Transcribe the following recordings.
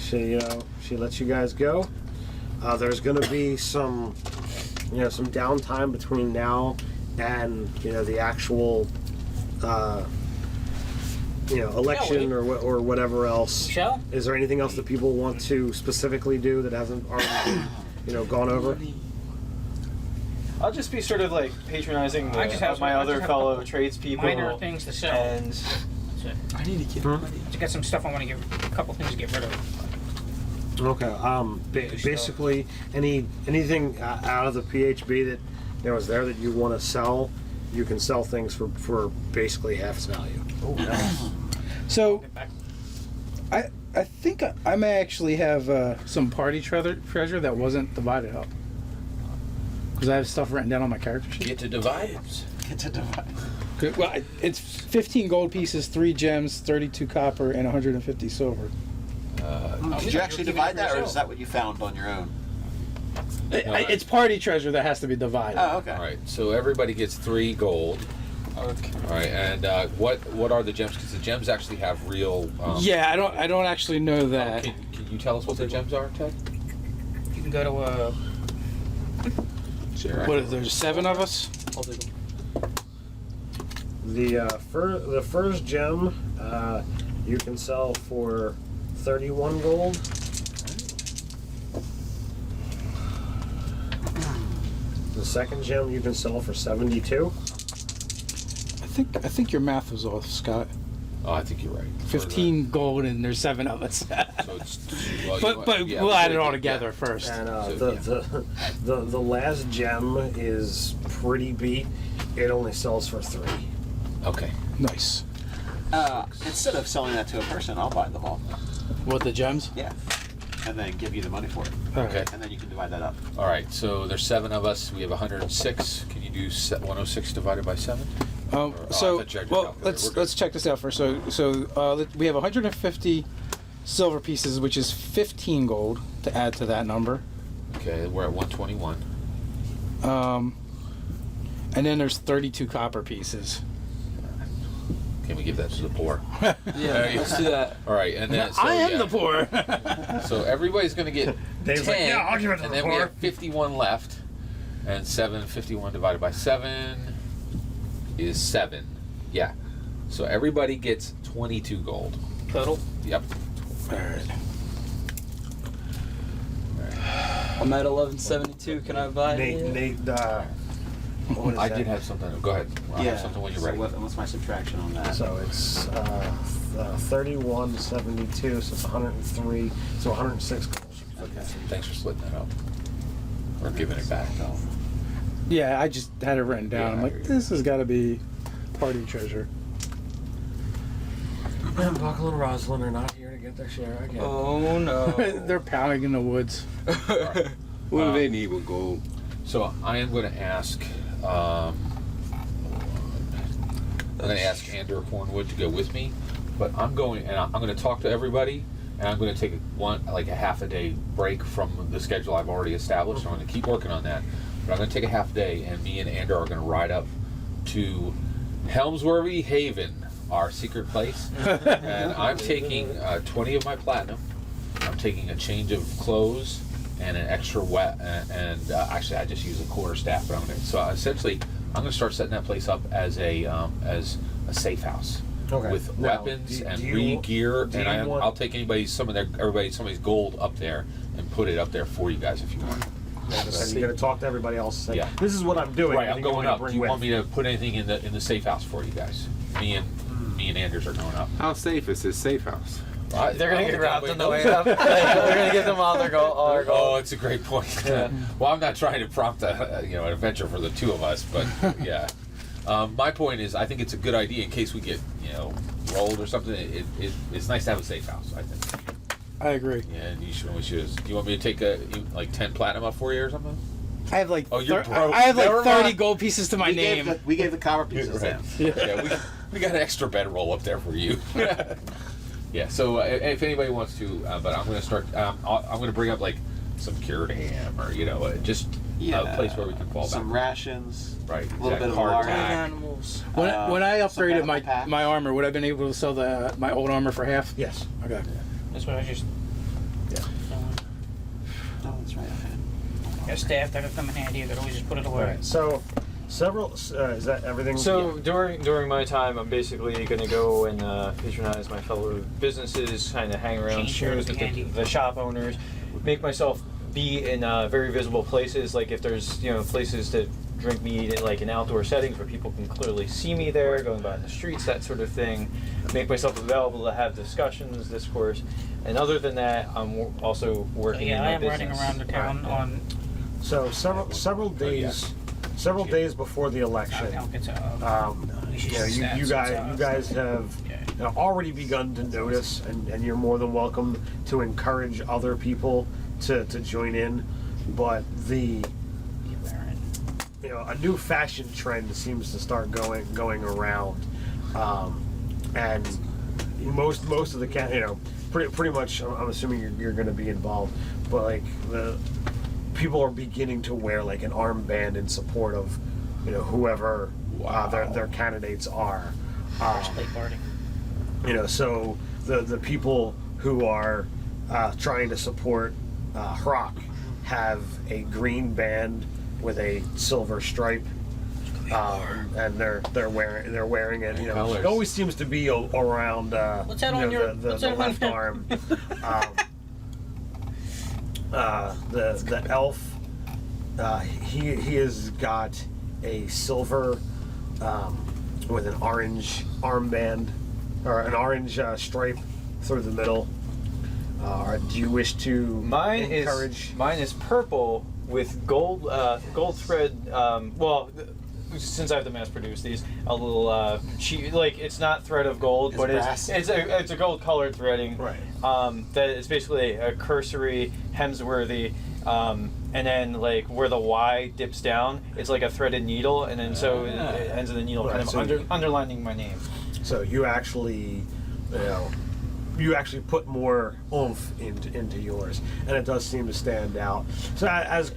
she lets you guys go. There's going to be some downtime between now and the actual election or whatever else. Michelle? Is there anything else that people want to specifically do that hasn't already been gone over? I'll just be sort of like patronizing my other fellow tradespeople. Minor things to sell. And That's it. I need to get money. I got some stuff I want to a couple things to get rid of. Okay. Basically, anything out of the PHB that was there that you want to sell, you can sell things for basically half its value. Oh, nice. So, I think I may actually have some party treasure that wasn't divided up. Because I have stuff written down on my character sheet. Get to divide. Good. Well, it's 15 gold pieces, 3 gems, 32 copper, and 150 silver. Did you actually divide that, or is that what you found on your own? It's party treasure that has to be divided. Oh, okay. All right, so everybody gets 3 gold. okay. All right, and what are the gems? Because the gems actually have real. Yeah, I don't actually know that. Can you tell us what the gems are, Ted? You can go to Sure. What is there? 7 of us? I'll take them. The first gem you can sell for 31 gold. The second gem you can sell for 72. I think your math was off, Scott. Oh, I think you're right. 15 gold and there's 7 of us. So it's, but we'll add it all together first. And the last gem is pretty beat. It only sells for 3. Okay. Nice. Instead of selling that to a person, I'll buy them all. What, the gems? Yeah. And then give you the money for it. Okay. And then you can divide that up. All right. So there's 7 of us. We have 106. Can you do 106 divided by 7? Let's check this out first. So we have 150 silver pieces, which is 15 gold to add to that number. Okay, we're at 121. And then there's 32 copper pieces. Can we give that to the poor? Yeah, let's do that. All right, and then I am the poor. So everybody's going to get Dave's 10, like, yeah, I'll give it to and the then we poor. have 51 left, and 51 divided by 7 is 7. Yeah. So everybody gets 22 gold. total. Yep. All right. I'm at 1172. Can I buy it? Nate, what is I that? did have something. Go ahead. I have something when you're ready. What's my subtraction on that? So it's 31 to 72, so it's 103, so 106 gold. Okay. Thanks for splitting that up. Or giving it back. Yeah, I just had it written down. I'm like, this has got to be party treasure. And Buckle and Rosalind are not here to get their share again. Oh no. They're pounding in the woods. What do they need with gold? So I am going to ask. I'm going to ask Andrew Cornwood to go with me, but I'm going to talk to everybody, and I'm going to take a half a day break from the schedule I've already established. I'm going to keep working on that, but I'm going to take a half day, and me and Andrew are going to ride up to Helmsworthy Haven, our secret place, and I'm taking 20 of my platinum. I'm taking a change of clothes and an extra and actually I just use a quarterstaff. But essentially I'm going to start setting that place up as a safe house with weapons and gear, and I'll take somebody's gold up there and put it up there for you guys if you want. You got to talk to everybody else. Say, Yeah. This is what I'm doing. Right, I'm going up. Do you want me? me to put anything in the safe house for you guys? Me and Anders are going up. How safe is this safe house? They're gonna get robbed on the way up. They're gonna get them all their gold. Oh, it's a great point. Well, I'm not trying to prompt an adventure for the two of us, but yeah. My point is, I think it's a good idea in case we get rolled or something. It's nice to have a safe house, I think. I agree. Yeah, and you should. Do you want me to take 10 platinum up for you or something? I have like you're broke. I have like Never 30 mind. gold pieces to my name. We gave the copper pieces Right. then. Yeah, we got an extra bedroll up there for you. Yeah, so if anybody wants to, but I'm going to start. I'm going to bring up like some cured ham or just a place where we can fall back. Some rations. Right. A little bit of hardtack. animals. When I upgraded some my armor, would I have been able to sell my old armor for half? Yes. Okay. That's what I just a staff that could come in handy. You could always just put it away. All right. So, several. Is that everything? So during my time, I'm basically going to go and patronize my fellow businesses, kind of hang around Change shirts with would be the shop owners, make myself be in very visible places. Like if there's places to drink mead, like in outdoor settings where people can clearly see me there, going by in the streets, that sort of thing. Make myself available to have discussions, discourse, and other than that, I'm also working in I my am business. running around the town on. So several days. Several days before the election, you guys have already begun to notice, and you're more than welcome to encourage other people to join in. But a new fashion trend seems to start going around, and most of the pretty much I'm assuming you're going to be involved, but like the people are beginning to wear like an armband in support of whoever their candidates are. So the people who are trying to support Hrock have a green band with a silver stripe, and they're wearing it. It always seems to be around what's that on your the left arm. The elf, he has got a silver with an orange armband or an orange stripe through the middle. Do you wish to encourage? Mine is purple with gold thread. Since I have to mass produce these, a little it's not thread of gold, but it's a gold colored threading. Right. That is basically a cursory hemsworthy, and then like where the Y dips down, it's like a threaded needle, and then so it ends in the needle, kind of underlining my name. So you actually, put more oomph into yours, and it does seem to stand out. So as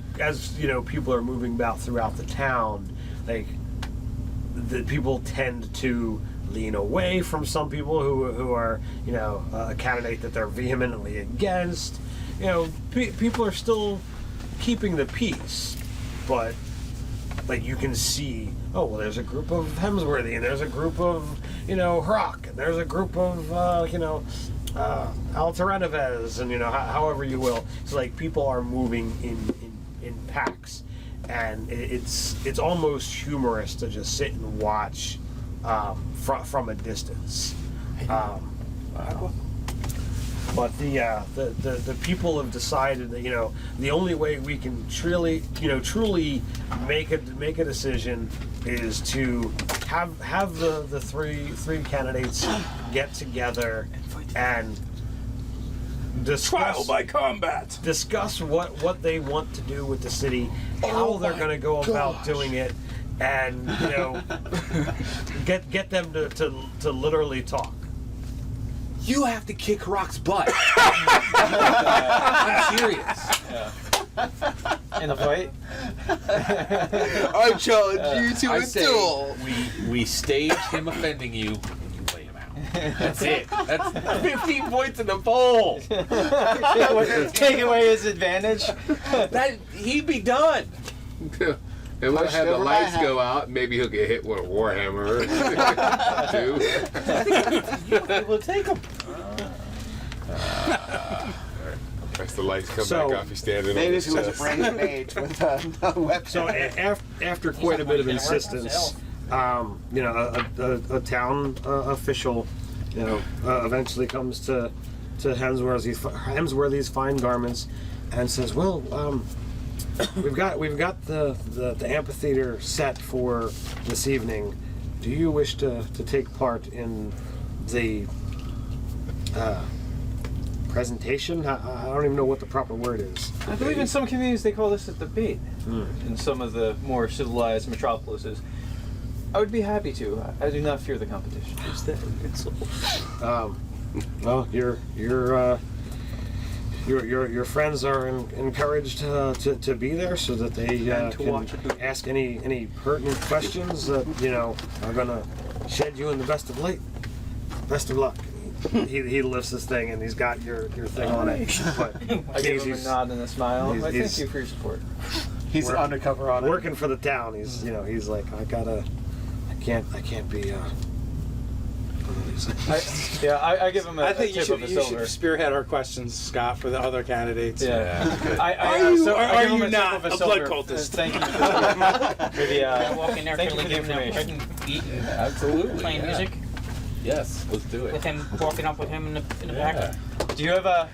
people are moving about throughout the town, like the people tend to lean away from some people who are a candidate that they're vehemently against. People are still keeping the peace, but like you can see, there's a group of Hemsworthy, and there's a group of Hrock, and there's a group of Altereneves, and however you will. So like people are moving in packs, and it's almost humorous to just sit and watch from a distance. But the people have decided that the only way we can truly make a decision is to have the three candidates get together and discuss trial by combat. Discuss what they want to do with the city, how they're going to go about doing it, and get them to literally talk. You have to kick Rock's butt. I'm serious. Yeah. In a fight? I challenge you to I a say duel. we stage him offending you, and you lay him out. That's it. That's 15 points in the poll. Take away his advantage. He'd be done. And we'll have the lights go out. Maybe he'll get hit with a warhammer too. We'll take him. As the lights come So, back off, he's standing Maybe on if his he was a chest. brand mage with a weapon. So after quite a bit of insistence, a town official, eventually comes to Hemsworthy's fine garments, and says, "Well, we've got the amphitheater set for this evening. Do you wish to take part in the presentation?" I don't even know what the proper word is. I believe in some communities they call this a debate. In some of the more civilized metropolises. I would be happy to. I do not fear the competition. Well, your friends are encouraged to be there so that they can ask any pertinent questions that are going to shed you in the best of luck. he lifts this thing and he's got your thing on it. But I give him a nod and a smile. he's- Thank he's- you for your support. He's undercover on it. working for the town. He's he's like, I can't be. I give him a, I think a tip of a you silver. should spearhead our questions, Scott, for the other candidates. Yeah. good. I give him you a not tip of a silver. blood cultist? Thank you for the I walk in there, thank you killing for the him, information. eating, Absolutely. playing yeah. music Yes, let's do it. with him, walking up with him in the back. Do you have a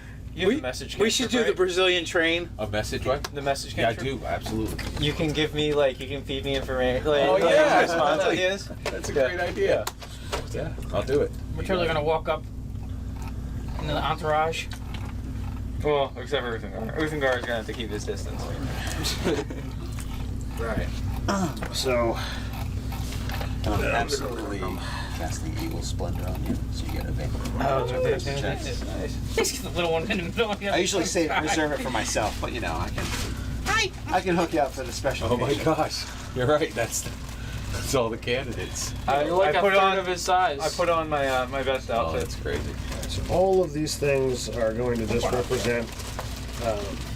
message? We should do the Brazilian train. A message, what? the message. Yeah, I canister? do. Absolutely. You can give me you can feed me information. Oh, yeah. response Like- ideas. That's a great idea. Yeah, I'll do it. We're totally gonna walk up in the entourage. Well, except for Uthengar. Uthengar is gonna have to keep his distance. Right. So And I'm absolutely casting Eagle Splendor on you, so you get a vapor. Oh, Nice. He's the little one in the middle. I usually reserve it for myself, but you know, I can hook you up for the special Oh my occasion. gosh, you're right. That's all the candidates. I You're like put a third on of his size. I put on my my best Oh, outfit. that's crazy. all of these things are going to just represent.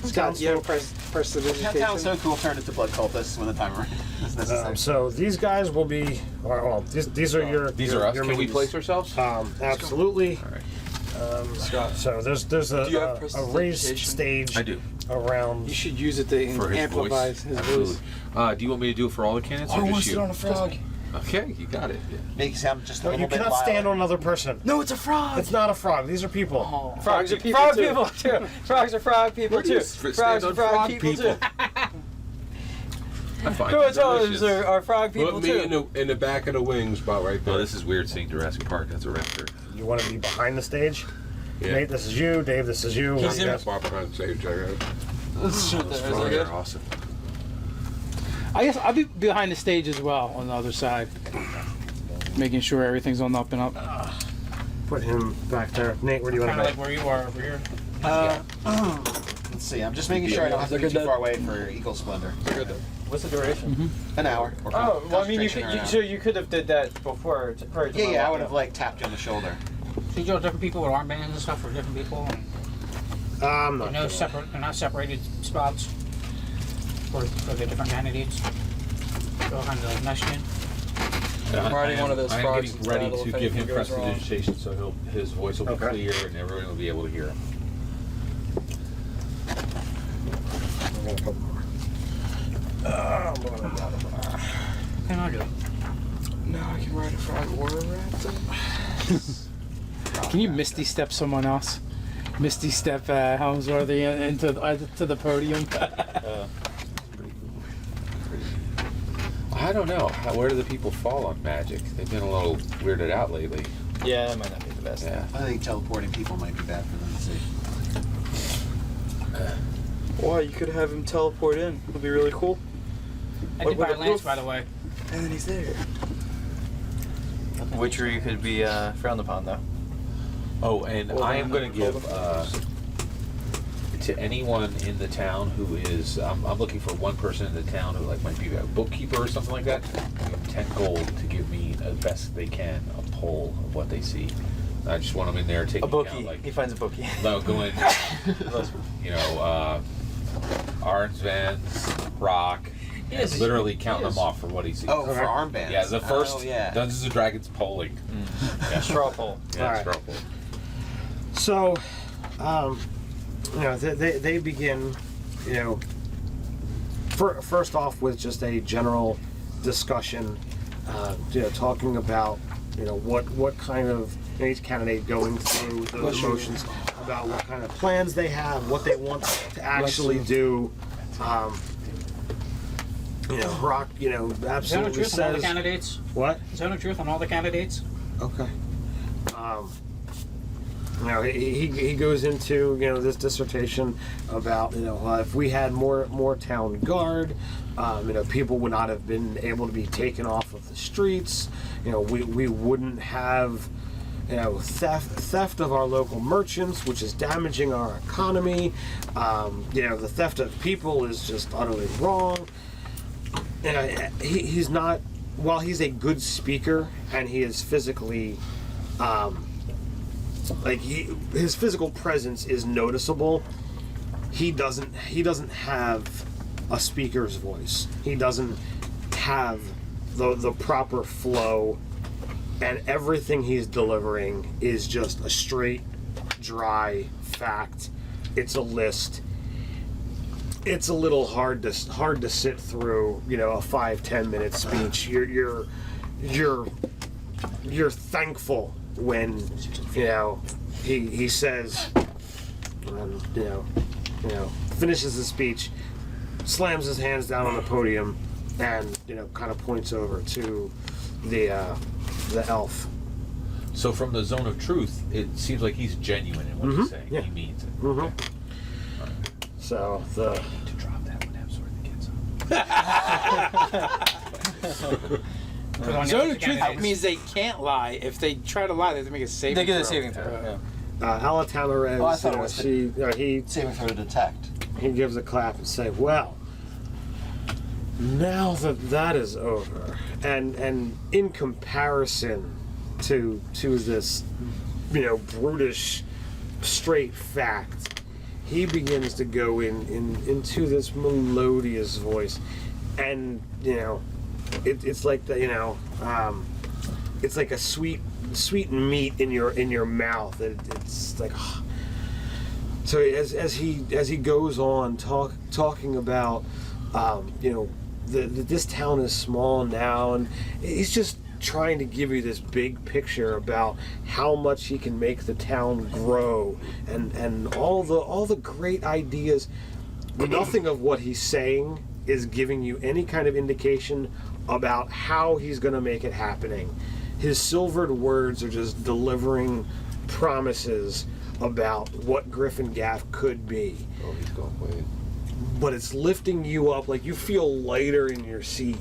Scott, you have press the Town so cool turned into blood cultists when the timer is necessary. So these guys will be. Well, these are your. These your, are us. your Can we minis. place ourselves? Absolutely. All right. Scott. So there's Do you have a raised prestidigitation? stage I do. around. You should use it to For his amplify voice. his Absolutely. voice. Do you want me to do it for all the candidates or just you? a frog. Okay, you got it. Yeah. Make it sound just a No, little you bit cannot stand louder. on another person. No, it's a frog. It's not a frog. These are people. Oh. Frogs are people frog too. people too. Frogs are frog people Where do you too. stand Frogs on are frog frog people people? too. I find Who it told us delicious. are frog people Put me too? in the back of the wing spot right there. Oh, this is weird seeing Jurassic Park. That's a raptor. You want to be behind the stage? Yeah. Nate, this is you. Dave, this is you. He's in- Yes. Pop behind stage. Frogs are awesome. I guess I'll be behind the stage as well on the other side, making sure everything's on the up and up. Put him back there. Nate, where do you want Kind to of be? like where you are over here. Let's see. I'm just making sure I don't have to be too far away for Eagle Splendor. What's the duration? An hour. Or Oh, well, I mean, concentration or an hour. so you could have did that before. Prior to my Yeah, I walk would have in. like tapped you on the shoulder. So you know different people with armbands and stuff for different people. And I'm they're not. no gonna- separate. They're not separated spots for the different candidates. Go kind of mesh in. I'm riding one of those I'm frogs getting in ready battle to if give him anything goes wrong. prestidigitation, so his voice will be Okay. clear and everyone will be able to hear him. I'm gonna put more. Can I do it? Now I can ride a frog or a raptor. Can you Misty step someone else? Misty step Helmsworthy into to the podium. I don't know. Where do the people fall on magic? They've been a little weirded out lately. Yeah, that might not be the best. Yeah. I think teleporting people might be bad for them to see. Why, you could have him teleport in. It'd be really cool. I What- did buy what- a lance, what- by the way. And then he's there. Witchery could be frowned upon, though. Oh, and Well, I then am going to give to anyone in the town who is. I'm looking for one person in the town who like might be a bookkeeper or something like that. Give them 10 gold to give me as best they can a poll of what they see. I just want them in there taking A bookie. account, like He finds a bookie. no, going, you know, Orange Vans, Rock, Yes, and literally counting yes. them off for what he sees. Oh, for armbands. Yeah, the first Oh, yeah. Dungeons and Dragons polling. Yeah. Straw poll. Yeah, Alright. straw poll. So, you know, they begin, you know, first off with just a general discussion, you know, talking about, you know, what kind of each candidate going through those motions about what kind of plans they have, what they want to actually do. You know, Rock, you know, Is there no absolutely truth on all the says candidates? what? Is there no truth on all the candidates? Okay. You know, he goes into, you know, this dissertation about, you know, if we had more town guard, you know, people would not have been able to be taken off of the streets. You know, we wouldn't have, you know, theft of our local merchants, which is damaging our economy. You know, the theft of people is just utterly wrong. You know, he's not, while he's a good speaker and he is physically like his physical presence is noticeable. He doesn't have a speaker's voice. He doesn't have the proper flow, and everything he's delivering is just a straight, dry fact. It's a list. It's a little hard to sit through, you know, a 5-10 minute speech. You're thankful when, you know, he says, you know, finishes the speech, slams his hands down on the podium, and, you know, kind of points over to the elf. So from the zone of truth, it seems like he's genuine in what he's saying. Yeah. He means it. Mm-hmm. Okay. So To drop that when Hemsworth gets up. Zone of truth means they can't lie. If they try to lie, they have to make a saving They get throw. a saving throw. Yeah. Alatana Oh, I thought it was he saving throw to detect. he gives a clap and say, "Well, now that is over, and in comparison to this, you know, brutish, straight fact, he begins to go into this melodious voice, and you know, it's like the, you know, it's like a sweet meat in your mouth. It's like." So as he goes on talking about, you know, this town is small now, and he's just trying to give you this big picture about how much he can make the town grow, and all the great ideas. Nothing of what he's saying is giving you any kind of indication about how he's going to make it happening. His silvered words are just delivering promises about what GryphonGaff could be. Oh, he's going way. But it's lifting you up, like you feel lighter in your seat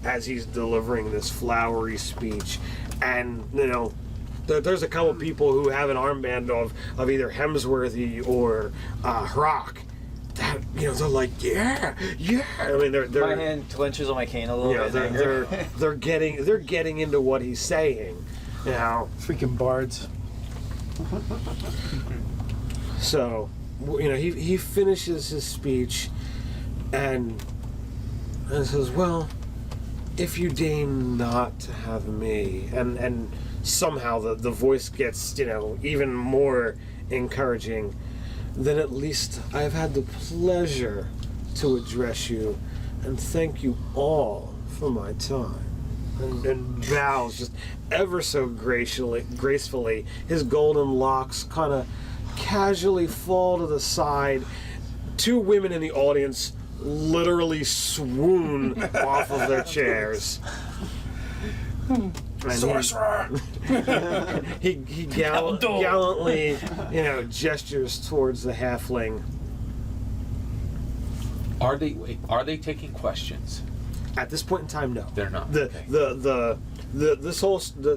as he's delivering this flowery speech. And, you know, there's a couple people who have an armband of either Hemsworthy or Hrock. That, you know, they're like, yeah. I mean, they're My hand clenches on my cane a little you know, bit. in anger. they're getting into what he's saying, you know. Freaking bards. So, you know, he finishes his speech and says, "Well, if you deign not to have me," and somehow the voice gets, you know, even more encouraging, "then at least I've had the pleasure to address you and thank you all for my time." And bows just ever so gracefully. His golden locks kind of casually fall to the side. Two women in the audience literally swoon off of their chairs. And Sorcerer! he gallantly, you know, gestures towards the halfling. Are they taking questions? At this point in time, no. They're not. The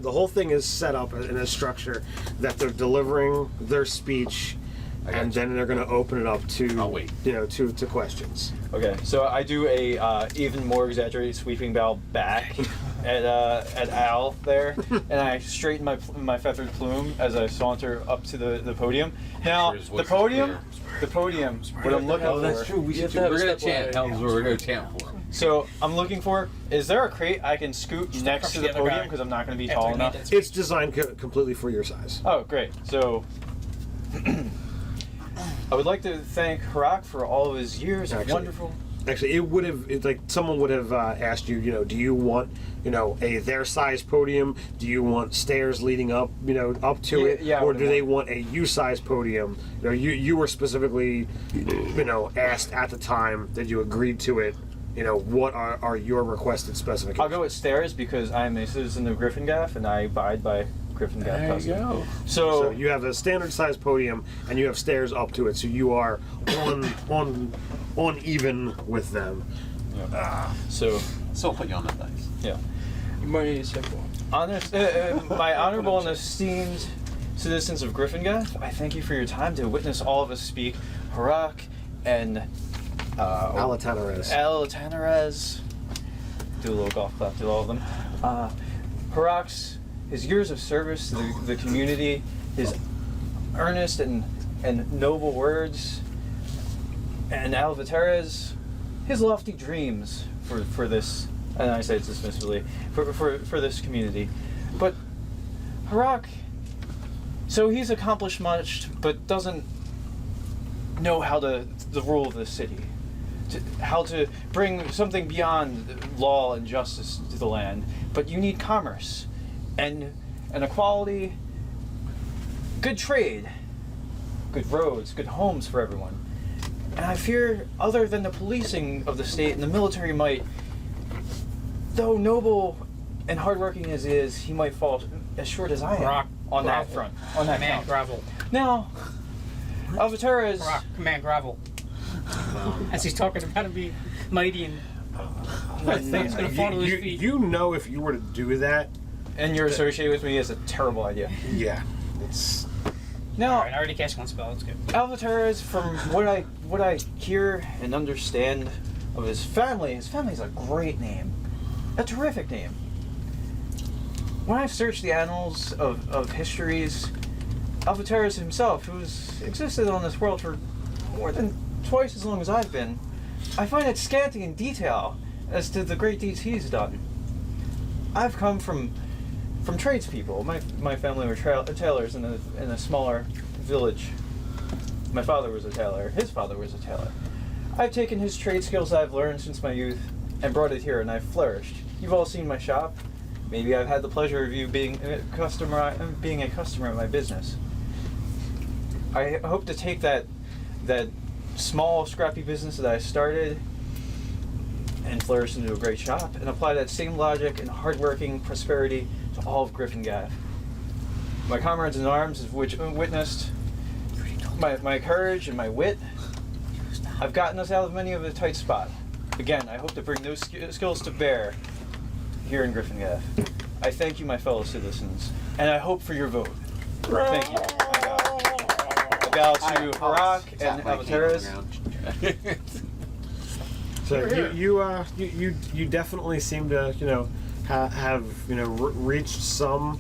whole thing is set up in a structure that they're delivering their speech, and then they're going to open it up to, I'll wait. you know, to questions. Okay, so I do a even more exaggerated sweeping bow back at Al there, and I straighten my feathered plume as I saunter up to the podium. Now Sure, his the voice is podium, clear. what I'm looking for. We're gonna chant. We're gonna chant for him. So I'm looking for. Is there a crate I can scoot next to the podium because I'm not going to be tall enough? It's designed completely for your size. Oh, great. So I would like to thank Hrock for all of his years of wonderful. Actually, it's like someone would have asked you, you know, do you want, you know, their size podium? Do you want stairs leading up, you know, up to it? Yeah, I or would do they want a U-size podium? You know, you were specifically, you know, asked at the time that you agreed to it. You know, what are your requested specifications? I'll go with stairs because I'm a citizen of GryphonGaff and I abide by GryphonGaff There you custom. go. So you have a standard size podium and you have stairs up to it, so you are on even with them. So So I'll put you on that dice. yeah. You might need a simple. My honorable and esteemed citizens of GryphonGaff, I thank you for your time to witness all of us speak. Hrock and Alatanarez. Do a little golf clap to all of them. Hrock's his years of service to the community, his earnest and noble words, and Alvaterez, his lofty dreams for this, and I say it dismissively, for this community. But Harak, so he's accomplished much, but doesn't know how the rule of the city, how to bring something beyond law and justice to the land. But you need commerce and equality, good trade, good roads, good homes for everyone. And I fear, other than the policing of the state and the military might, though noble and hardworking as he is, he might fall as short as I am on that front. On that Command count. gravel. Now, Alvatera is... Command gravel. As he's talking about him being mighty and He's gonna fall to his feet. You know, if you were to do that, And you're associated with me is a terrible idea. yeah, it's Now, Alright, I already cast one spell, that's good. Alvatera is, from what I hear and understand of his family's a great name. A terrific name. When I've searched the annals of histories, Alvaterus himself, who's existed on this world for more than twice as long as I've been, I find it scanty in detail as to the great deeds he's done. I've come from tradespeople. My family were tailors in a smaller village. My father was a tailor. His father was a tailor. I've taken his trade skills I've learned since my youth and brought it here, and I've flourished. You've all seen my shop. Maybe I've had the pleasure of you being a customer of my business. I hope to take that small, scrappy business that I started and flourish into a great shop, and apply that same logic and hardworking prosperity to all of GryphonGaff. My comrades in arms have witnessed my courage and my wit. I've gotten us out of many of a tight spot. Again, I hope to bring those skills to bear here in GryphonGaff. I thank you, my fellow citizens, and I hope for your vote. Thank you. I bow to Harak and Alvaterez. so you definitely seem to have reached some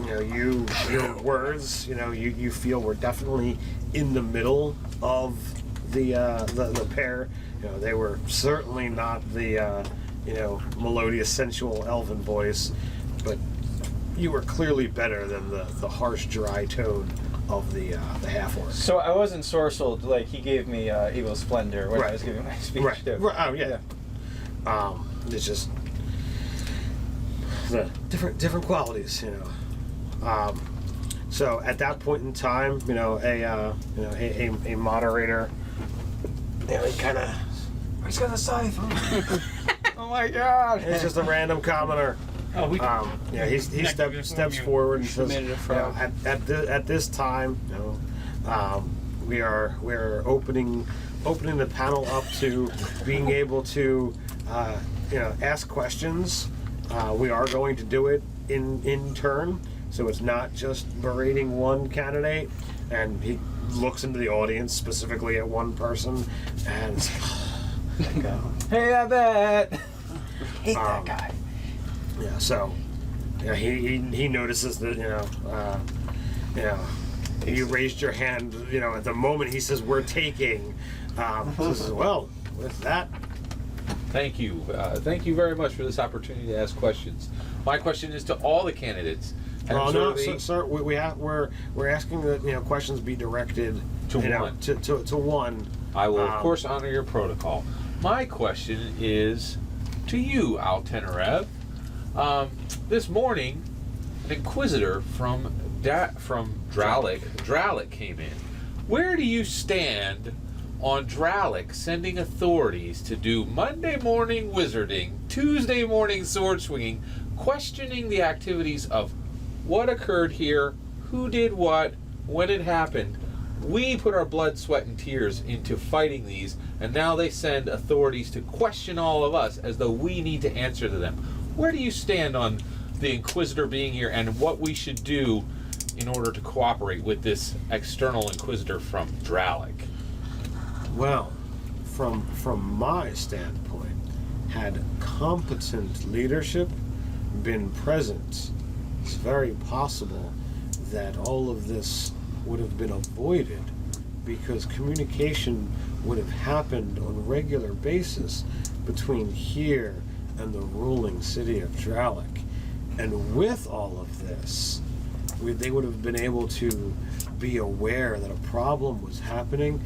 your words you feel we're definitely in the middle of the pair. They were certainly not the melodious, sensual elven voice, but you were clearly better than the harsh, dry tone of the half-orc. So I wasn't sorcelled like he gave me Evil Splendor when I was giving my speech. Right. Too. Right. Oh yeah. It's just the different qualities, So at that point in time, a moderator, he kind of, he's got a scythe. Oh my God! It's just a random commoner. Oh, we he steps forward and says, at this time, we're opening the panel up to being able to ask questions. We are going to do it in turn, so it's not just berating one candidate. And he looks into the audience, specifically at one person, and Hey, I bet. Hate that guy. Yeah, so he notices that you raised your hand at the moment he says we're taking. Says, well, with that, Thank you very much for this opportunity to ask questions. My question is to all the candidates. well, no, sir, we're asking that questions be directed To one. To one. I will, of course, honor your protocol. My question is to you, Al Tenerev. This morning, an inquisitor from Dralik came in. Where do you stand on Dralik sending authorities to do Monday morning wizarding, Tuesday morning sword swinging, questioning the activities of what occurred here, who did what, when it happened? We put our blood, sweat, and tears into fighting these, and now they send authorities to question all of us as though we need to answer to them. Where do you stand on the Inquisitor being here and what we should do in order to cooperate with this external Inquisitor from Dralik? Well, from my standpoint, had competent leadership been present, it's very possible that all of this would have been avoided because communication would have happened on a regular basis between here and the ruling city of Dralik. And with all of this, they would have been able to be aware that a problem was happening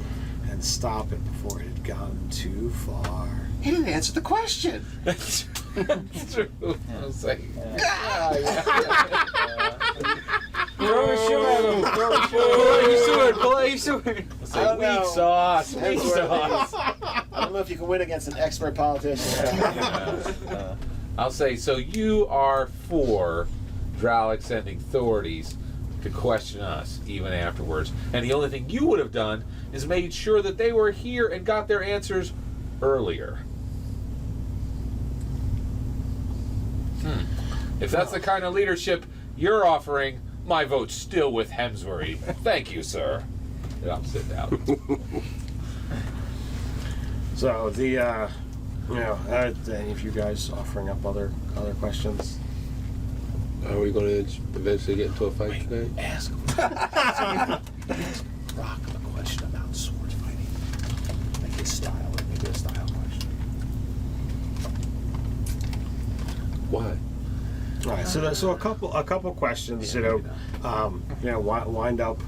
and stop it before it had gone too far. He didn't answer the question. That's true. I was like, Throw a shoe at him. Throw a shoe. Pull out your sword. Pull out your sword. it's like weak sauce. Weak That's sauce. I don't know if you can win against an expert politician. I'll say, so you are for Dralik sending authorities to question us even afterwards. And the only thing you would have done is made sure that they were here and got their answers earlier. If that's the kind of leadership you're offering, my vote's still with Hemsworthy. Thank you, sir. And I'll sit down. So any of you guys offering up other questions? Are we going to eventually get into a fight today? Ask Rock a question about sword fighting. Like his style, or maybe a style question. Why? All right, so a couple questions, wind up,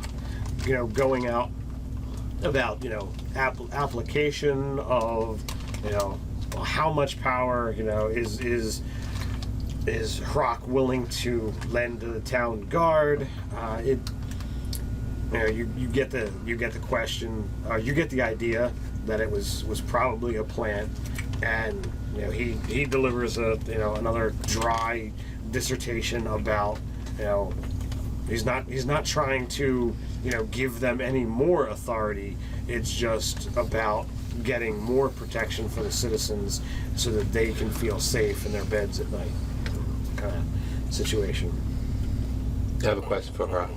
going out about, application of, how much power, is Hrock willing to lend to the town guard? You get the question, you get the idea that it was probably a plant, and he delivers another dry dissertation about he's not trying to give them any more authority. It's just about getting more protection for the citizens so that they can feel safe in their beds at night, kind of situation. I have a question for her.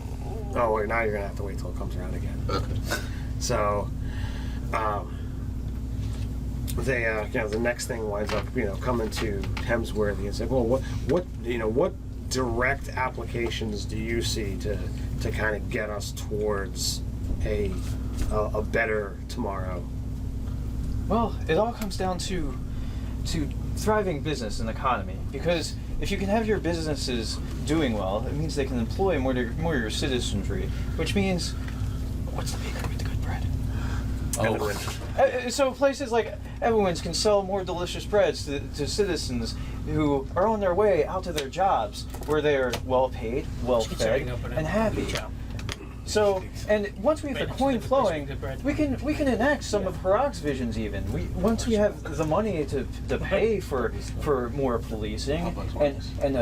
Oh wait, now you're gonna have to wait till it comes around again. Okay. So the next thing winds up coming to Hemsworthy and say, well, what direct applications do you see to kind of get us towards a better tomorrow? Well, it all comes down to thriving business and economy, because if you can have your businesses doing well, it means they can employ more of your citizenry, which means, what's the bakery with the good bread? So places like Everyone's can sell more delicious breads to citizens who are on their way out to their jobs, where they're well paid, well fed, and happy. So, and once we have the coin flowing, we can enact some of Hrock's visions. Even once we have the money to pay for more policing and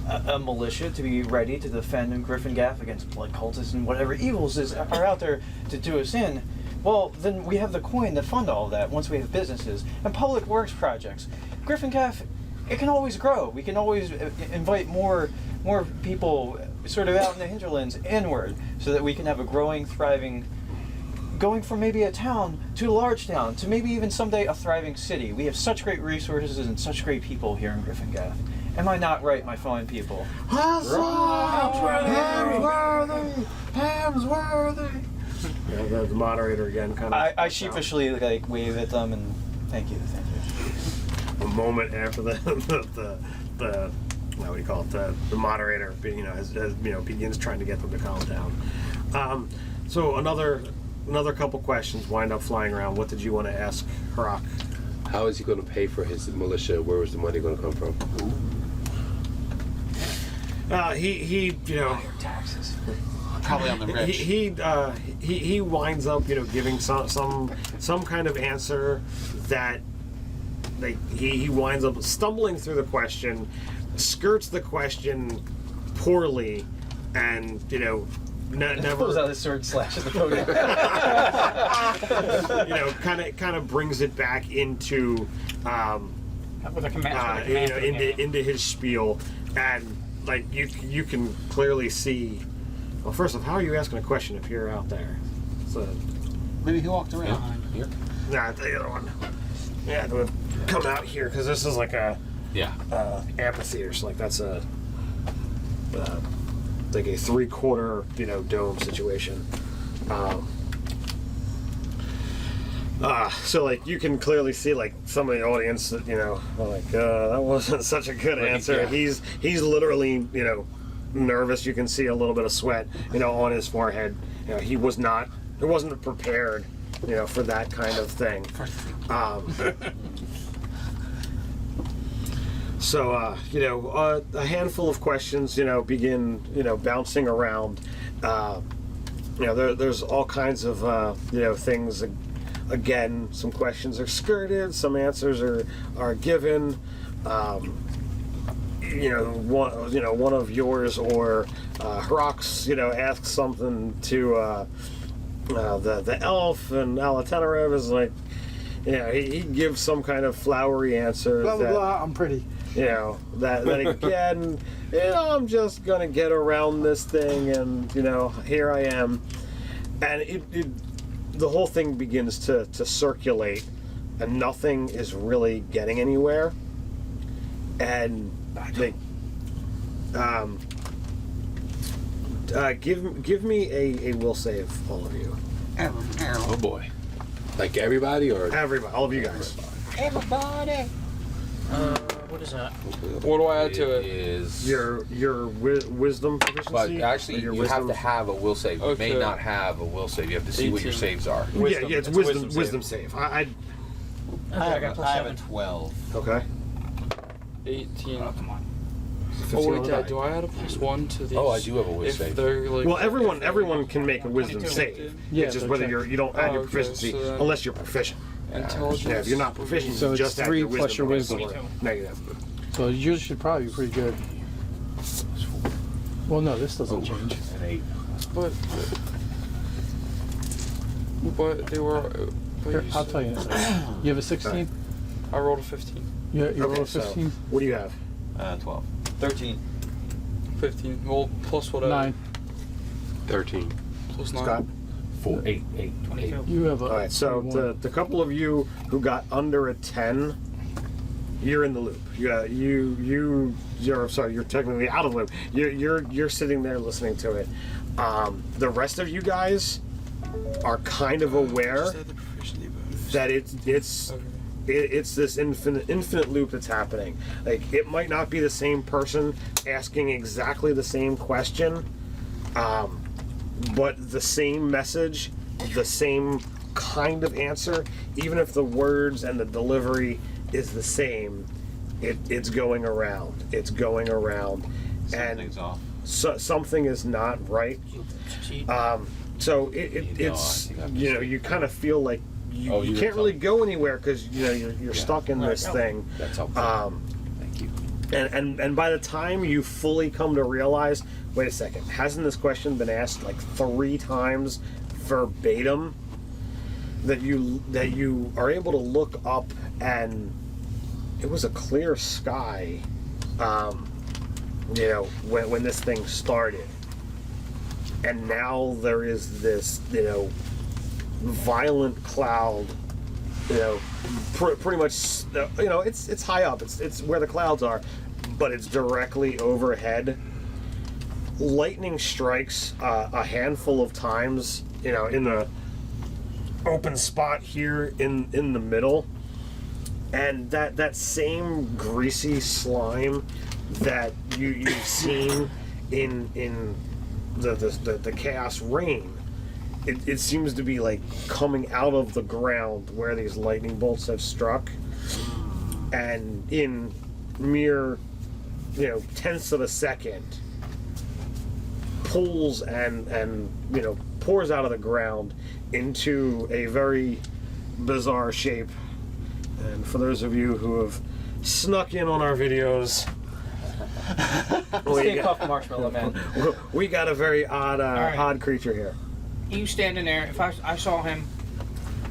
a militia to be ready to defend GryphonGaff against blood cultists and whatever evils are out there to do us in. Well, then we have the coin to fund all of that once we have businesses and public works projects. GryphonGaff, it can always grow. We can always invite more people sort of out in the hinterlands inward, so that we can have a growing, thriving, going from maybe a town to a large town to maybe even someday a thriving city. We have such great resources and such great people here in GryphonGaff. Am I not right, my fine people? Hemsworthy! The moderator again kind of... I sheepishly wave at them and thank you. A moment after the what do you call it? The moderator, begins trying to get them to calm down. So another couple questions wind up flying around. What did you want to ask Hrock? How is he going to pay for his militia? Where is the money going to come from? He Taxes. Probably on the rich. He winds up giving some kind of answer that he winds up stumbling through the question, skirts the question poorly, and never pulls out his sword, slashes the podium. kind of brings it back into With a command, into his spiel, and you can clearly see. Well, first off, how are you asking a question if you're out there? So Maybe he walked around. Here. nah, the other one. Yeah, to come out here because this is like a Yeah. amphitheater. So that's a like a 3/4 dome situation. So like you can clearly see like some of the audience that are like that wasn't such a good answer. Yeah. He's literally nervous. You can see a little bit of sweat on his forehead. He wasn't prepared for that kind of thing. So a handful of questions begin bouncing around. There's all kinds of things. Again, some questions are skirted, some answers are given. One of yours or Hrox, asks something to the elf, and Alatenerev is like, he gives some kind of flowery answer. Blah blah that, blah. I'm pretty. That again, I'm just gonna get around this thing, and here I am, and the whole thing begins to circulate, and nothing is really getting anywhere. And they give me a will save, all of you. Oh boy. Like everybody or Everybody, all of you guys. Everybody. What is that? What do I add to it? Is Your wisdom but proficiency. actually, Or your you wisdom? have to have a will save. You may Okay. not have a will save. You have to see what your 18. saves are. Wisdom. Yeah, it's It's wisdom. wisdom Wisdom save. I I got plus I have a 7. 12. okay. 18. Oh, come on. 15 Oh on wait, the Dad, die. do I add a +1 to these? Oh, I do have a will if save. they're like. Well, everyone can make a wisdom 22. save. Yeah, It's just so whether check. you don't add your Okay, proficiency so then- unless you're proficient. Intelligence. Yeah, if you're not proficient, So you it's just add 3 your plus your wisdom. wisdom. Negative. So yours should probably be pretty good. Well, no, this doesn't change. An 8. But they were. But Here, you I'll said- tell you in a second. You have a 16? I rolled a 15. You Okay, rolled a so 15? what do you have? 12. 13. 15. Well, plus what? 9. 13. Plus 9. Scott? 4, 8, 8, 22. You have a. All right, so 21. the couple of you who got under a 10, you're in the loop. You're sorry, you're technically out of the loop. You're sitting there listening to it. The rest of you guys are kind of aware Just add the proficiency bonus. that it's Okay. it's this infinite loop that's happening. Like, it might not be the same person asking exactly the same question, but the same message, the same kind of answer, even if the words and the delivery is the same, it's going around. It's going around. Something's off. So, something is not right. Succeed. So You know, it's I think I'm you kind of feel like you Oh, you're can't gonna really tell go anywhere because you're stuck in this thing. That's helpful. Thank you. And by the time you fully come to realize, wait a second, hasn't this question been asked like 3 times verbatim? That you are able to look up, and it was a clear sky. When this thing started, and now there is this violent cloud. Pretty much. It's high up. It's where the clouds are, but it's directly overhead. Lightning strikes a handful of times. In the open spot here in the middle, and that same greasy slime that you've seen in the chaos rain. It seems to be like coming out of the ground where these lightning bolts have struck, and in mere tenths of a second pulls and pours out of the ground into a very bizarre shape. And for those of you who have snuck in on our videos, Stay puft Marshmallow Man. we got a very odd right. odd creature here. He was standing there. If I saw him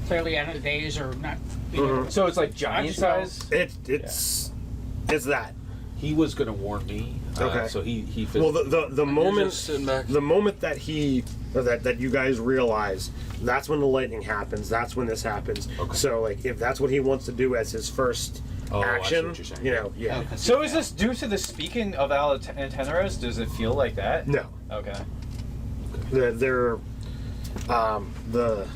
clearly out of the days or not. Mhm. So it's like I giant just know- size? It's that. He was going to warn me. Okay. So he. Well, the moment just sitting back. the moment that that you guys realize, that's when the lightning happens. That's when this happens. Okay. So like, if that's what he wants to do as his first I see action, what you're saying. you know, yeah. Okay. So is this due to the speaking of Alteneras? Does it feel like that? No, Okay. they're the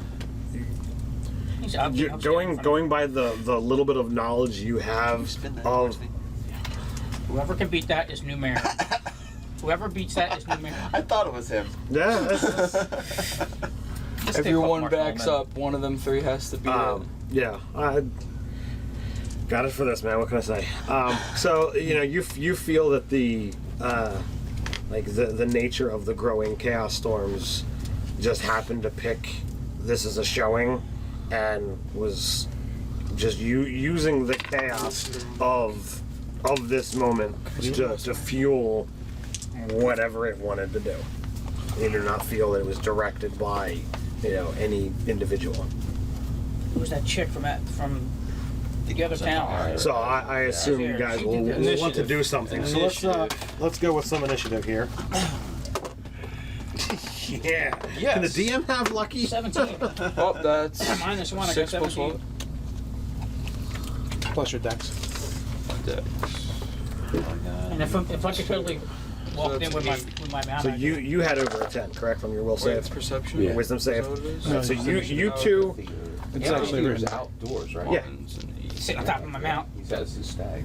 He's up, you're I'm going by the little bit of knowledge you have Spin that of. towards me. Whoever can beat that is new mayor. Whoever beats that is new mayor. I thought it was him. Yeah, that's, Just If take your off one Marshmallow backs Man. up, one of them three has to be yeah. I got it for this, man. What can I say? So you know, you feel that the like the nature of the growing chaos storms just happened to pick this as a showing, and was just using the chaos of this moment to fuel whatever it wanted to do. You do not feel that it was directed by, you know, any individual. Who was that chick from the other town? So I assume you guys will want to do something. So let's go with some initiative here. Yeah. Yes. Can the DM have lucky? 17. Oh, that's Minus 1, I got 6 plus 17. 1. Plus your dex. Dex. And if I could totally walked in with my mount. So you had over a 10, correct, from your will Wait, save? it's perception. Yeah. Wisdom save. Is that what it is? Alright, so you two. It's Yeah. actually There's written. outdoors, right? Yeah. Ones and eights. Sitting on top of my mount. That's his stag.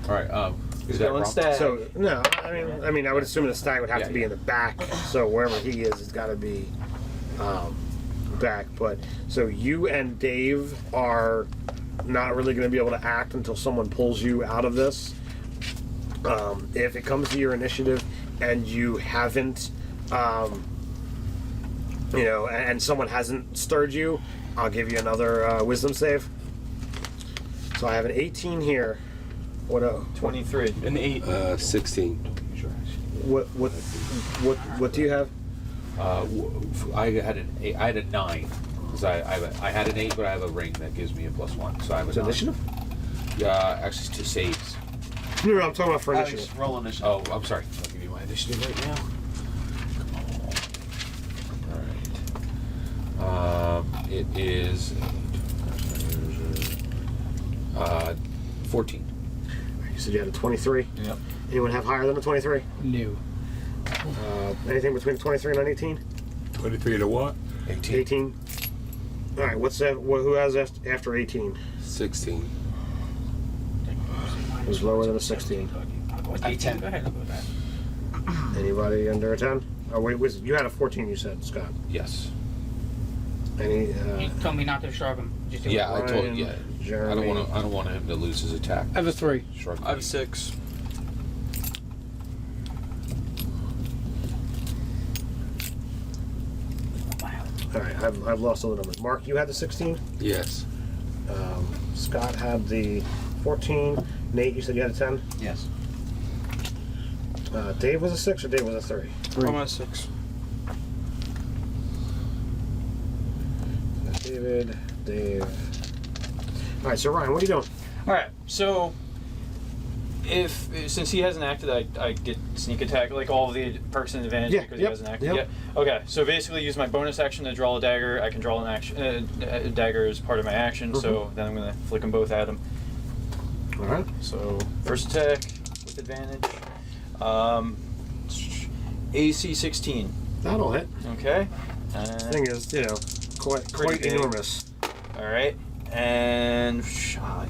All right. He's Is that going wrong? stag. So no, I mean, I would assume the stag would have to be in the back. So wherever he is, it's got to be back. But so you and Dave are not really going to be able to act until someone pulls you out of this. If it comes to your initiative and you haven't, you know, and someone hasn't stirred you, I'll give you another wisdom save. So I have an 18 here. What 23. An 8. 16. what do you have? I had an 8. I had a 9 because I had an 8, but I have a ring that gives me a +1, so I have a Is it 9. initiative? Actually, 2 saves. No, I'm talking about for initiative. Alex, roll initiative. Oh, I'm sorry. I'll give you my initiative right now. All right. It is 14. You said you had a 23. Yep. Anyone have higher than a 23? New. Anything between 23 and an 18? 23 to what? 18. All right. What's that? Who has after 18? 16. It was lower than a 16. I'll go with 18. Go ahead, I'll go with that. Anybody under a 10? Oh wait, you had a 14. You said, Scott. Yes. Any? You told me not to shrug him. Just do Yeah, it. I told. Ryan, Yeah. Jeremy. I don't want him to lose his attack. I have a 3. Shrug. I have 6. Wow. All right. I've lost all the numbers. Mark, you had the 16. Yes. Scott had the 14. Nate, you said you had a 10. Yes. Dave was a 6 or Dave was a 3? I'm at 6. Dave. All right. So Ryan, what are you doing? All right. So, since he hasn't acted, I get sneak attack, like all of the perks and advantage Yeah, because yep, he hasn't acted yep. yet. Okay. So basically, use my bonus action to draw a dagger. I can draw an action, a dagger as part of my action. So then I'm gonna flick them both at him. All right. So first attack with advantage. AC 16. That'll hit. Okay. Thing is, you know, quite Pretty big. enormous. All right. And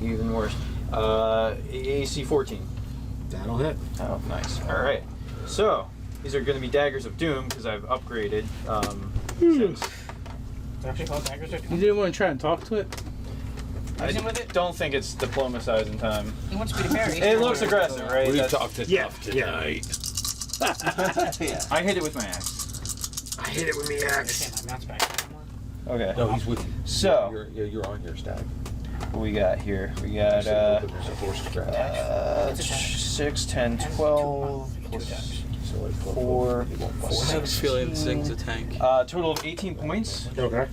even worse. AC 14. That'll hit. Oh, nice. All right. So these are going to be daggers of doom because I've upgraded. Since It's actually called daggers or You didn't want to try and talk to it? I don't think it's diplomatizing time. He wants me to marry. It looks aggressive, right? We That's- talked enough yeah. tonight. Yeah. I hit it with my axe. I hit it with the axe. My mount's back. Okay. No, he's with you. So You're on your stag. what we got here? We got There's a horse strap. 6, 10, 12, plus So like 4, I have a feeling this thing's a tank. total of 18 points. Okay.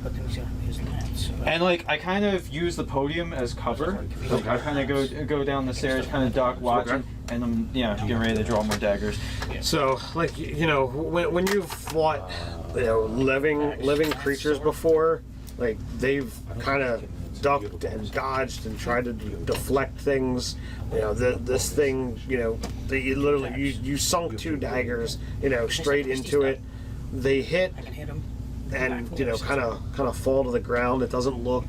but then he's gonna use lance. So And like I kind of use the podium as cover. Like, I kind of go down the stairs, kind of duck, watch, Okay. and I'm getting ready to draw more daggers. So, like, you know, when you've fought, you know, living creatures before, like, they've kind of ducked and dodged and tried to deflect things. You know, this thing, you know, you sunk 2 daggers, you know, straight into it. They hit I can hit him. and, you know, kind of fall to the ground. It doesn't look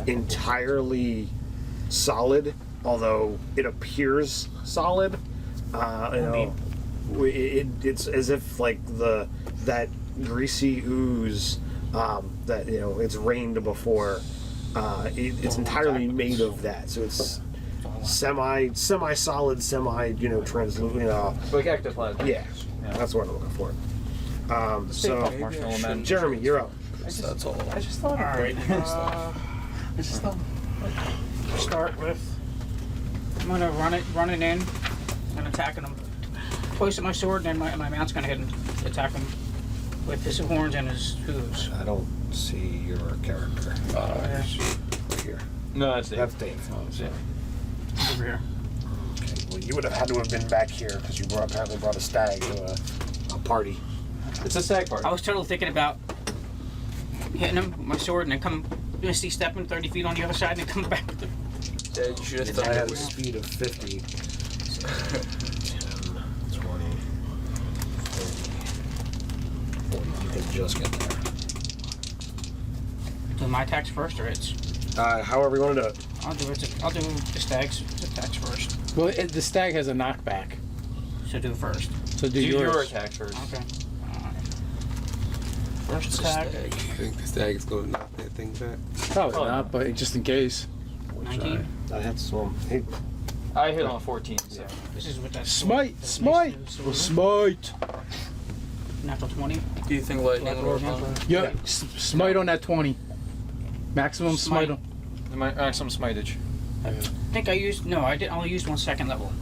entirely solid, although it appears solid. You know, it's as if like that greasy ooze that, you know, it's rained before. It's entirely made of that, so it's semi-solid, you know, translucent. You know, Like ectoplasm. yeah, that's what I'm looking for. So, Marshmallow Man. Jeremy, you're up. That's all. I just thought. Alright. Start with. I'm gonna run it in, and attacking him. Place my sword, and then my mount's gonna hit him, attack him with his horns and his hooves. I don't see your character. Right here. No, that's That's Dave. Over here. Okay, well, you would have had to have been back here because you apparently brought a stag to a party. It's a stag party. I was totally thinking about hitting him with my sword and then come misty stepping 30 feet on the other side and then come back with the. Yeah, you should have I done had it. a speed of 50. 10, 20, 40. You can just get there. Do my attacks first or it's? However you want to do it. I'll do the stag's attacks first. Well, the stag has a knockback, So do it first. so do Do your yours. attack first. Okay. First attack. You think the stag is going to knock that thing back? Probably Probably not, but just in case. 19. I had some. I hit on 14. So. This is what that. Smite, that's smite, nice new sword. smite. Natural 20. Do you think lightning will work on? Yeah, smite on that 20. Maximum smite. Smite. Maximum smitage. I think I used. No, I did. I only used 1 second level.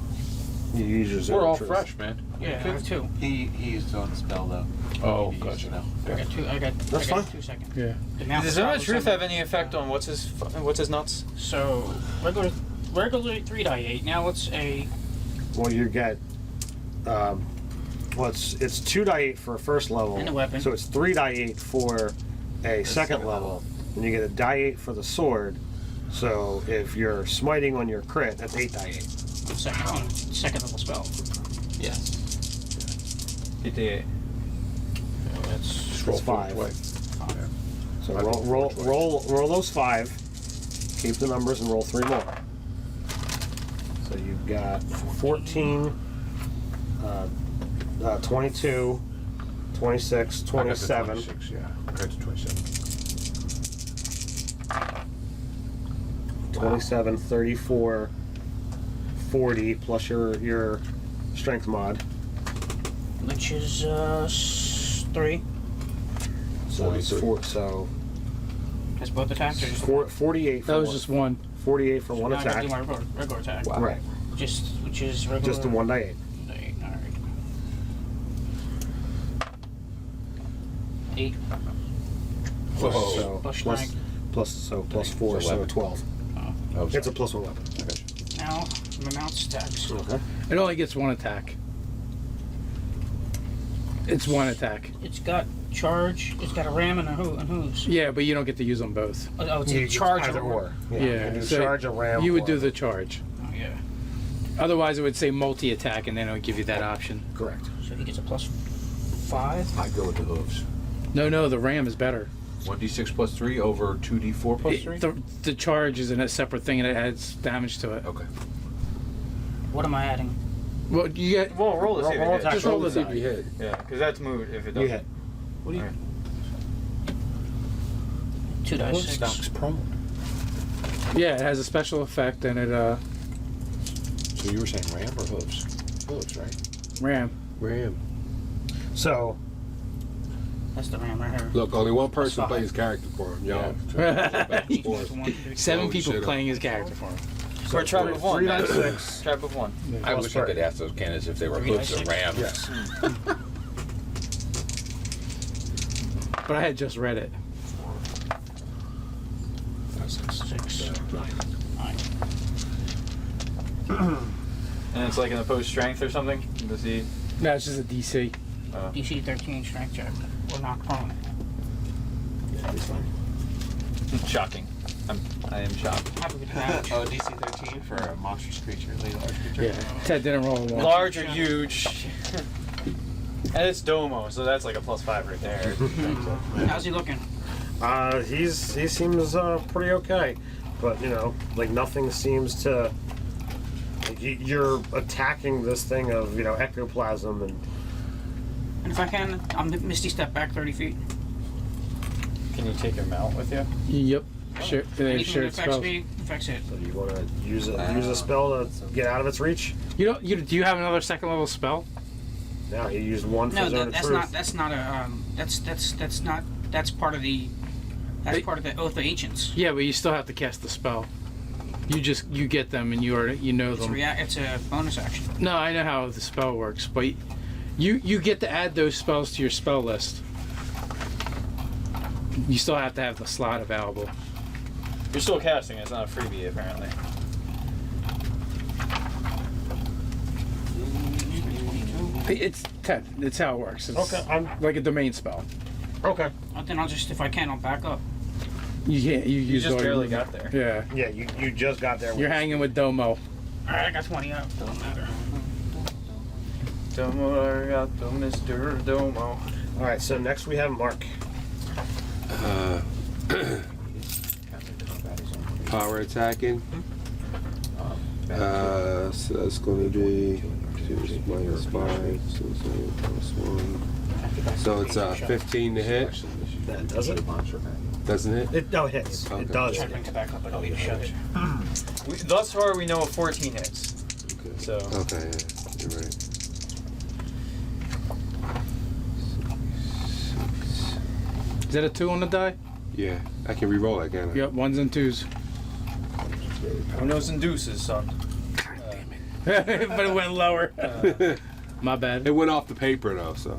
You use your zero We're all truth. fresh, man. Yeah, I have 2. He used his own spell though. Oh, He used gotcha. it now. I got 2. I got fine. 2 seconds. Yeah. The mount Does spell Zone of was Truth on- have any effect on what's his nuts? So regular 3d8. Now it's a. Well, you get. Well, it's 2d8 for a first level. And a weapon. So it's 3d8 for a second level. And you get a die 8 for the sword. So if you're smiting on your crit, that's 8d8. Second level spell. Yes. 58. That's Roll 5. twice. So roll those 5. Keep the numbers and roll 3 more. So you've got 14, 22, 26, 27. 26, yeah. I got to 27. 27, 34, 40 plus your strength mod. Which is 3. So it's 43. 4. So That's both attacks. Or just 48 for That was one, just one. 48 for one Now I gotta attack. do my regular attack. Right. Which is regular. Just the 1d8. 8. All right. 8 Whoa. So plus plus strength. plus 4, So so 11. 12. Oh, It's a sorry. plus 1 weapon. Now my mount attacks. Okay. It only gets 1 attack. It's 1 attack. It's got charge. It's got a ram and a hooves. Yeah, but you don't get to use them both. Oh, it's You a charge either or. Yeah. Yeah, You can do so charge a ram. You would or- do the charge. Oh, yeah. Otherwise, it would say multi-attack, and then it would give you that option. Correct. So he gets a plus 5. I go with the hooves. No, the ram is better. 1d6 plus 3 over 2d4 plus 3? The charge is in a separate thing, and it adds damage to it. Okay. What am I adding? Well, you get. Well, roll to see if Roll it hits. attack. Just roll the the See if you hit. Yeah, because that's moot if it You doesn't. hit. What do you... 2 dice 6. Stops prone. Yeah, it has a special effect, and it So you were saying ram or hooves? Hooves, right? ram. Ram. So That's the ram right here. Look, only one person Five. plays character for him, y'all. Each one's 1, 2, 3, 7 Oh, people shit. playing his character for him. For a trap of 1. 3 man. dice 6. Trap of 1. I Plus wish I three. could ask those candidates if they were 3 hooves dice or 6. rams. Yes. But I had just read it. 6, 9. And it's like an opposed strength or something? Does he? No, it's just a DC. DC 13 strength check. Or knock prone. Yeah, he's fine. Shocking. I am shocked. Happy with the damage. Oh, DC 13 for a monstrous creature, large creature. Yeah. Ted didn't roll a 1. Large or huge. And it's Domo, so that's like a +5 right there. How's he looking? He seems pretty okay, but you know, like nothing seems to. Like you're attacking this thing of ectoplasm and. And if I can, I'm Misty step back 30 feet. Can you take your mount with you? Yep. Sure. They Anything that shared affects spells. me, affects it. So you want to use a spell to get out of its reach? Do you have another second level spell? Yeah, he used one for No, Zone of that's Truth. not. That's not a. That's not. That's part of the. That's part of the Oath of Ancients. Yeah, but you still have to cast the spell. You get them and you know them. It's a bonus action. No, I know how the spell works, but you get to add those spells to your spell list. You still have to have the slot available. You're still casting, it's not a freebie apparently. It's Ted. It's how it works. It's Okay, I'm like a domain spell. okay. Then I'll just, if I can, I'll back up. You can't. You You use just all your barely movement. got there. Yeah, Yeah, you just got there. you're hanging with Domo. All right, I got 20 up. Doesn't matter. Domo arigato, Mr. Domo. All right, so next we have Mark. Power attacking. So that's going to be -5, so it's +1. So it's 15 to hit. That does it. Doesn't it? It hits. Okay. It does. Try to bring it back up, but I'll leave it shut. Thus far we know of 14 hits. Okay. So Okay, yeah, you're right. Is that a 2 on the die? Yeah, I can re-roll that, can't I? Yep, 1s and 2s. who knows in deuces, son? But it went lower. My bad. It went off the paper though, so.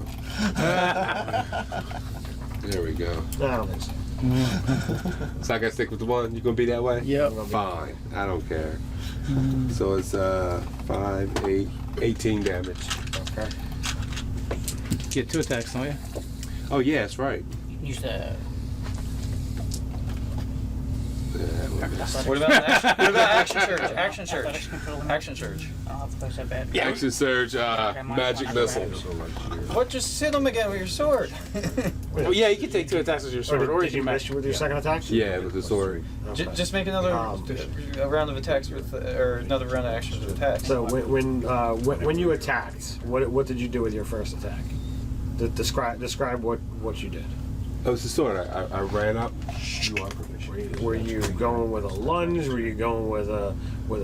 There we go. No, I don't think so. So I gotta stick with the 1. You gonna be that way? Yep. Fine. I don't care. So it's 5, 8, 18 damage. Okay. Get 2 attacks, don't you? Oh yeah, that's right. Use the. What about action surge? Action surge. Athletics control. Action surge. I'll have to place that bet. Action surge, magic missile. What? Just hit him again with your sword. Oh yeah, you can take 2 attacks with your sword, or Did you miss with your second attack? Yeah, with the sword. Okay. Just make another Um, a round of attacks with, or another round of actions with attacks. So when you attacked, what did you do with your first attack? Describe what you did. Oh, it's the sword. I ran up. Were you going with a lunge? Were you going with a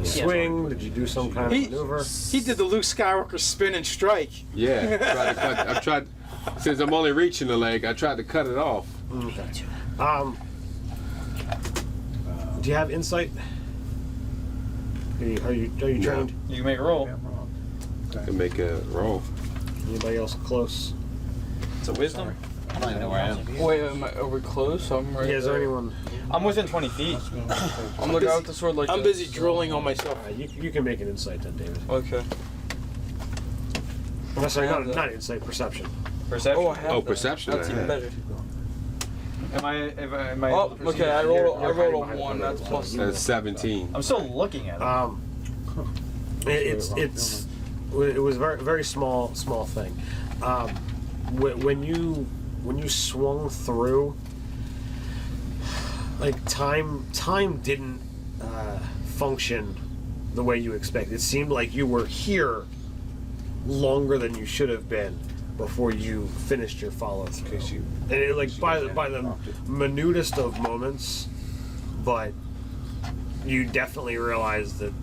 swing? Did you do some kind of maneuver? He did the Luke Skywalker spin and strike. Yeah, I tried. Since I'm only reaching the leg, I tried to cut it off. Okay. Do you have insight? Are you trained? You can make a roll. I can make a roll. Anybody else close? It's a wisdom. I don't even know where I am. Wait, are we close? I'm right Yeah, is there there. anyone? I'm within 20 feet. I'm the guy with the sword like I'm this. busy drooling on myself. You can make an insight then, David. Okay. Unless not insight, perception. Perception. Oh, I have Oh, that. perception, That's I even have. better. Am I Oh, able to perceive okay. I it? rolled a hiding 1. behind That's the plus. That's 17. I'm still looking at it. It was a very small thing. When you swung through, like time didn't function the way you expected. It seemed like you were here longer than you should have been before you finished your follow through. And it, like by the minutest of moments, but you definitely realized that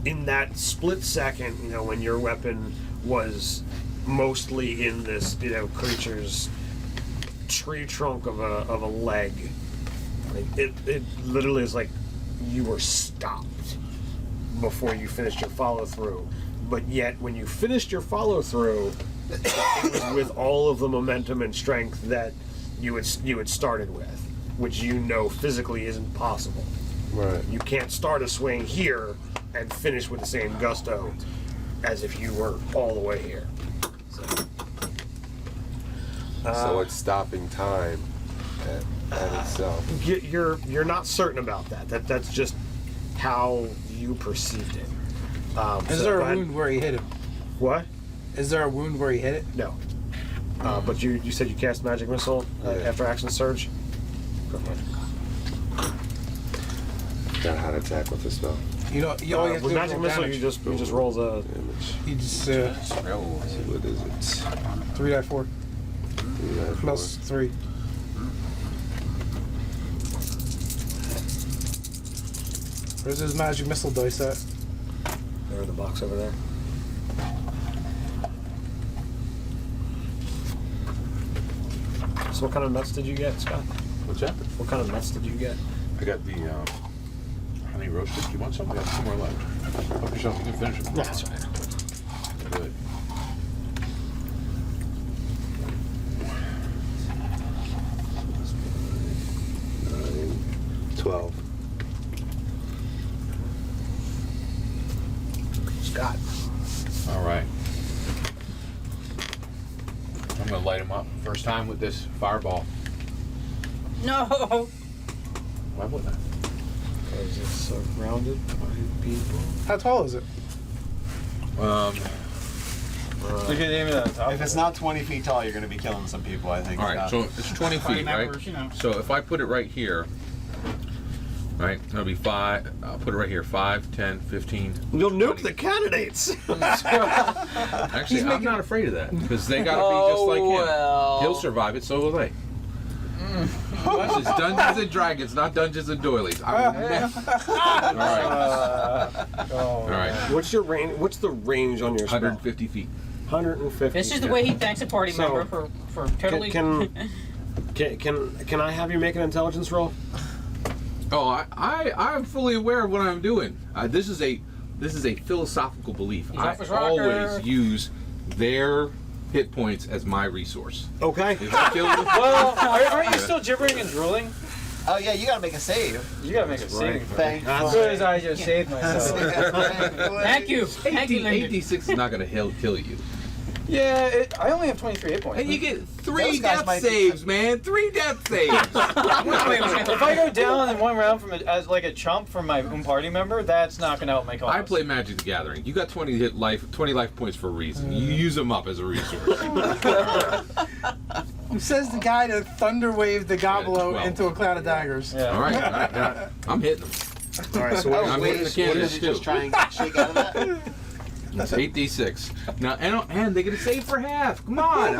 in that split second, when your weapon was mostly in this, creature's tree trunk of a leg, like it literally is like you were stopped before you finished your follow through. But yet, when you finished your follow through, it was with all of the momentum and strength that you had started with, which physically isn't possible. Right. You can't start a swing here and finish with the same gusto as if you were all the way here. So it's stopping time at itself. You're not certain about that. That's just how you perceived it. Is so there go a ahead. wound where he hit it? What? Is there a wound where he hit it? No. But you said you cast magic missile after action surge. Go ahead. Got how to attack with the spell. You know, you always with do magic roll missile, damage. you just roll the. Damage. You just What is it? 3d4 3d4. plus 3. Where's his magic missile dice at? There in the box over there. So what kind of nuts did you get, Scott? What's that? What kind of nuts did you get? I got the honey roasted. You want some? I got 2 more left. Help yourself. You can finish it. That's right. Good. Nine, 12. Scott. All right. I'm gonna light him up. First time with this fireball. No. Why wouldn't I? Because it's surrounded by people. How tall is it? Look at him at the top. If it's not 20 feet tall, you're going to be killing some people, I think. All right, so it's 20 Party feet, right? members, you know. So if I put it right here, right, that'll be 5. I'll put it right here. 5, 10, 15. You'll 20. nuke the candidates. Actually, I'm not afraid of that because they gotta be just like him. well. He'll survive it, so will they. This is Dungeons and Dragons, not Dungeons and Doilies. All right. All right. What's your range? What's the range on your spell? 150 feet. 150. This is the way he thanks a party So, member for totally. Can I have you make an intelligence roll? Oh, I'm fully aware of what I'm doing. This is a philosophical belief. He's I off his rocker. always use their hit points as my resource. Okay. If I kill them, Well, aren't you still gibbering and drooling? Oh, yeah, you got to make a save. You gotta make a saving throw. Thankfully. As soon as I just saved myself. Thank you. Thank you, Lyndon. 8d6 is not going to kill you. Yeah, I only have 23 hit points. And you get 3 Those guys death might be- saves, man. 3 death saves. Wait, If I go down in one round from as like a chump from my own party member, that's not gonna help my cause. I play Magic the Gathering. You got 20 life points for a reason. You use them up as a resource. Who says the guy that thunder waved the Goblo 12. into a cloud of daggers? Yeah. All right. I'm hitting them. All right. So Oh, I'm wait, hitting the what candidates did you just too. try and shake out of that? It's 8d6. Now, and they get a save for half. Come on.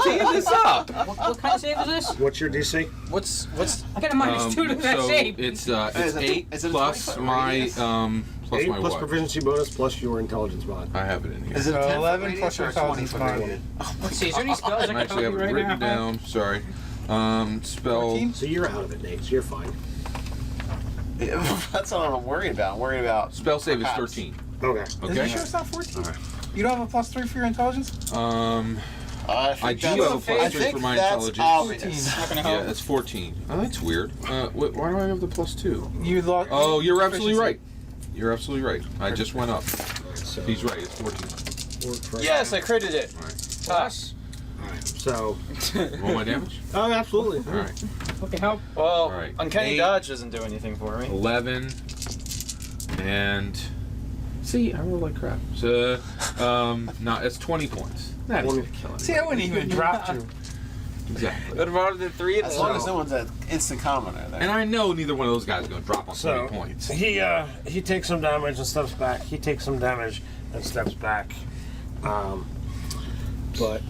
Change this up. what kind of save is this? what's your DC? What's I got a -2 to that so save. it's Is it 8 is it a plus 20-foot my radius? plus 8 my plus what? proficiency bonus plus your intelligence mod. I have it in here. Is it a So 10 11 foot plus radius or a your 20 foot intelligence radius? Let's see. Is there any spells I I can actually help have you it right written now? down. Sorry. Spell. 14? So you're out of it, Nate. So you're fine. That's not what I'm worried about. I'm worried about. Spell save is perhaps. 13. Okay. Is Okay. you sure it's not 14? All right. You don't have a +3 for your intelligence? I think do that's- have a plus I 3 think for my that's intelligence. obvious. Not gonna Yeah, help. that's 14. Oh, that's weird. Why do I have the plus 2? You lost. Oh, you're absolutely right. You're absolutely right. I just went up. So He's right. It's 14. Yes, I critted it. All right. Pass. All right. So. Roll my damage. Oh, absolutely. All right. What can help? Well, All right. Uncanny 8. Dodge doesn't do anything for me. 11 and see, I roll like crap. So, no, it's 20 points. That ain't gonna kill See, I anybody. wouldn't even drop you. Exactly. What about the 3 As long as no one's an instant commoner there. And I know neither one of those guys is gonna drop on 20 So points. he takes some damage and steps back. He takes some damage and steps back. But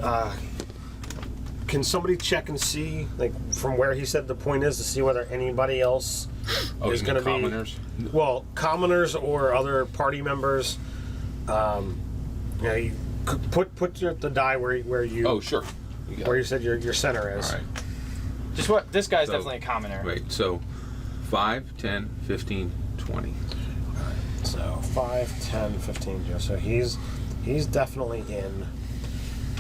can somebody check and see, like, from where he said the point is, to see whether anybody else Oh, is you going mean to be commoners? well, commoners or other party members? You put the die where you Oh, sure. You got where it. you said your center is. All right. Just what? This guy's So- definitely a commoner. Wait, so 5, 10, 15, 20. So 5, 10, 15. So he's definitely in.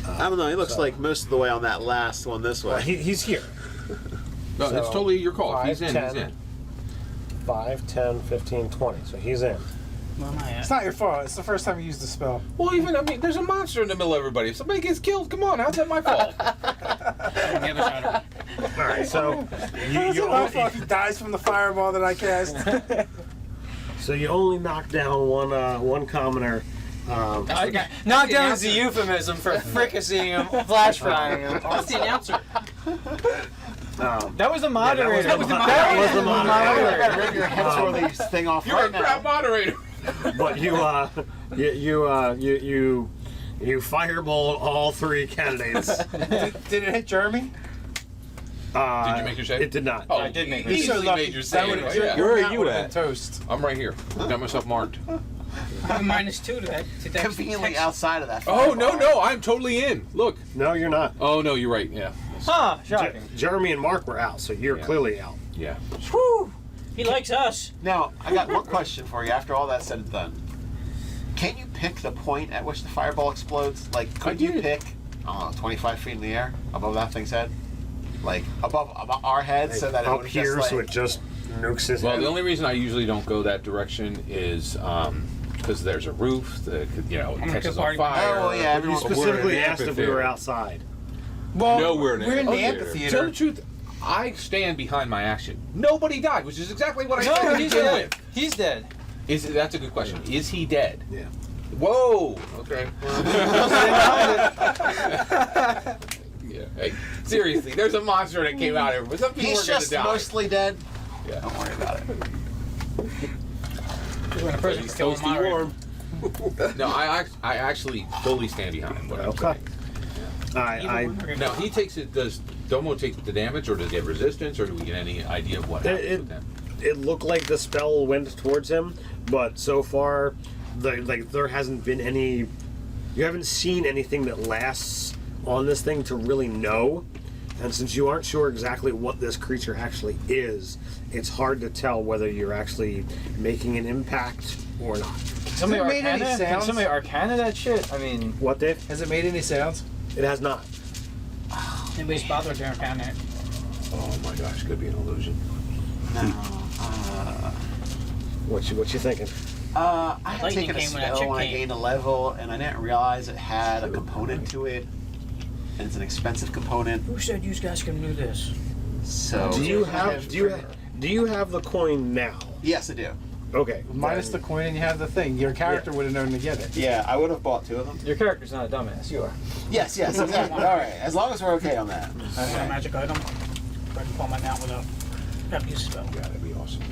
I don't know. He looks So- like most of the way on that last one this Well, way. he's here. No, So, it's totally your call. If 5, he's in, 10. he's in. 5, 10, 15, 20. So he's in. Where am I It's at? not your fault. It's the first time you used the spell. Well, even, I mean, there's a monster in the middle of everybody. If somebody gets killed, come on, how's that my fault? On the other side of it. All right. So How's it my fault if he dies from the fireball that I cast? so you only knock down one commoner. Knockdown is a euphemism for fricasseeing him, flash frying him. That's the announcer. That was the moderator. That was the That was the moderator. I gotta rip your head swirl these thing off You're right a crap now. moderator. But you fireball all 3 candidates. Did it hit Jeremy? Did you make your save? It did not. Oh, I did make you my easily lucky. made your That save. would've- Yeah. Where are That you would've been at? toast. I'm right here. Got myself marked. -2 to that. Conveniently outside of that. Oh, fireball. no, I'm totally in. Look. No, you're not. Oh, no, you're right. Yeah. Huh, shocking. Jeremy and Mark were out, so you're Yeah. clearly out. Yeah. Whew. He likes us. Now, I got one question for you. After all that's said and done, can you pick the point at which the fireball explodes? Like, could you did. pick, I don't know, 25 feet in the air above that thing's head? Like, above our heads so that it up would here, just, so like... it just nukes his Well, head. the only reason I usually don't go that direction is because there's a roof that could, catches on party. fire. Oh, yeah, everyone- You But we're in specifically an asked if we were amphitheater. outside. Well, No, we're in an the amphitheater. amphitheater. Tell the truth, I stand behind my action. Nobody died, which is exactly what I said No, to he's begin dead. with. He's dead. That's a good question. Is he dead? Yeah. Whoa. Okay. Yeah. Hey, seriously, there's a monster that came out here, but some people He's are gonna just die. mostly dead. Yeah. Don't worry about it. We're in a prison. He's Kill him toasty moderate. warm. No, I actually fully stand behind what I'm Okay. saying. Now he takes it. Does Domo take the damage, or does he get resistance, or do we get any idea of what happens with him? It looked like the spell went towards him, but so far, there hasn't been any. You haven't seen anything that lasts on this thing to really know. And since you aren't sure exactly what this creature actually is, it's hard to tell whether you're actually making an impact or not. Somebody Has it made any Arcana? Can sounds? somebody Arcana that shit? I mean, What, Dave? Has it made any sounds? It has not. Anybody's bothered down there. Oh my gosh, could be an illusion. No. What you thinking? I had Lightning taken a came when that spell chick when I came. gained a level, and I didn't realize it had a component to it, and it's an expensive component. Who said you guys can do this? So Do you have the coin now? Yes, I do. Okay. Minus the then- coin and you have the thing. Your character would have known to get it. Yeah, I would have bought 2 of them. your character's not a dumbass. You are. Yes, exactly. All right, as long as we're okay on that. I got a magic item. I can pull my mount without having to use a spell. Yeah, that'd be awesome.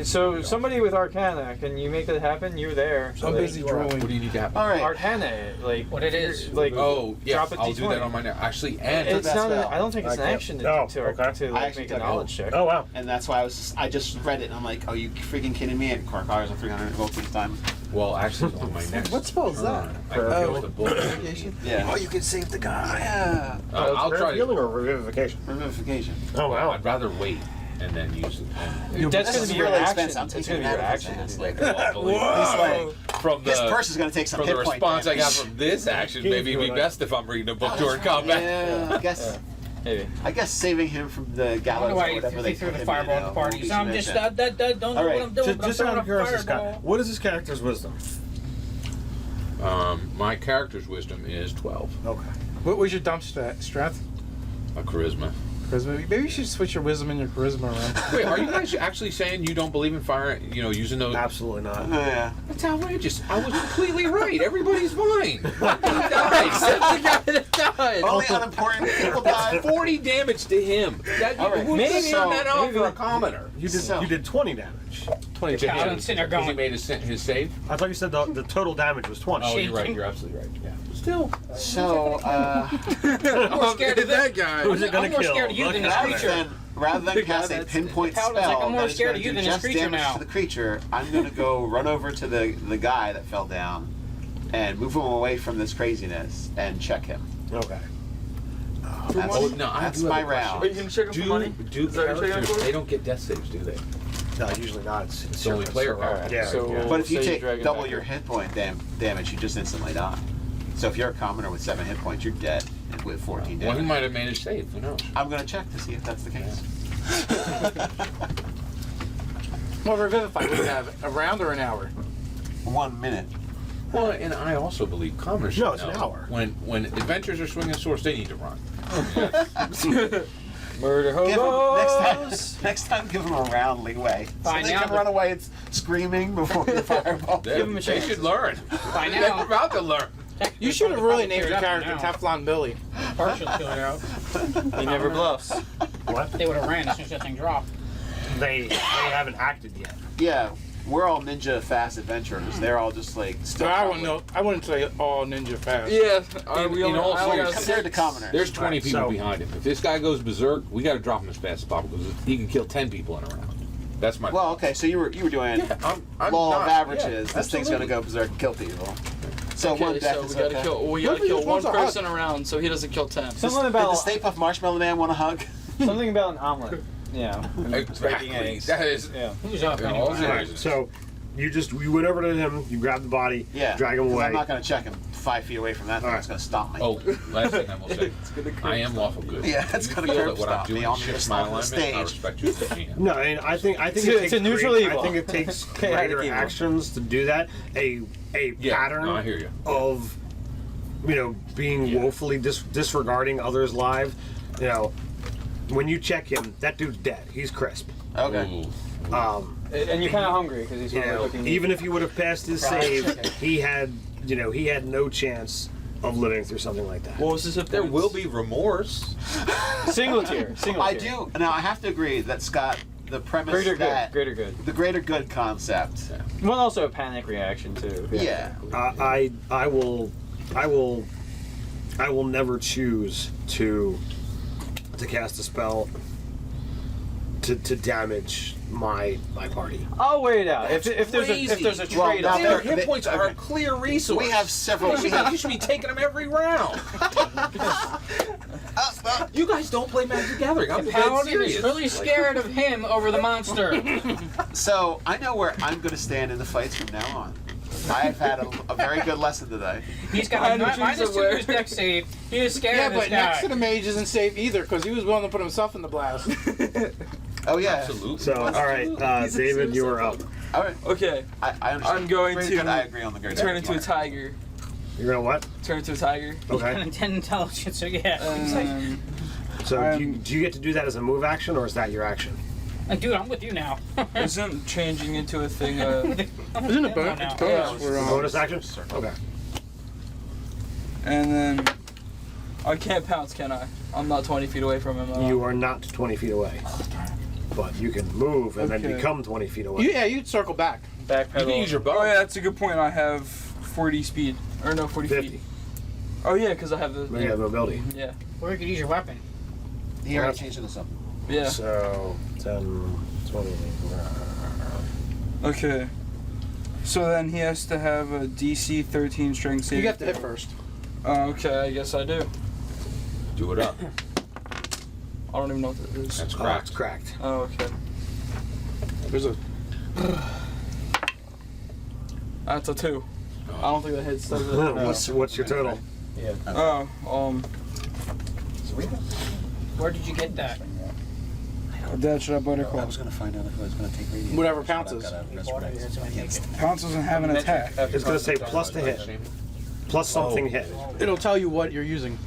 So somebody with Arcana, can you make that happen? You're there. So I'm that busy you are. What do drooling. you need to happen? All right. Arcana, like What it is. like Oh, yeah, drop a I'll do that D20. on my neck. Actually, and It's that not. spell. I don't think it's an Okay. action to Oh, to okay. like, I actually make a took it. knowledge check. Oh wow. And that's why I just read it, and I'm like, oh, you freaking kidding me? It requires a 300 gold each time. well, actually, on my next. What spell is that? turn, I can Oh. use the bullet. Yeah. you can save the guy. Yeah. I'll try Healing to. or revivification? Revivification. Oh wow. I'd rather wait and then use it. And, That's This gonna is be your really action. expensive. I'm It's taking gonna be your it out of action. his It's hands. like, He's like, from this the person's gonna take some from hit the point response I got damage. from this action, maybe it'd be best if I'm reading a book during combat. Yeah, maybe. I guess saving him from the I gallows wonder or why whatever he they threw put the him fireball in, at the party. will So I'm be just sufficient. don't know All what right. I'm doing. Just out of curiosity, Scott, what is his character's wisdom? My character's wisdom is 12. Okay. What was your dump strength? A charisma. Charisma. Maybe you should switch your wisdom and your charisma around. Wait, are you guys actually saying you don't believe in fire? Using those? Absolutely not. Yeah. That's outrageous. I was completely right. Everybody's fine. Nobody died except the guy that died. Only unimportant people die. 40 damage to him. All right. Who's Maybe so, that out maybe- for a commoner? You did 20 damage. 20 Yeah, I'm sitting there Because he going. made his save? I thought you said the total damage was 20. Oh, you're right. Shaking. You're absolutely right. Yeah. Still. So, I'm more scared of that guy. Who's it gonna I'm more kill? scared of you Look than at this that. creature. rather than cast a pinpoint the spell paladin's like, I'm more that is scared going of you to than do this just creature damage now. to the creature, I'm going to go run over to the guy that fell down and move him away from this craziness and check him. Okay. That's my round. Wait, you can check him for money? Do Is that what you're checking characters, for? they don't get death saves, do they? No, usually not. It's only player so, power. Yeah. So- yeah. But if you Say you take drag him double back your here. hit point damage, you just instantly die. So if you're a commoner with 7 hit points, you're dead with 14 Well, he damage. might have managed save. Who knows? I'm going to check to see if that's the case. Well, Revivify, what do you have? A round or an hour? 1 minute. Well, and I also believe commoners should No, it's an know hour. When adventurers are swinging swords, they need to run. Murder Give 'em- hobos. next time, give them a round leeway. By so they now can the- run away screaming before the fireball. They, Give 'em a they chance. should learn. By They're now, about to learn. You should have really named cleared your up character now. Teflon Billy. Partial cleared out. He never bluffs. What? They would have ran as soon as that thing dropped. They haven't acted yet. Yeah, we're all ninja fast adventurers. They're all just like still. I wouldn't say all ninja fast. Yeah. In all I only got seriousness, compared to commoners. There's 20 Right, people so- behind him. If this guy goes berserk, we got to drop him as fast as possible because he can kill 10 people in a round. That's my. Well, okay, so you were doing I'm law of not- averages. yeah, this thing's gonna absolutely. go berserk and kill people. So Okay, one death so is we gotta okay. kill. We What gotta if he kill just one wants a hug? person around so he doesn't kill 10. Something Did the about Stay Puft Marshmallow Man want a hug? something about an omelet. Yeah. and breaking Exactly. eggs. That is. Yeah. Who's up Yeah, anyway? all All right, so you went over to him, you grabbed the body, Yeah. drag him 'cause away. I'm not gonna check him 5 feet away from that thing. All It's gonna stop me. Oh, last thing I will say. I am lawful good. Yeah, it's If gonna you feel curb that what I'm stop me doing on the shifts other my side of the alignment, I stage. respect you as a GM. No, and I think It's it a takes neutral great- evil. I think it takes Chaotic greater evil. actions to do that. A Yeah, pattern no, I hear you. of being woefully disregarding others' lives. You know, when you check him, that dude's dead. He's crisp. Okay. Ooh. And you're kind of hungry because he's You probably know, looking. even if he would have passed his save, he had no chance of living through something like that. What was this? If There will be remorse. single tier. Single I tier. do. Now I have to agree that Scott, the premise Greater that good. Greater good. the greater good concept. Well, also a panic reaction too. Yeah. I will never choose to cast a spell to damage my party. I'll wait it out. If there's a Well, trade now off. there- Their hit points are a clear resource. We have several. You should be taking them every round. You guys don't play Magic the Gathering. I'm dead Paladin serious. is really scared of him over the monster. So I know where I'm going to stand in the fights from now on. I've had a very good lesson today. He's got a Behind the minus trees 2 aware. to his deck save. He is scared Yeah, of this but next to guy. the mage isn't safe either because he was willing to put himself in the blast. Oh yeah. Absolutely. So, all right, David, you are up. All right. Okay, I understand. I'm going Greater to good, I agree on the greater turn good into a part. tiger. You're gonna what? Turn into a tiger. Okay. 10 intelligence, so yeah. So do you get to do that as a move action, or is that your action? Like, dude, I'm with you now. Isn't changing into a thing? Isn't it bonus? now. It's bonus for Bonus action? Okay. And then I can't pounce, can I? I'm not 20 feet away from him. You are not 20 feet away, but you can move and then Okay. become 20 feet away. Yeah, you'd circle back. You can use your Oh bow. yeah, that's a good point. I have 40 speed, or no, 40 50. feet. Oh yeah, because I have the. You have mobility. Yeah. Or you could use your weapon. He already changed this up. Yeah. So 10, 20. Okay. So then he has to have a DC 13 strength save. You have to hit first. Oh, okay, I guess I do. Do it up. I don't even know what that is. That's It's cracked. cracked. Oh, okay. There's a. That's a 2. I don't think that hits. Does it? What's your total? Oh, Where did you get that? that should I better I call. was gonna find out if I was gonna take radiant. Whatever but I've pounces. got a That's why I resurrect make it. Pounce doesn't have an attack. It's going to say plus to hit, plus something hit. It'll tell you what you're using.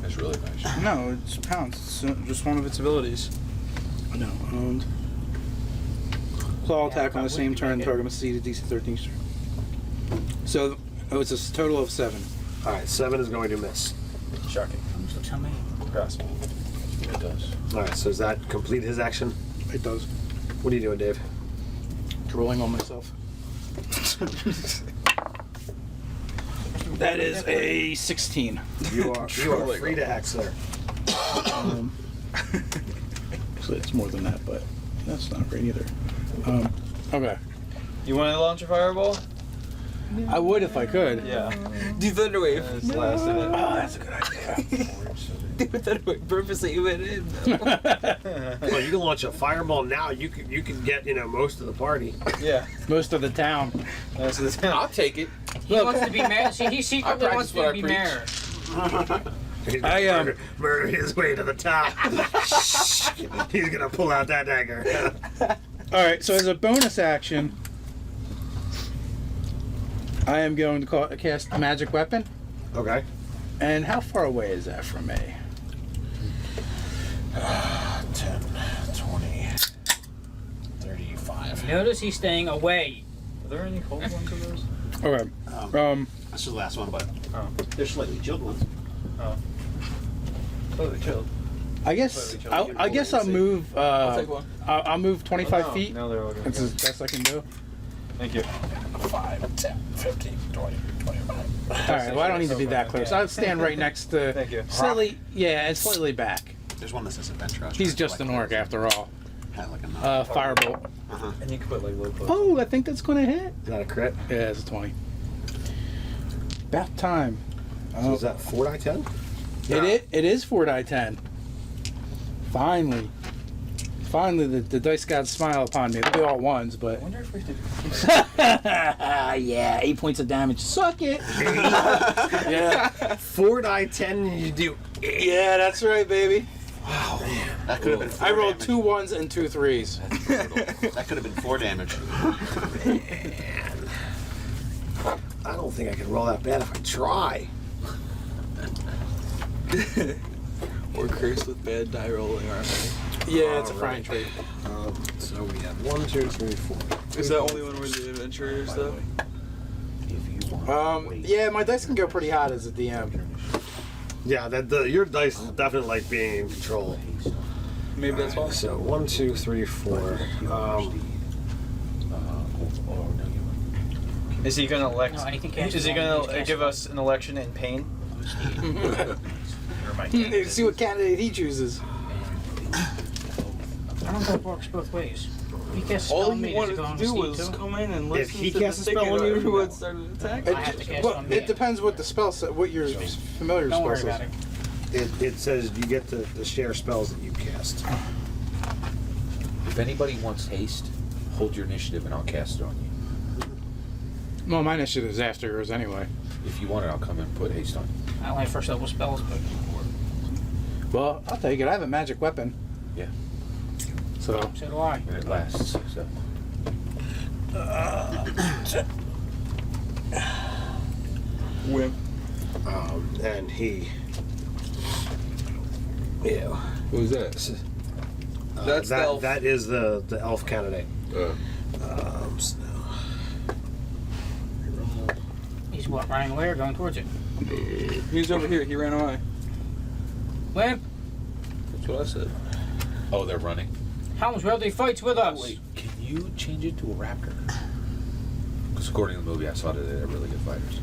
That's really nice. No, it's pounce. It's just one of its abilities. No. Claw attack on the same turn. Target must succeed at DC 13 strength. So, it's a total of 7. All right, 7 is going to miss. Shocking. So tell me. Grasp. It does. All right, so does that complete his action? It does. What are you doing, Dave? Drooling on myself. That is a 16. You are free to act, sir. So it's more than that, but that's not great either. Okay. You want to launch a fireball? I would if I could. Yeah. Do Thunderwave. It's last in it. Oh, that's a good idea. Do Thunderwave. Purposely went in. Well, you can launch a fireball now. You can get most of the party. Yeah. Most of the town. That's the town. I'll take it. He wants to be mayor. See, he secretly I wants practice to what I be preach. mayor. He's gonna murder his way to the top. He's gonna pull out that dagger. All right. So as a bonus action, I am going to cast a magic weapon. Okay. And how far away is that from me? 10, 20, 35. Notice he's staying away. Are there any cold ones of those? Okay. That's the last one, but Oh. they're slightly chilled ones. Totally chilled. I guess I'll move. I'll take one. I'll move 25 feet. No, they're all good. That's as best I can do. Thank you. 5, 10, 15, 20, 25. All right. Well, I don't need to be that close. I'll stand right next to. Thank you. Slightly, yeah, and slightly back. There's one that says adventure. He's just an orc after all. Had like a Firebolt. And you can put like low close. Oh, I think that's gonna hit. Is that a crit? Yeah, it's a 20. About time. So is that 4 die 10? It is 4 die 10. Finally, the dice gods smile upon me. They'll be all ones, I but wonder if we did. yeah, 8 points of damage. Suck it. Yeah, 4 die 10, you do. yeah, that's right, baby. Wow, man. That could have been 4 I rolled damage. 2 1s and 2 3s. That could have been 4 damage. Man. I don't think I can roll that bad if I try. We're cursed with bad die rolling, aren't Yeah, it's a Alright. frying trait. So we have 1, 2, 3, 4. we? Is that only when we're the adventurers, though? If you want. Yeah, my dice can go pretty hot as a DM. Yeah, your dice is definitely like being in control. Maybe that's why. So 1, 2, 3, 4. Is he gonna elect? No, anything cast Is he alone, gonna he's cast give alone. us an election in pain? See what candidate he chooses. I don't know if it works both ways. He casts a spell All on he me, does it wanted go to on do his was feet too? come in and If listen he to the casts a thing spell and on you, everyone started attacking. I have to cast on me. It depends what the spell set, what your familiar Don't spell worry says. about it. It says you get to share spells that you cast. If anybody wants haste, hold your initiative and I'll cast it on you. Well, my initiative is after yours anyway. If you want it, I'll come and put haste on you. I don't have first level spells, but Well, I'll take it. I have a magic weapon. Yeah. So so do I. And it lasts. So. Wimp. And he. Yeah. Who's that? That's the elf. That is the elf candidate. So, He's what, running away or going towards it? He's over here. He ran away. Wimp, That's what I said. Oh, they're running. Helmsworthy fights with us. Wait, can you change it to a raptor? Because according to the movie, I saw that they're really good fighters.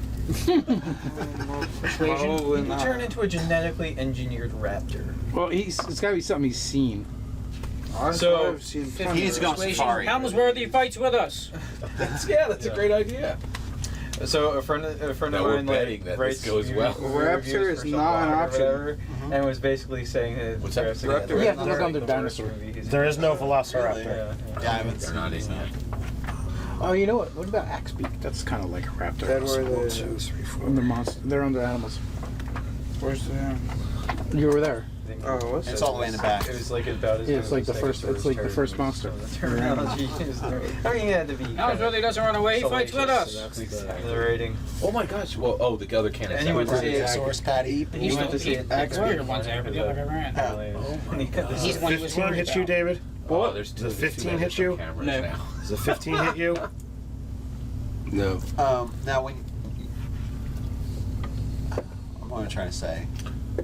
Probably You not. turn into a genetically engineered raptor. well, it's got to be something he's seen. So- I've seen He needs to go on Persuasion. safari. Helmsworthy fights with us. That's a great idea. So a friend of Now we're mine betting like that writes this goes well. Raptor reviews for is some not an blog or option. whatever, and was basically saying that What's that? Raptor. You have to look under dinosaur. there is no velociraptor. Yeah. Yeah, I haven't They're seen not it. in yet. Oh, you know what? What about Axebeak? That's kind of like a raptor. That were 1, the- 2, 3, 4. Under monster. They're under animals. Where's the? You were there. Oh, what's It's that? all the way in the back. It was like about as Yeah, good it's as like the a first- it's like the first monster. So the terminology is there. I mean, it had to be. Helmsworthy doesn't run away, he fights with us. So that's the rating. Oh my gosh! Well, oh, the other candidate. And you went to see it. Source patty. But he's went to see the it. warrior ones there, but the other guy ran. He's the one he was 15 worried hit you, about. David? Oh, there's two. Does there's two 15 hit you? cameras No. now. Does a 15 hit you? No. Now when what am I trying to say?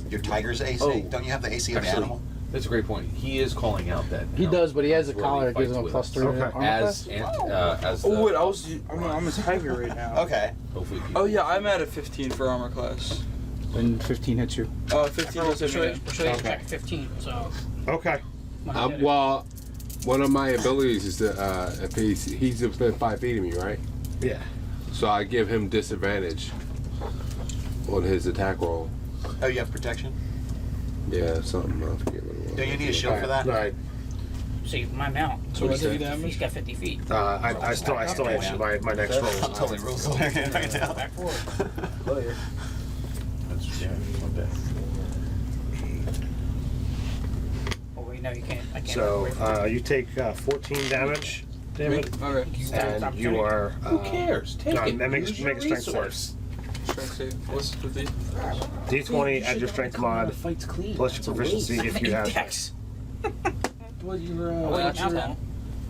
Your tiger's AC. Oh, Don't you have the AC of the actually, animal? That's a great point. He is calling out that. He does, but he has a Where collar he that gives him a fights +3 with us. armor As class. as Oh wait, the, I'm a tiger right now. Okay. hopefully people Oh yeah, I'm at a 15 for armor class. Then 15 hits you. 15 doesn't hit me. Persuasion check 15, so. Okay. when I did it- Well, one of my abilities is to, if he's within 5 feet of me, right? Yeah. So I give him disadvantage on his attack roll. Oh, you have protection? Yeah, something. I forget what it was. Do you need a shield for that? Alright. See, my mount. So what's the He's damage? got 50 feet. I still answer my next roll. I'm totally rules learning right now. Back forward. That's, yeah, okay. Over me, no, you can't. I can't. So run away from it. you take 14 damage, David, Okay. and you are. Who cares? Take it. Make Use a your strength resource. Strength save. What's the D? D20 add your strength mod Fight's clean. plus your proficiency if you have. Dex. What your Oh, wait, that's now your- then.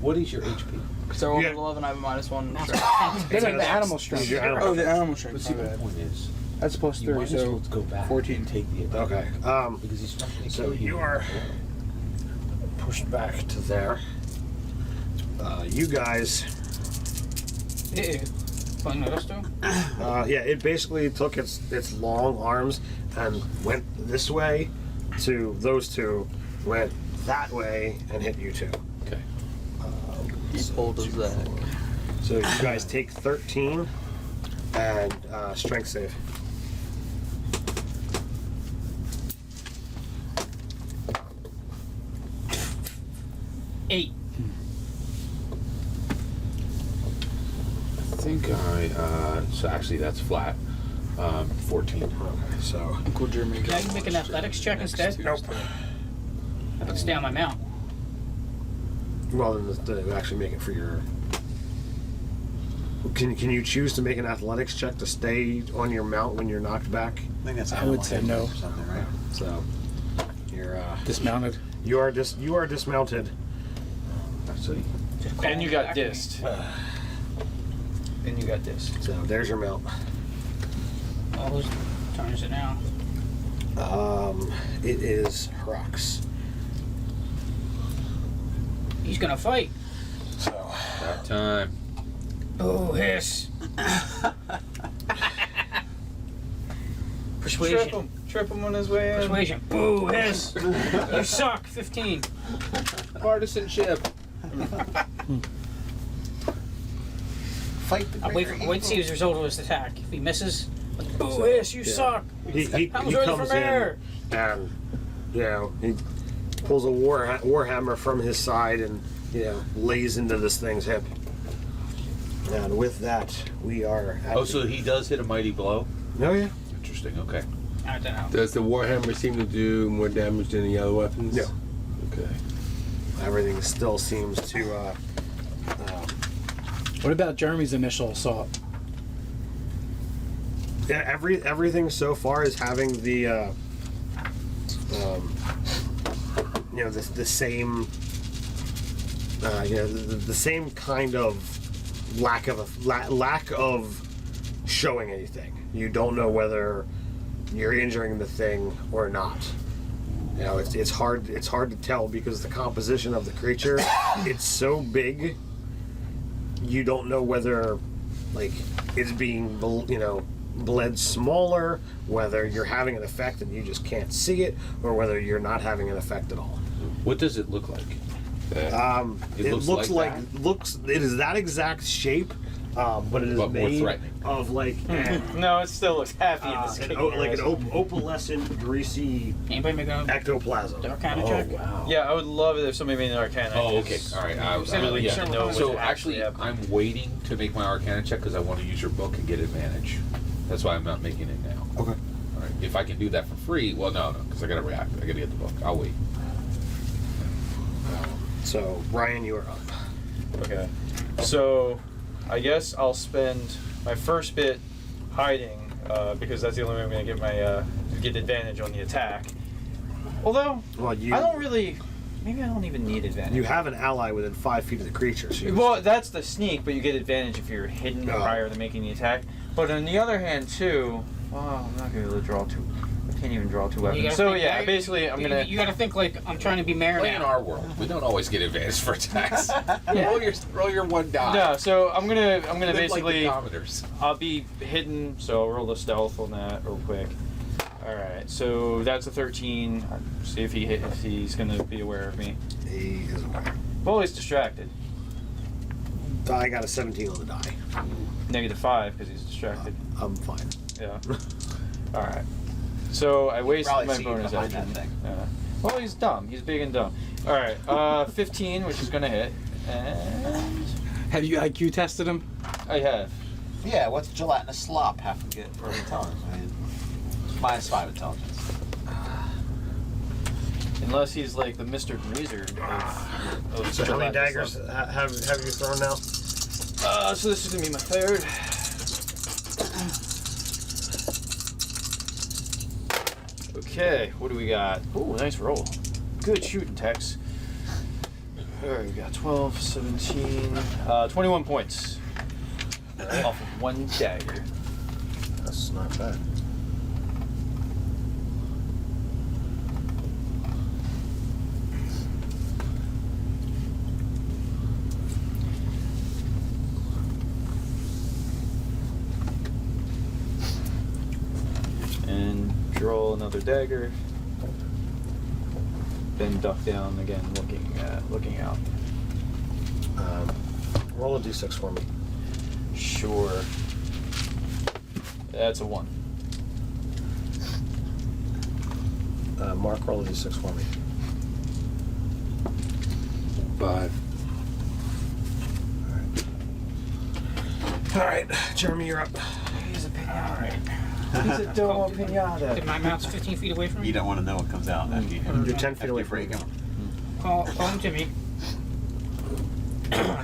what is your HP? So I'm Yeah. level 11, I have a -1 Now strength. it's That's a the animal strength. Use your animal Oh, the animal But strength. see, My the bad. point is, That's plus you 3, might as well so go back 14. and take the ability. Okay. Because he's not going to So kill you are pushed back to there. You guys. Ew. Pulling my wrist too? Yeah, it basically took its long arms and went this way to those two, went that way and hit you two. Okay. He pulled his leg. So you guys take 13 and strength save. Eight. I think so actually that's flat. 14. Okay, so Uncle Jeremy. Can I make an athletics check instead? nope. I can stay on my mount. Well, then actually make it for your. Can you choose to make an athletics check to stay on your mount when you're knocked back? I think that's I would say no. or something, right? So you're Dismounted. you are dismounted. So And you got dissed. And you got dissed. So there's your mount. Oh, whose turn is it now? It is Hrox. He's gonna fight. So that time. Oh, hiss. Persuasion. Trip him on his way in. Persuasion. Boo, hiss. You suck. 15. Partisanship. Fight the I'll wait to see his result of his attack. If he misses, boo, hiss, you suck. he That was ready comes from air. in and he pulls a warhammer from his side and lays into this thing's hip. And with that, we are. At Oh, so he does hit a mighty blow. Oh yeah. Interesting. Okay. I don't know. Does the Warhammer seem to do more damage than the other weapons? No. Okay. Everything still seems to. What about Jeremy's initial assault? Yeah, everything so far is having the. The same. The same kind of lack of showing anything. You don't know whether you're injuring the thing or not. It's hard to tell because the composition of the creature, it's so big. You don't know whether it's being bled smaller, whether you're having an effect and you just can't see it, or whether you're not having an effect at all. What does it look like? It looks like it is that exact shape, but it is But more made threatening. of No, it still looks happy in this an opalescent, greasy Anybody make a ectoplasm. dark kind of check? Wow. Yeah, I would love it if somebody made an Arcana. Oh, okay. All right. I was really yeah. should know what's So actually actually, happening. I'm waiting to make my Arcana check because I want to use your book and get advantage. That's why I'm not making it now. Okay. All right. If I can do that for free, well, no, because I got to react. I got to get the book. I'll wait. So Ryan, you are up. Okay. So, I guess I'll spend my first bit hiding because that's the only way I'm going to get my get advantage on the attack. Although Well, I don't really, maybe I don't even need advantage. you have an ally within 5 feet of the creature. So Well, that's the sneak, but you get advantage if you're hidden Oh. prior to making the attack. But on the other hand, too, I'm not going to be able to draw two. I can't even draw two You weapons. gotta So think, yeah, right? basically I'm gonna. You gotta think like I'm trying to be mayor Play in now. our world. We don't always get advantage for attacks. roll your one die. No, so I'm gonna Live basically. like the commoners. I'll be hidden, so I'll roll the stealth on that real quick. Alright, so that's a 13. See if he's gonna be aware of me. he is aware. Well, he's distracted. I got a 17 on the die. -5 because he's distracted. I'm fine. Yeah. Alright. So I wasted Probably my see you bonus behind action. that thing. Yeah. Well, he's dumb. He's big and dumb. Alright, 15, which is gonna hit. And Have you IQ tested him? I have. Yeah, what's gelatinous slop have to get for intelligence? I mean, -5 intelligence. Unless he's like the Mr. Wizard of So how many galactic daggers stuff. have you thrown now? So this is gonna be my third. Okay, what do we got? Ooh, nice roll. Good shooting, Tex. Alright, we got 12, 17, 21 points. Off of one dagger. That's not bad. And draw another dagger. Then duck down again, looking out. Roll a d6 for me. Sure. That's a 1. Mark, roll a d6 for me. 5. All right, Jeremy, you're up. He's a pinata. He's a Domo pinata. My mount's 15 feet away from me. You don't want to know what comes out after you hit him. You're 10 feet After away you from break him. him. Call him to me.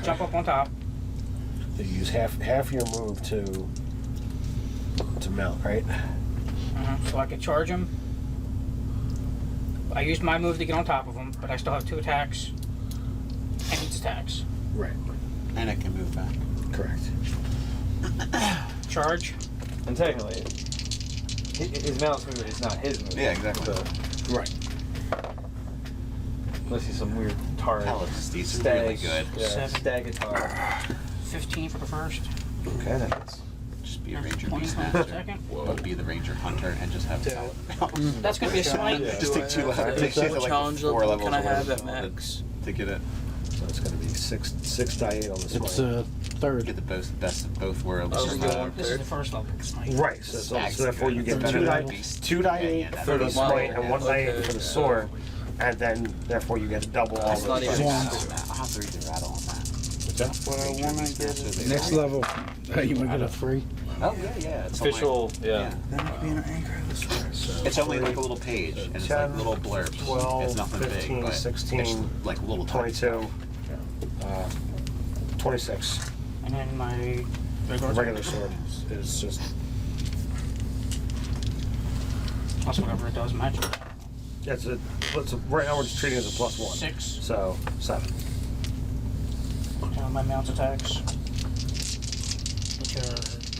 Jump up on top. So you use half your move to mount, right? So I can charge him. I used my move to get on top of him, but I still have 2 attacks and each attacks. Right. And it can move back. Correct. Charge. And technically, his mount's move is not his move. Yeah, exactly. So, Right. unless he's some weird tar. He's really good. Yeah, 7. stag guitar. 15 for the first. Okay, that hits. Just be a ranger 20 for the beastmaster. second. But be the ranger hunter and just have talent. That's gonna be a smite. Just take 2 levels. Take shit to like challenge 4 level levels can I or have whatever at it's max? to get it. So it's going to be 6 die 8 on the It's smite. third. Get the best of both worlds. Oh, so This is the first level smite. Right. So therefore you get Better 2 than die beast. 2 die 8 Yeah, for the yeah. smite and 1 die 8 Okay. for the sword, and then therefore you get a double all That's the not even attacks. max. I'll have to read the rattle on that. What I want to get is Next level. You want to get a 3? Oh yeah. It's on my- Official, yeah. Then it'd be an anchor. It's only like a little page, and it's like 10, little blurbs. 12, it's nothing 15, big, but 16, it's like little tiny 22, 26. And then my Regular sword is just Plus whatever it does, magic. right now we're just treating it as a +1. 6. So 7. My mount attacks, which are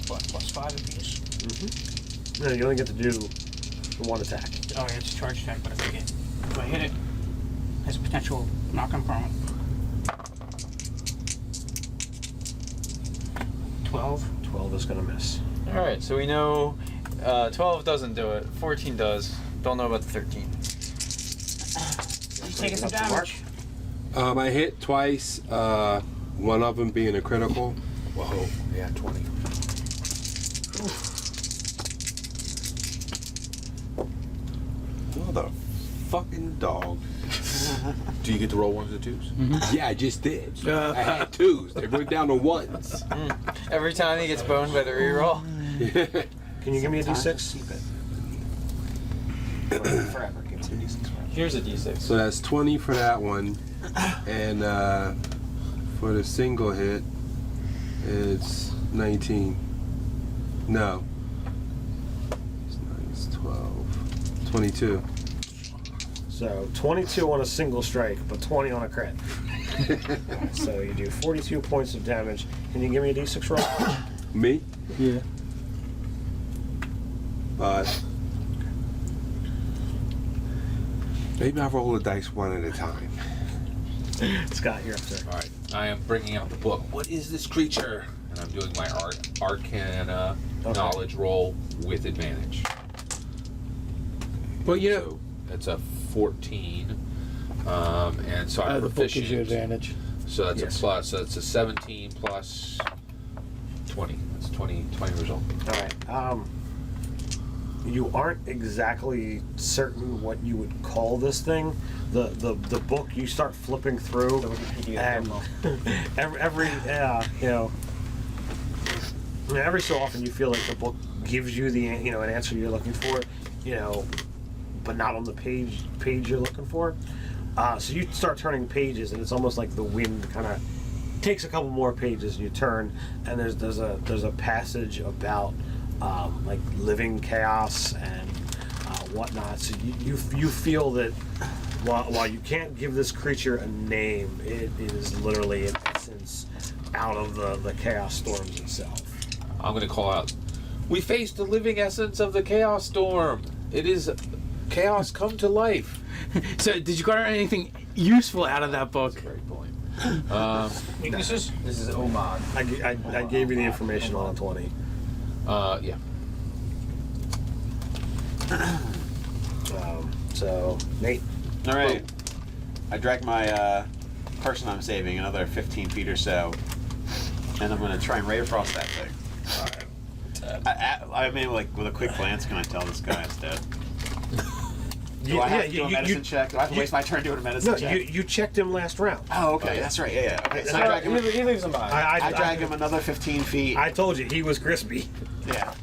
what, +5 apiece. No, you only get to do the 1 attack. Oh yeah, it's a charge attack, but if I hit it, has a potential knock him prone. 12. 12 is going to miss. Alright, so we know 12 doesn't do it, 14 does. Don't know about the 13. He's taking some damage. I hit twice, one of them being a critical. Whoa, yeah, 20. Mother fucking dog. Do you get to roll 1s and 2s? Yeah, I just did. I had 2s. They went down to 1s. Every time he gets boned by the reroll. Can you give me a d6? Keep it. Forever. Give it 2 d6 forever. Here's a d6. So that's 20 for that one. And for the single hit, it's 19. No. It's 9, it's 12. 22. So 22 on a single strike, but 20 on a crit. So you do 42 points of damage. Can you give me a d6 roll? Me? Yeah. 5. Maybe I'll roll the dice one at a time. Scott, you're up, sir. All right, I am bringing out the book. What is this creature? And I'm doing my Arcana knowledge roll with advantage. Well, you know, So that's a 14, and so I'm The book gives you proficient. advantage. So that's Yes. a plus. So that's a 17 plus 20. That's 20 result. All right. You aren't exactly certain what you would call this thing. The book, you start flipping through, and every every so often you feel like the book gives you the an answer you're looking for. but not on the page you're looking for. So you start turning pages, and it's almost like the wind kind of takes a couple more pages, and you turn, and there's a passage about like living chaos and whatnot. So you feel that while you can't give this creature a name, it is literally in essence out of the chaos storms itself. I'm going to call out. We face the living essence of the chaos storm. It is chaos come to life. So, did you garner anything useful out of that book? That's a great point. Weaknesses? This is Oman. I gave you the information on a 20. Yeah. So Nate. All right. I drag my person I'm saving another 15 feet or so, and I'm going to try and ray across that thing. I mean, like with a quick glance, can I tell this guy is dead? Do I have to do a medicine check? Do I have to waste my turn doing a medicine check? You checked him last round. Oh, okay, that's right. Yeah. Okay, so I drag him. He leaves him behind. I drag him another 15 feet. I told you he was crispy. Yeah.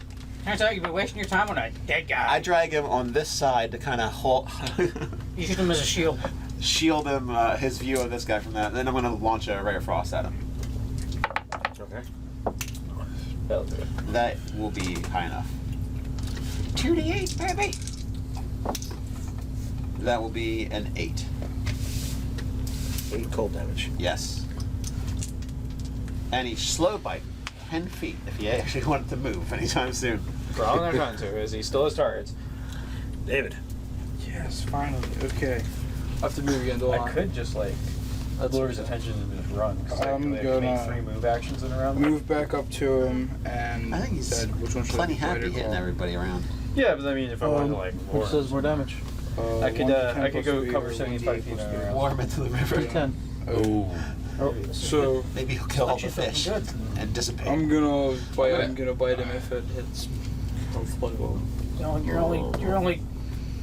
Turns out you've been wasting your time on a dead guy. I drag him on this side to kind of You shoot him as a shield. shield him his view of this guy from that. Then I'm going to launch a ray of frost at him. Okay. That'll do it. That will be high enough. 2d8, baby. That will be an 8. 8 cold damage. Yes. And he's slowed by 10 feet if he actually wanted to move anytime soon. For all I'm trying to, is he still has targets. David. Yes, finally. Okay. I have to move again, do I could just like lure his attention and just run. 'Cause I I'm can make gonna 3 move actions in a round. move back up to him and I think he's said, which one should plenty I happy hitting call? everybody around. Yeah, but I mean, if I wanted to like lure. Which does more damage? I could 1 to 10 I could plus go 3 cover or 75 1d8 feet plus in a 3. round. Water him into the river. 10. Oh. So Maybe he'll kill all the Actually, fish good. and dissipate. I'm gonna bite. Okay. I'm gonna bite him if it hits. Hopefully, well, You're only.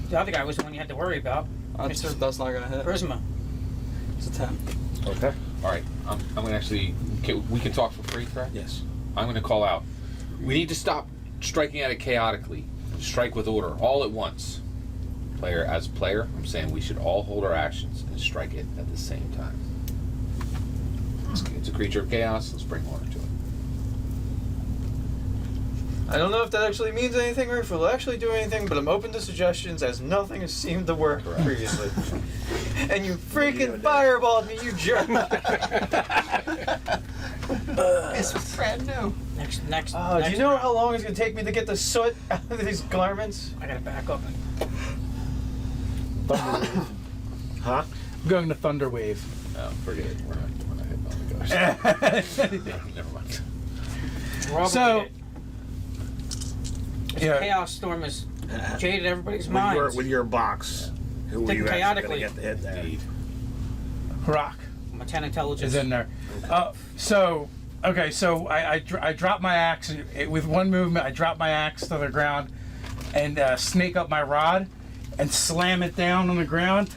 The other guy was the one you had to worry about. that's not gonna hit. Prisma. It's a 10. Okay. All right. I'm going to actually. We can talk for free, correct? Yes. I'm going to call out. We need to stop striking at it chaotically. Strike with order, all at once. As player, I'm saying we should all hold our actions and strike it at the same time. It's a creature of chaos. Let's bring order to it. I don't know if that actually means anything or if it'll actually do anything, but I'm open to suggestions as nothing has seemed to work previously. And you freaking fireballed me, you jerk! It's brand new. Next. Oh, do next you know round. how long it's gonna take me to get the soot out of these garments? I gotta back up. Huh? I'm going to Thunder Wave. Oh, forget it. We're not hitting on the ghost. Never mind. We're all So- gonna get it. This Yeah. chaos storm has jaded everybody's With minds. your box, who were Think you actually chaotically. going to get the hit there? Indeed. Rock My 10 intelligence. is in there. So I drop my axe with one movement. I drop my axe to the ground and snake up my rod and slam it down on the ground.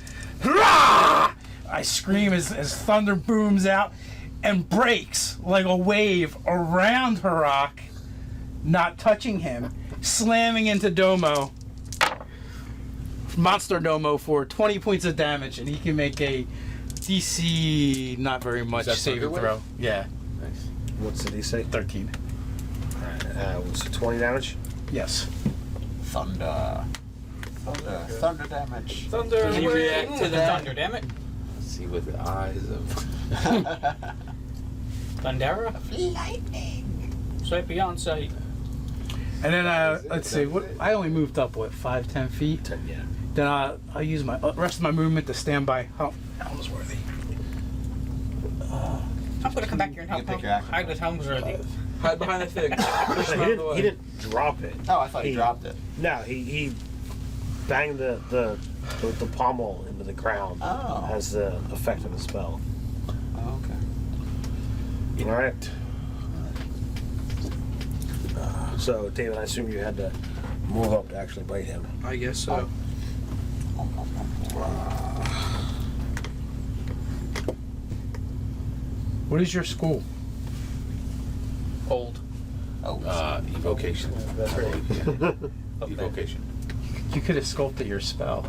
Hurrah! I scream as thunder booms out and breaks like a wave around Harak, not touching him, slamming into Domo, Monster Domo, for 20 points of damage, and he can make a DC not very much that saving Thunder throw. Wave? Yeah, Nice. What's the DC? 13. Was it 20 damage? Yes. Thunder damage. Thunder Can you wave. react to the thunder, damn it? See with the eyes of. Thundera? Lightning. Sight beyond sight. And then let's see. What I only moved up 5-10 feet. 10, yeah. Then I'll use my rest of my movement to stand by Helmsworthy. I'm gonna come back here and You help can pick your action. hide with Helmsworthy. Hide behind the thing. Push him out of the way. He didn't drop it. Oh, I thought he dropped it. No, he banged the pommel into the ground. Oh. As the effect of the spell. Oh, okay. All right. So, David, I assume you had to move up to actually bite him. I guess so. What is your school? Old. Oh, Evocation. That's right. Evocation. You could have sculpted your spell.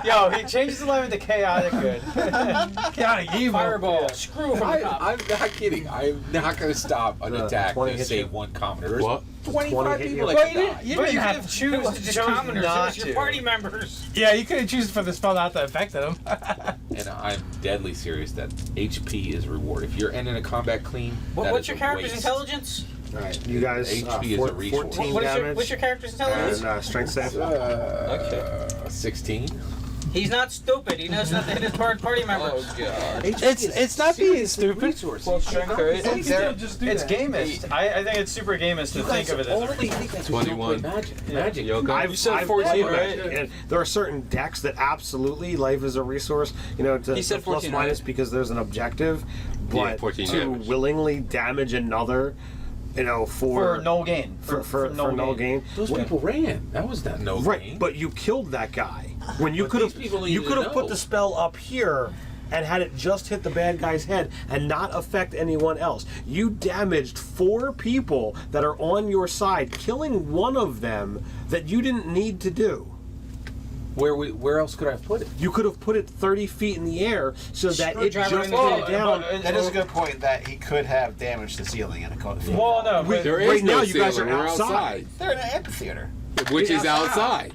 Yo, he changed the line to chaotic good. Chaotic evil. Fireball. Screw from the top. I'm not kidding. I'm not going to stop an attack 20 to hit save you. one commoner. There's What? 25 hit people you. that Well, can you die. didn't, you didn't have to It choose wasn't just chosen commoners, it not was your to. party members. Yeah, you could have chosen for the spell not to affect them. And I'm deadly serious that HP is reward. If you're ending a combat clean, that What's is your a character's waste. intelligence? Alright, you guys, HP is a resource. 14 damage. What's your character's intelligence? and strength save. 16. He's not stupid. He knows not to hit his party members. God. It's not being stupid. Well, strength, right? It's It's, just do it's that. gamist. I think it's super gamist to think of it as a resource. 21. Magic. Yoga. I've said I've 14, played right? Magic, and there are certain decks that absolutely life is a resource. You know, to He said plus 14, minus right? because there's an objective, but Yeah, 14 to damage. willingly damage another, you know, For no gain. for no gain. Those people ran. That was not no Right, gain. but you killed that guy when you But could these people have need you to could have put know. the spell up here and had it just hit the bad guy's head and not affect anyone else. You damaged 4 people that are on your side, killing one of them that you didn't need to do. Where else could I have put it? You could have put it 30 feet in the air so that it just Screwdriver hit in the head. down. That is a good point that he could have damaged the ceiling in a code. Well, no, but There is Right no now, you guys ceiling. are We're outside. They're in an amphitheater. Which is Outside. outside.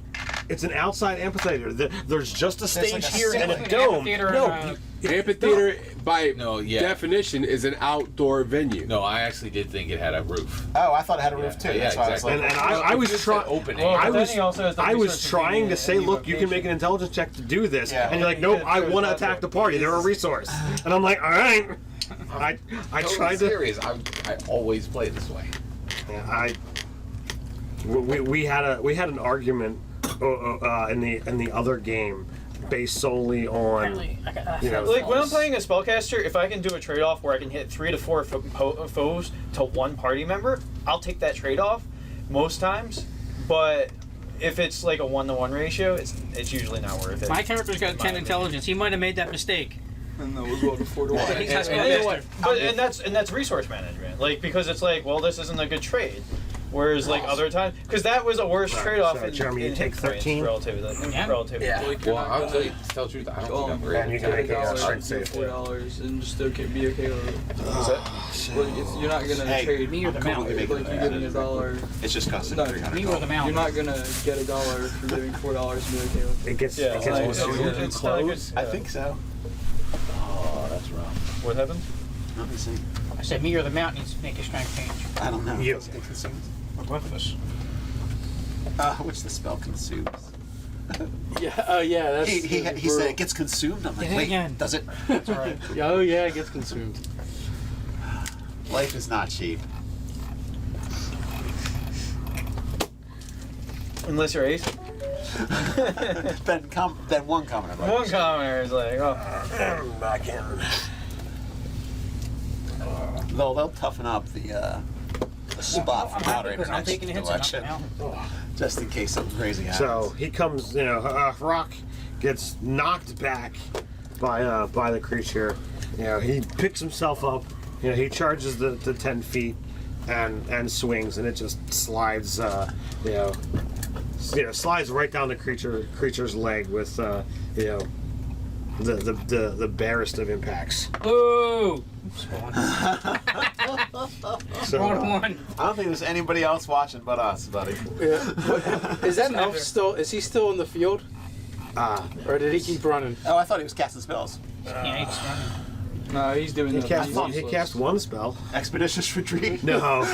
It's an outside amphitheater. There's just a stage like a here and a ceiling dome. amphitheater No, and Amphitheater, by No, yeah. definition, is an outdoor venue. No, I actually did think it had a roof. Oh, I thought it had a roof too. Yeah, That's why I was exactly. like, and I was trying. opening. Well, I but then was he also has the I was resources trying in to say, the look, you can make location. an intelligence check to do this, Yeah. and you're like, You nope, could I choose want to not to. attack the party. They're a resource, and I'm like, all right. I Totally tried to. serious. I always play this way. Yeah, we had an argument in the other game based solely on Apparently, I got you know, like when I'm playing a spellcaster, if I can do a trade-off where I can hit 3 to 4 foes to one party member, I'll take that trade-off most times. But if it's like a 1-to-1 ratio, it's usually not worth it. My character's got In 10 my intelligence. He might have made that mistake. And that was what, a 4 to 1. But he's not And you know what? spellcaster. And that's resource management. Like because it's like, well, this isn't a good trade. Whereas like other times, because that was a worse Right, trade-off so, in, Jeremy, you in take hit points 13? relative. Yeah. Relative. Yeah. Like, you're Well, not I'll gonna tell you to tell the truth. I don't think I'm And great. you can make a $10 strength for save. $4 and just okay, be okay with it. What's that? Like, you're not gonna Hey, trade Me or the I'm cool mount. with like you you're making getting that. $1. It's just costing No, $300. Me or the mount. You're not gonna get $1 for giving $4 and be okay with it. It gets Yeah, it gets like, almost it's not a good- close. I think so. Oh, that's rough. What happened? Let me see. I said me or the mount needs to make a strength change. I don't know. You. Does it get consumed? Or both of us. Which the spell consumes. Yeah, yeah, that's. He said it gets consumed. I'm like, Did it wait, again. does it? That's all right. Oh, yeah, it gets consumed. Life is not cheap. Unless you're ace. Then one comment. One commoner is like, oh. Back in. They'll toughen up the spot from outer Because I'm taking hits enough direction, now. just in case something crazy happens. So he comes, you know, Rock gets knocked back by the creature. You know, he picks himself up. You know, he charges the 10 feet and swings, and it just slides. Slides right down the creature's leg with you know, the barest of impacts. Ooh! So, Wrong one. I don't think there's anybody else watching but us, buddy. Yeah. Is that elf still? Is he still in the field, or did he keep running? Oh, I thought he was casting spells. Yeah, he's running. No, he's doing he the cast one spell. Expeditious retreat. No.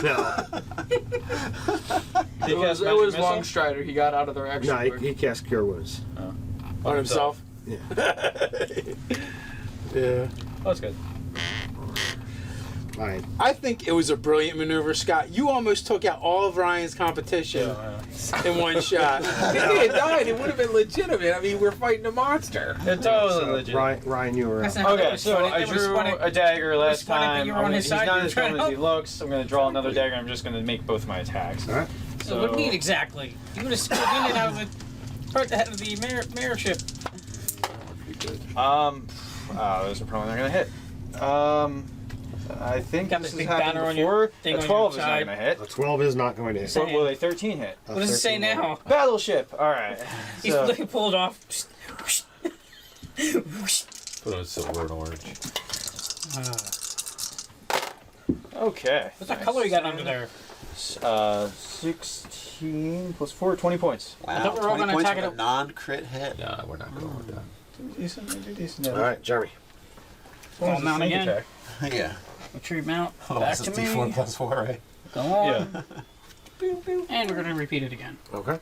It was Long Strider. He got out of there No, actually. he cast Cure Wounds. On himself? Yeah. Yeah. Oh, that's good. Fine. I think it was a brilliant maneuver, Scott. You almost took out all of Ryan's competition in one shot. If he had died, it would have been legitimate. I mean, we're fighting a monster. It's totally legit. Ryan, you were That's out. not- Okay, was so funny. I It was drew funny. a dagger last was funny that time. you were on his He's side, not you were as trying dumb to as he help. looks. I'm going to draw another dagger. I'm just going to make both my attacks. All right. So what do you mean exactly? You would have split in and out of the part that had the mayorship. Those are probably not going to hit. I think Got this this has big happened banner on before. your thing A on 12 your is not side. going to hit. A 12 is not going to hit. Same. What will a 13 hit? What does it say 13 now? Battleship. All right. He's So, literally pulled off. Put on silver and orange. okay. What's that color you got under there? 16 plus 4, 20 points. Wow, I thought we were all 20 gonna points attack with it a non-crit hit. Nah, we're not going with that. Decent, decent. All right, Jeremy. Fall mount again. Attack. Yeah. Retreat mount. Oh, Back this to is me. D4 plus 4, right? Go on. Yeah. And we're gonna repeat it again. Okay.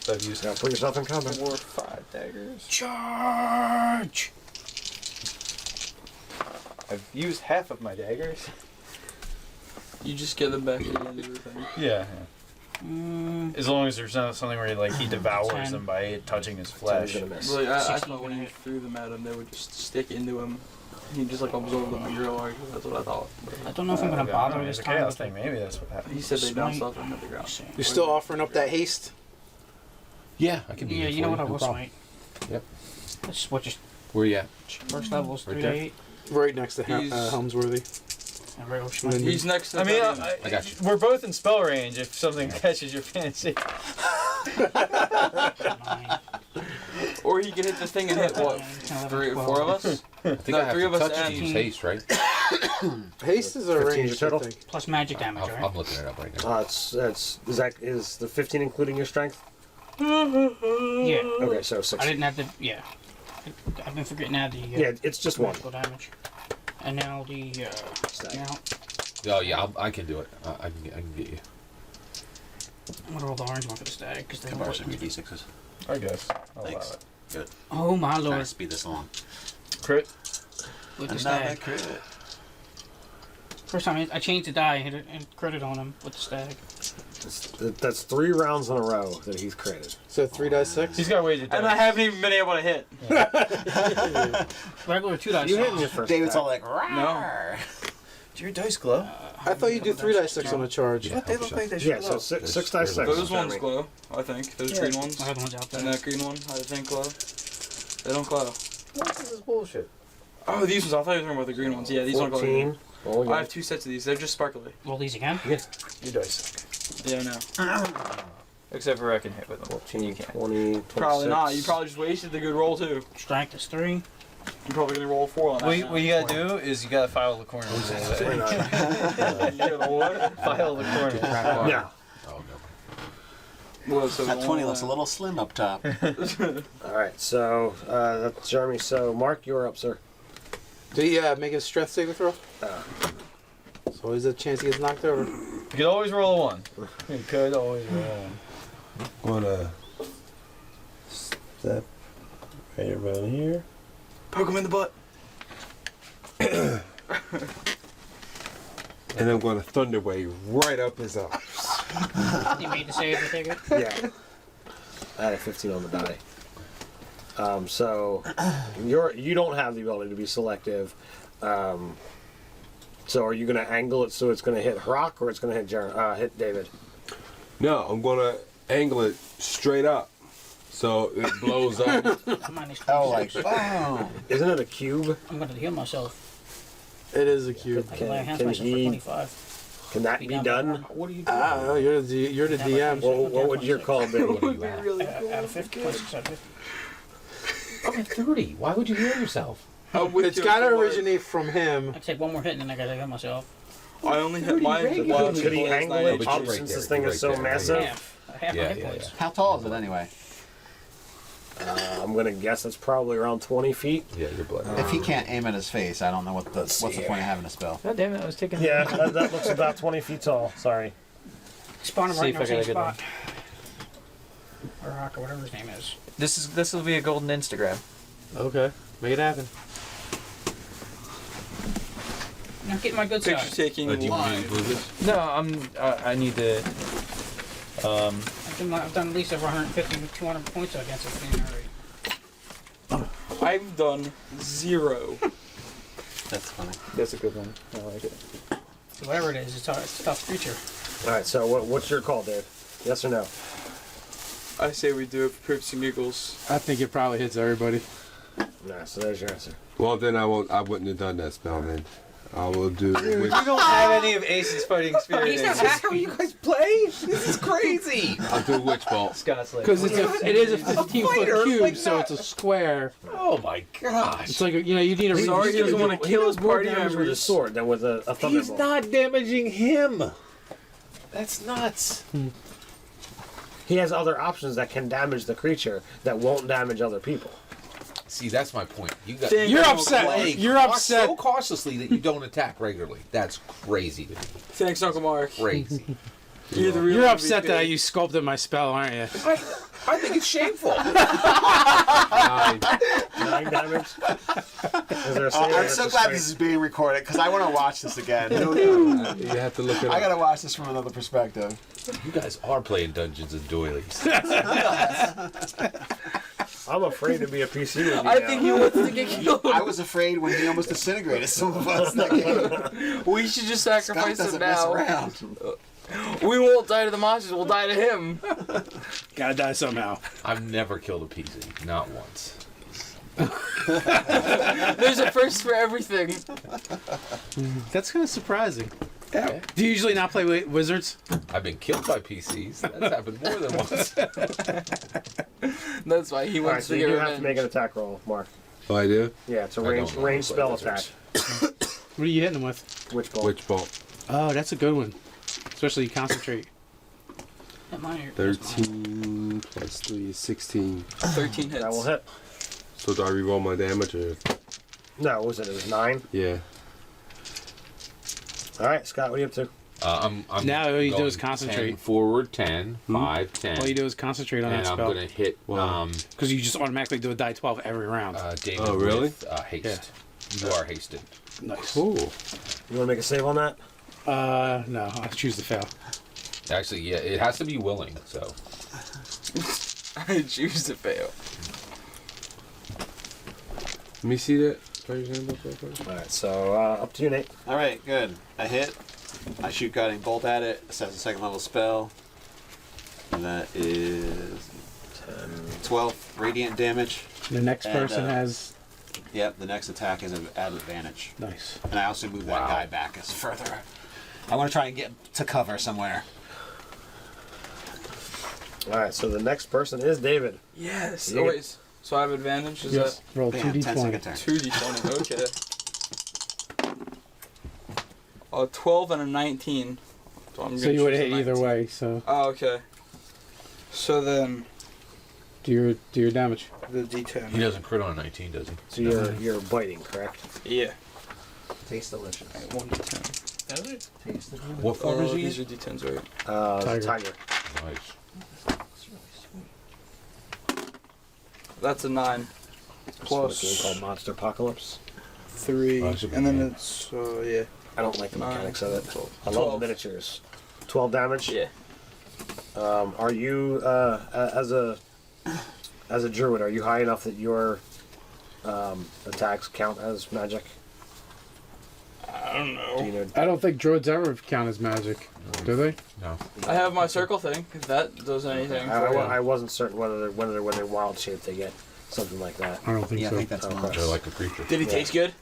So I've used Now put yourself in combat. 4, 5 daggers. Charge! I've used half of my daggers. You just get them back at the end of the thing. Yeah. As long as there's not something where he devours 10. them by touching his So he's flesh. gonna miss. Like, I 16 thought when gonna you hit. threw them at him, they would just stick into him. He just like absorbed them real large. That's what I thought. I don't know if I'm gonna bother this It's a time. chaos but thing. Maybe that's what happened. He said they bounced Smite. off him at the ground. You're still offering up that haste? Yeah, I can be Yeah, here you know for what? I will problem. smite. Yep. That's what your Where you at? first level is Right 3 there. to 8. Right next to He's- Helmsworthy. And regular And smite. then He's next to I mean, Teddy. I got you. we're both in spell range if something catches your fancy. 9, Or he could hit this thing and hit what? 10, 11, 3 or 12. 4 of us? I think No, I have 3 to of us touch and- and use haste, right? Haste is a 15 range, I total? think. Plus magic damage, I'm right? looking it up right now. Is the 15 including your strength? Yeah. Okay, so 16. I didn't have the. Yeah. I've been forgetting now the. Yeah, it's just one. magical damage. And now the. Stack. Now, Oh yeah, I can do it. I can get you. I'm gonna roll the orange one for the stag because they're Comparison important. your D6s. I guess. I'll allow Thanks. it. Good. Oh my Trying to lord. speed this along. Crit. With the Another stag. crit. First time I changed the die, hit it and critted on him with the stag. That's 3 rounds in a row that he's created. So 3 dice 6? He's got ways to And I haven't even been able to hit. Regular 2 dice. You hit in your first David's all attack. like, "Rawr." Do your dice glow? I thought you do 3 dice 6 on a charge. Yeah, They look like they should Yeah, so glow. 6 dice 6. Those ones Jeremy. glow, I think. Those Yeah. green ones. My other one's out And there. that green one, I think glow. They don't glow. What is this bullshit? Oh, these ones. I thought you were talking about the green ones. Yeah, these don't glow. 14. Roll I again. have 2 sets of these. They're just sparkly. Roll these again. Your dice suck. Yeah, no. Except for I can hit with them. 14, You can't. 20, 26. Probably not. You probably just wasted the good roll, too. Strength is 3. You're probably going to roll 4 on that. What you gotta do is you gotta file the corners. You gotta what? File the corners. Yeah. Oh no. Well, so That 20 looks a little slim up top. All right, so that's Jeremy. So, Mark, you're up, sir. Did he make a strength saving throw? So always a chance he gets knocked over. You could always roll a 1. You could always roll a 1. Wanna step right around here. Poke him in the butt. And I'm gonna thunder wave right up his arse. You made the save, I take it. Yeah. I had a 15 on the die. So you don't have the ability to be selective. So are you going to angle it so it's going to hit Rock or it's going to hit David? No, I'm gonna angle it straight up. So it blows up. Minus 26. Oh, like, boom. Isn't it a cube? I'm gonna heal myself. It is a cube. I can lay hands Can myself for he- 25. Can that be done? What do you do? I don't know, you're the DM. What would your call be? Out of 50, 26 out of 50. I'm at 30. Why would you heal yourself? It's gotta originate from him. I take one more hit and then I gotta heal myself. I only hit mine. Could he angle Oh, it but up you're right since there, this thing you're is right so there, right massive? Half my Yeah, hit yeah, points. How tall is it anyway? I'm going to guess it's probably around 20 feet. Yeah, you're blood. If he can't aim at his face, I don't know what's the point of having a spell. God damn it, I was taking. Yeah, that looks about 20 feet tall. Sorry. Spawn him See right if in I our got a same good spot. Or Rock or whatever his name is. This will be a golden Instagram. Okay, make it happen. Now get my good Picture side. taking Do you want me to live. move this? No, I need to. I've done at least over 150 with 200 points against this thing already. I've done 0. That's funny. That's a good one. I like it. So whatever it is, it's a tough creature. All right, so what's your call, Dave? Yes or no? I say we do it for Pips and Giggles. I think it probably hits everybody. No, so there's your answer. Well, then I wouldn't have done that spell then. I will do. You don't have any of Ace's fighting experience. how you guys play? This is crazy. I'll do witch bolt. Scott's like, Because it is a 15-foot fighter, cube, like so that. it's a square. Oh my gosh. It's like you need a. Sorry, he doesn't want to kill his More party damage with a members. sword than with a He's thunderbolt. not damaging him. That's nuts. He has other options that can damage the creature that won't damage other people. See, that's my point. You got You're upset. You're upset. so cautiously that you don't attack regularly. That's crazy to me. Thanks, Uncle Mark. Crazy. You're the real You're MVP. upset that you sculpted my spell, aren't you? I think it's shameful. 9 damage. Is there a save or I'm is so it glad straight? this is being recorded because I want to watch this again. You have to look it I up. gotta watch this from another perspective. You guys are playing Dungeons and Doilies. I'm afraid to be a PC with you I now. think he wants to get killed. I was afraid when he almost disintegrated some of us. That game. We should just Scott sacrifice him doesn't mess now. around. We won't die to the monsters. We'll die to him. Gotta die somehow. I've never killed a PC. Not once. There's a first for everything. That's kind of surprising. Yeah. Do you usually not play wizards? I've been killed by PCs. That's happened more than once. That's why he All right, wants so to you get do have to revenge. make an attack roll, Mark. Oh, I do? Yeah, it's a I range don't know range how to spell play attack. What are you hitting them with? Witch bolt. Witch bolt. Oh, that's a good one. Especially you concentrate. Yeah, mine are- 13 plus 3 is 16. 13 hits. That will hit. So do I reroll my damage or? No, what was it? It was 9. Yeah. All right, Scott, what are you up to? I'm Now all you do going is concentrate. 10 forward, 10, 5, 10. All you do is concentrate on and that I'm spell. going to hit Because you just automatically do a die 12 every round. David Oh, really? with haste. You are hasted. Nice. Cool. You want to make a save on that? No, I'll choose to fail. Actually, yeah, it has to be willing, so. I choose to fail. Let me see that. Player's handbook real quick. All right, so up to you, Nate. All right, good. I hit. I shoot guiding bolt at it. It says a second level spell. And that is 12 radiant damage. The next And, person has... Yep, the next attack is at advantage. Nice. And I also move that guy back as further. I want to try and get to cover somewhere. All right, so the next person is David. Yes. You Oh, get- wait. So I have advantage? Is Yes. Roll Bam, 10 second 2d20. turn. that 2d20? Okay. 12 and a 19. So, I'm So gonna you would choose hit a either 19. way, so Oh, okay. So then, do your damage. the d10. He doesn't crit on a 19, does he? So you're biting, correct? Yeah. Tastes delicious. 1d10. What form is he These in? are d10s, right? Tiger. Tiger. Nice. That's a 9. It's a game Plus called Monster Apocalypse. 3. Oh, that's a good And then game. it's, yeah. I don't like the Nine, mechanics of it. 12. I love the miniatures. 12 damage. Yeah. Are you as a druid? Are you high enough that your attacks count as magic? I don't Do know. you know? I don't think druids ever count as magic, do they? No. I have my circle thing, if that does anything. for you. I wasn't certain whether when they're wild shape they get something like that. I don't think Yeah, I so. think that's Okay. monks. They're like a creature. Did he Yeah. taste good?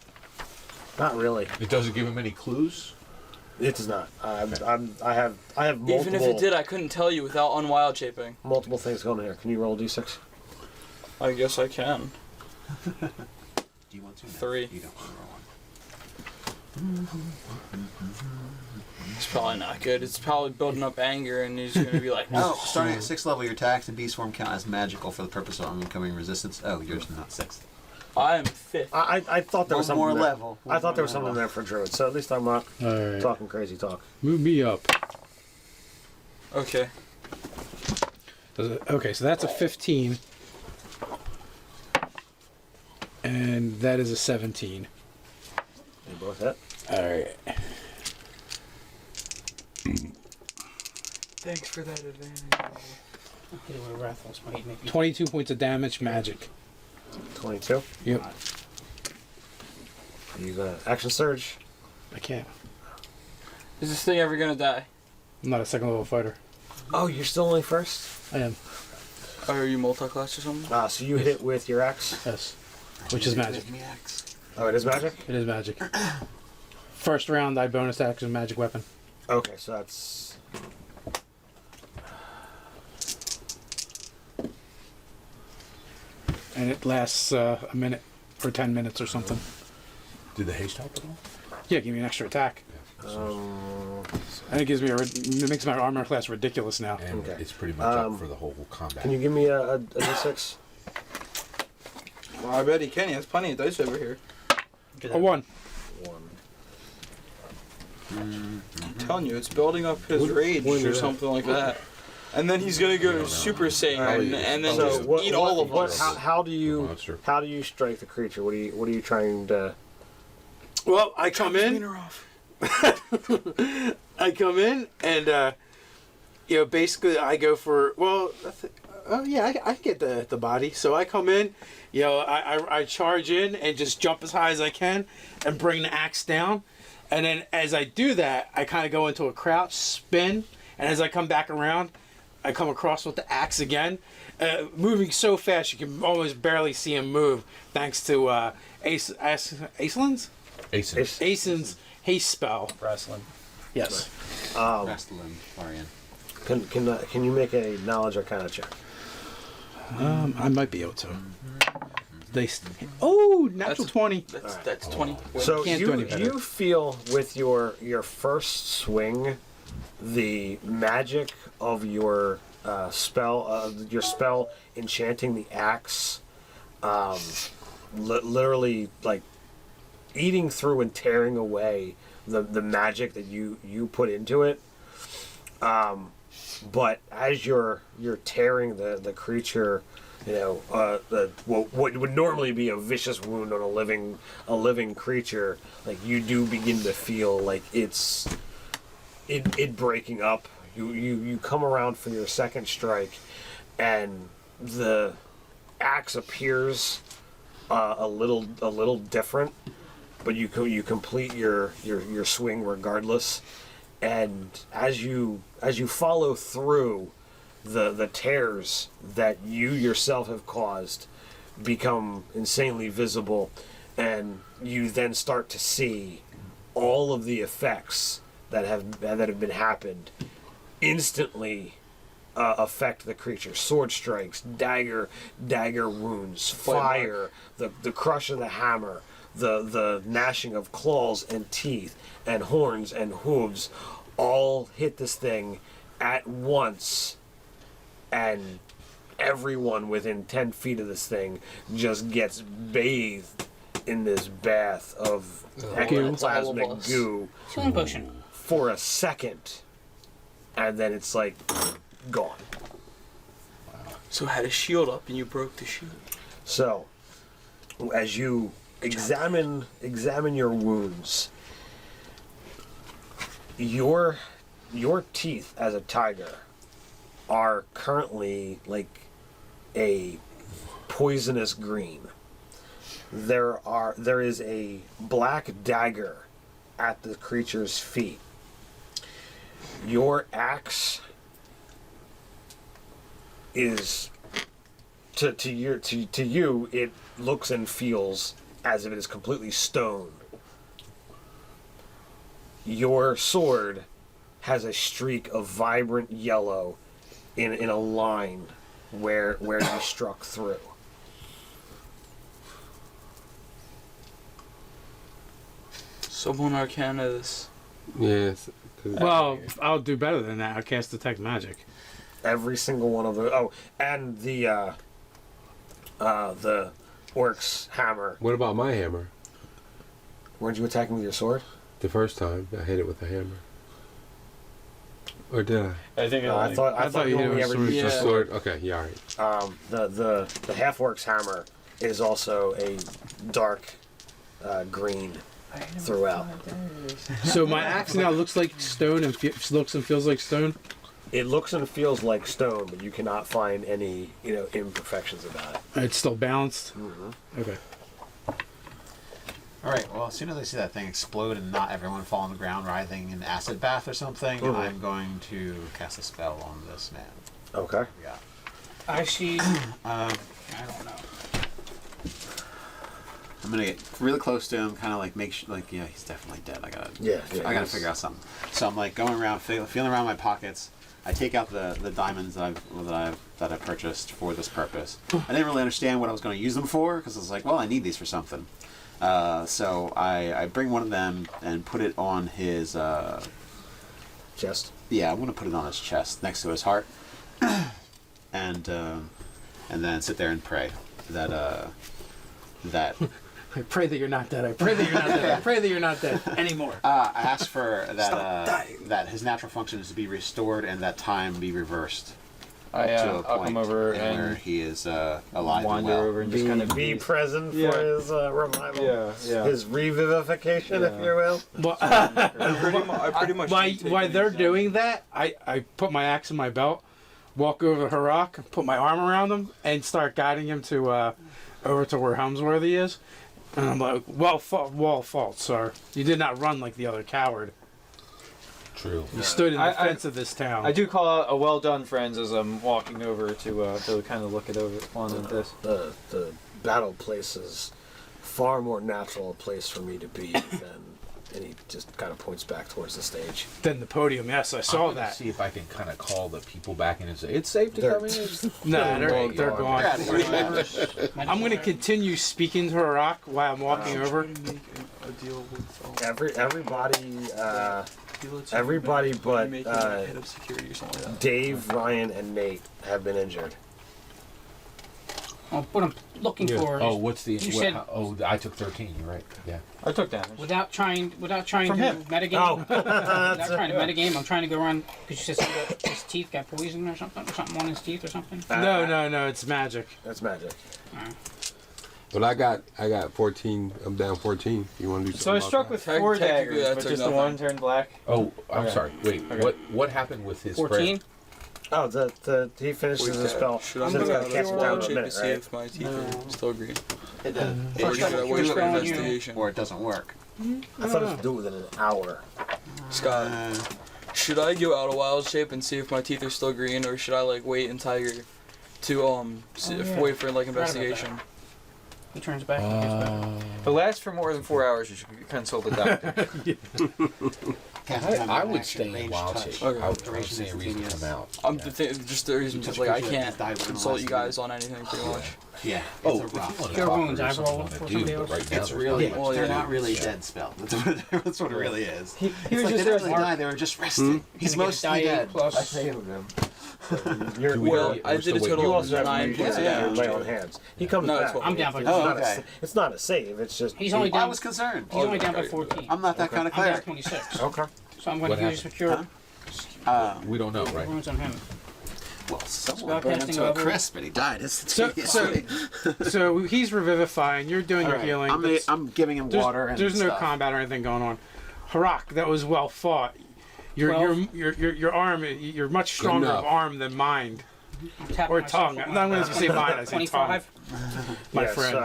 Not really. It doesn't give him any clues? It does not. I have multiple. Even if it did, I couldn't tell you without unwild shaping. multiple things going here. Can you roll a d6? I guess I can. Do you want to? No, 3. You don't want to roll one. It's probably not good. It's probably building up anger, and he's gonna be like, Oh, starting at 6th level, your attacks and beast form count as magical for the purpose of oncoming resistance. Oh, yours not 6th. I am 5th. I thought there was One something more there. level. I thought there was something there for druids. So at least I'm not Alright. talking crazy talk. Move me up. Okay. Okay, so that's a 15. And that is a 17. They both hit. Alright. Thanks for that advantage. Hit it with a Rathos, might make me- 22 points of damage, magic. 22. Yep. Are you gonna action surge? I can't. Is this thing ever gonna die? I'm not a second level fighter. Oh, you're still only first. I am. Or are you multi-class or something? So you hit it with your axe. Yes. Which is magic. Oh, it is magic. It is magic. First round, I bonus action magic weapon. Okay, so that's. And it lasts a minute or 10 minutes or something. Did the haste help at all? Yeah, give me an extra attack. And it gives me it makes my armor class ridiculous now. And Okay. it's pretty much up for the whole combat. Can you give me a d6? Well, I bet he can. He has plenty of dice over here. A 1. I'm telling you, it's building up his rage or something like that. And then he's gonna go Super Saiyan and then just eat all of us. How do you Monster. how do you strike the creature? What are you trying to? Well, I come in. I come in and basically I go for I can get the body. So I come in, I charge in and just jump as high as I can and bring the axe down. And then as I do that, I kind of go into a crouch, spin, and as I come back around, I come across with the axe again, moving so fast you can almost barely see him move, thanks to Aislin's haste spell. Wrestling. Yes. Rastalin, Florian. Can you make a knowledge arcana check? I might be able to. Natural 20. That's 20. So Can't do any better. you feel with your first swing, the magic of your spell enchanting the axe, literally like eating through and tearing away the magic that you put into it. But as you're tearing the creature, what would normally be a vicious wound on a living creature, like you do begin to feel like it breaking up. You come around for your second strike, and the axe appears a little different, but you complete your swing regardless. And as you follow through, the tears that you yourself have caused become insanely visible, and you then start to see all of the effects that have been happened instantly affect the creature. Sword strikes, dagger wounds, fire, the crush of the hammer, the gnashing of claws and teeth and horns and hooves all hit this thing at once, and everyone within 10 feet of this thing just gets bathed in this bath of ectoplasmic goo Healing potion. for a second, and then it's like gone. So I had a shield up and you broke the shield. So, as you examine your wounds, your teeth as a tiger are currently like a poisonous green. There is a black dagger at the creature's feet. Your axe is to you it looks and feels as if it is completely stone. Your sword has a streak of vibrant yellow in a line where you struck through. Someone Arcana this. Yes. Well, I'll do better than that. I'll cast Detect Magic. Every single one of the and the orc's hammer. What about my hammer? Weren't you attacking with your sword? The first time I hit it with a hammer. Or did I? I think I thought you only ever sword. used The your sword. Okay, yeah, all right. The half orc's hammer is also a dark green throughout. So my axe now looks like stone and looks and feels like stone. It looks and feels like stone, but you cannot find any imperfections about it. It's still balanced. Okay. All right. Well, as soon as I see that thing explode and not everyone fall on the ground, writhing in acid bath or something, I'm going to cast a spell on this man. Okay. Yeah. I see. I don't know. I'm gonna get really close to him, kind of like make sure, like, yeah, he's definitely dead. I gotta figure out something. So I'm like going around, feeling around my pockets. I take out the diamonds that I purchased for this purpose. I didn't really understand what I was going to use them for, because I was like, well, I need these for something. So I bring one of them and put it on his Chest. Yeah, I'm gonna put it on his chest next to his heart, and then sit there and pray that I pray that you're not dead. I pray that you're not dead. I pray that you're not dead anymore. I ask for that his natural functions to be restored and that time be reversed to a I'll point come over where and he is alive and wander well. over and just kind of Be present Yeah. for his revival. Yeah. His revivification, if Yeah. you will. Well, I pretty much. while they're doing that, I put my axe in my belt, walk over to Harak, put my arm around him, and start guiding him to over to where Helmsworthy is. And I'm like, well fought, sir. You did not run like the other coward. True. You stood in I- defense of this town. I do call out a well done, friends, as I'm walking over to kind of look it over on this. The battle place is far more natural a place for me to be than. And he just kind of points back towards the stage. Then the podium, yes, I I'm saw gonna that. See if I can kind of call the people back in and say it's safe to They're- come in. No, they're gone. Yeah, I'm gonna continue speaking to Harak while I'm walking over. A deal with Everybody but head of security or something like that. Dave, Ryan, and Nate have been injured. Well, what I'm looking for Oh, is what's the? You what, said- I took 13. You're right. Yeah. I took damage. without trying From to him. metagame. Oh, Without trying to metagame, I'm trying to go around because you said his teeth got poisoned or something on his teeth or something. No, it's magic. That's magic. But I got 14. I'm down 14. You want to do something? So I about struck that? with 4 Technically, daggers, that but took just the nothing. one turned black. Oh, I'm Okay. sorry. Wait. Okay. What happened with his 14. Oh, he finishes his spell. Should I So it's go gonna out cancel of down in wild a shape to minute, see right? if my teeth are still green? It does. Or should I wait for spell on you. investigation? Or it doesn't work. I thought it was due within an hour. Scott, Uh, should I go out of wild shape and see if my teeth are still green, or should I like wait until wait for like investigation? He turns back. And gets back. If it lasts for more than 4 hours, you should consult a doctor. I would stay in wild shape. Okay. I would see a reason to come out. I'm Yeah. just the reason Just like I because you can't died within the consult last you guys on anything pretty much. Yeah. Oh, it's if a you rough. want to Cure talk, wounds, there's I something roll I for wanna somebody do, else. but right now It's there's really, nothing well, much to they're do. not really dead spell. That's what it really is. He It's was like just they there didn't as really an die, they were just resting. He's Gonna get a mostly die dead. plus- I saved him. Do we Well, wait- I we're did a still total You waiting. also have 9 to points of yeah, damage. lay on hands. He comes No, it's back. what- I'm down by It's Oh, not a okay. sa- it's not a save. It's just He's only I down. was concerned. He's only down by okay. 14. I'm not that kind of I'm down cleric. 26. okay. So I'm going What to use happened? secure We don't know, right? wounds on him. Well, someone burned him Spellcasting to a level. crisp and he died. It's So he's revivifying. You're doing your healing. I'm giving him There's, water and there's no stuff. combat or anything going on. Harak, that was well fought. Your arm, you're much stronger of enough. arm than mind I'm tapping or myself tongue. with I'm my- not going to say mind. I say tongue. 25. My Yes, friend.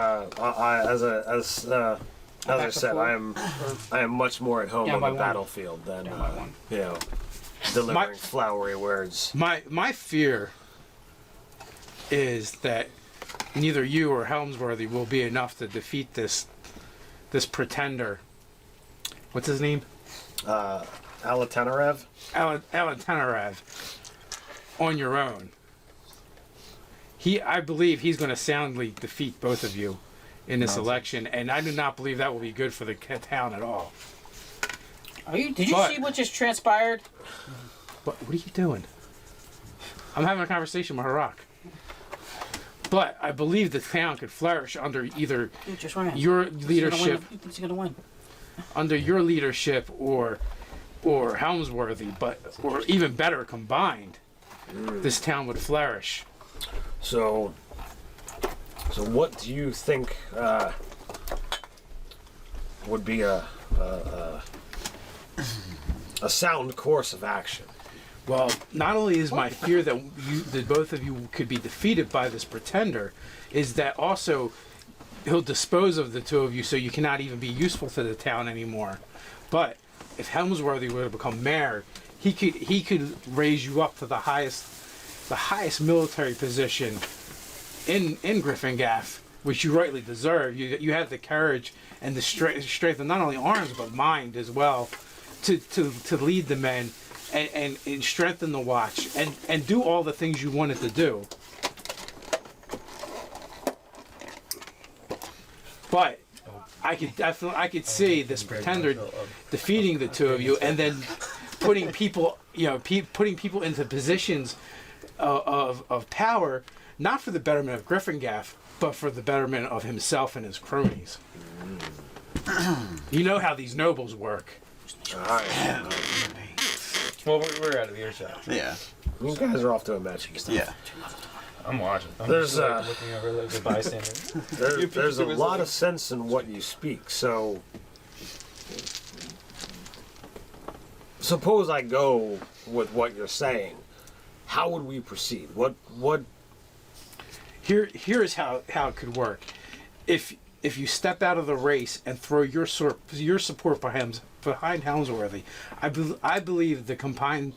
As I Back to said, full. I am much more at home Down on by the one. battlefield than Down by one. you know, delivering flowery words. My fear is that neither you or Helmsworthy will be enough to defeat this pretender. What's his name? Alatenarev? Alatenarev. On your own. I believe he's going to soundly defeat both of you in this election, and I do not believe that will be good for the town at all. Did you But- see what just transpired? What are you doing? I'm having a conversation with Harak. But I believe the town could flourish under either He just ran. your leadership, He's gonna win. under your leadership, or Helmsworthy, or even better combined. This town would flourish. So what do you think would be a sound course of action? Well, not only is my fear that both of you could be defeated by this pretender, is that also he'll dispose of the two of you so you cannot even be useful to the town anymore. But if Helmsworthy were to become mayor, he could raise you up to the highest military position in GryphonGaff which you rightly deserve. You have the courage and the strength of not only arms but mind as well to lead the men and strengthen the watch and do all the things you wanted to do. But I could see this pretender defeating the two of you and then putting people into positions of power, not for the betterment of GryphonGaff, but for the betterment of himself and his cronies. You know how these nobles work. Well, we're out of earshot. Yeah. You guys are off to a magic stuff. Yeah. I'm watching. I'm There's just, like, looking over like the bystander. There's a lot of sense in what you speak. So suppose I go with what you're saying. How would we proceed? What? Here's how it could work. If you step out of the race and throw your support behind Helmsworthy, I believe the combined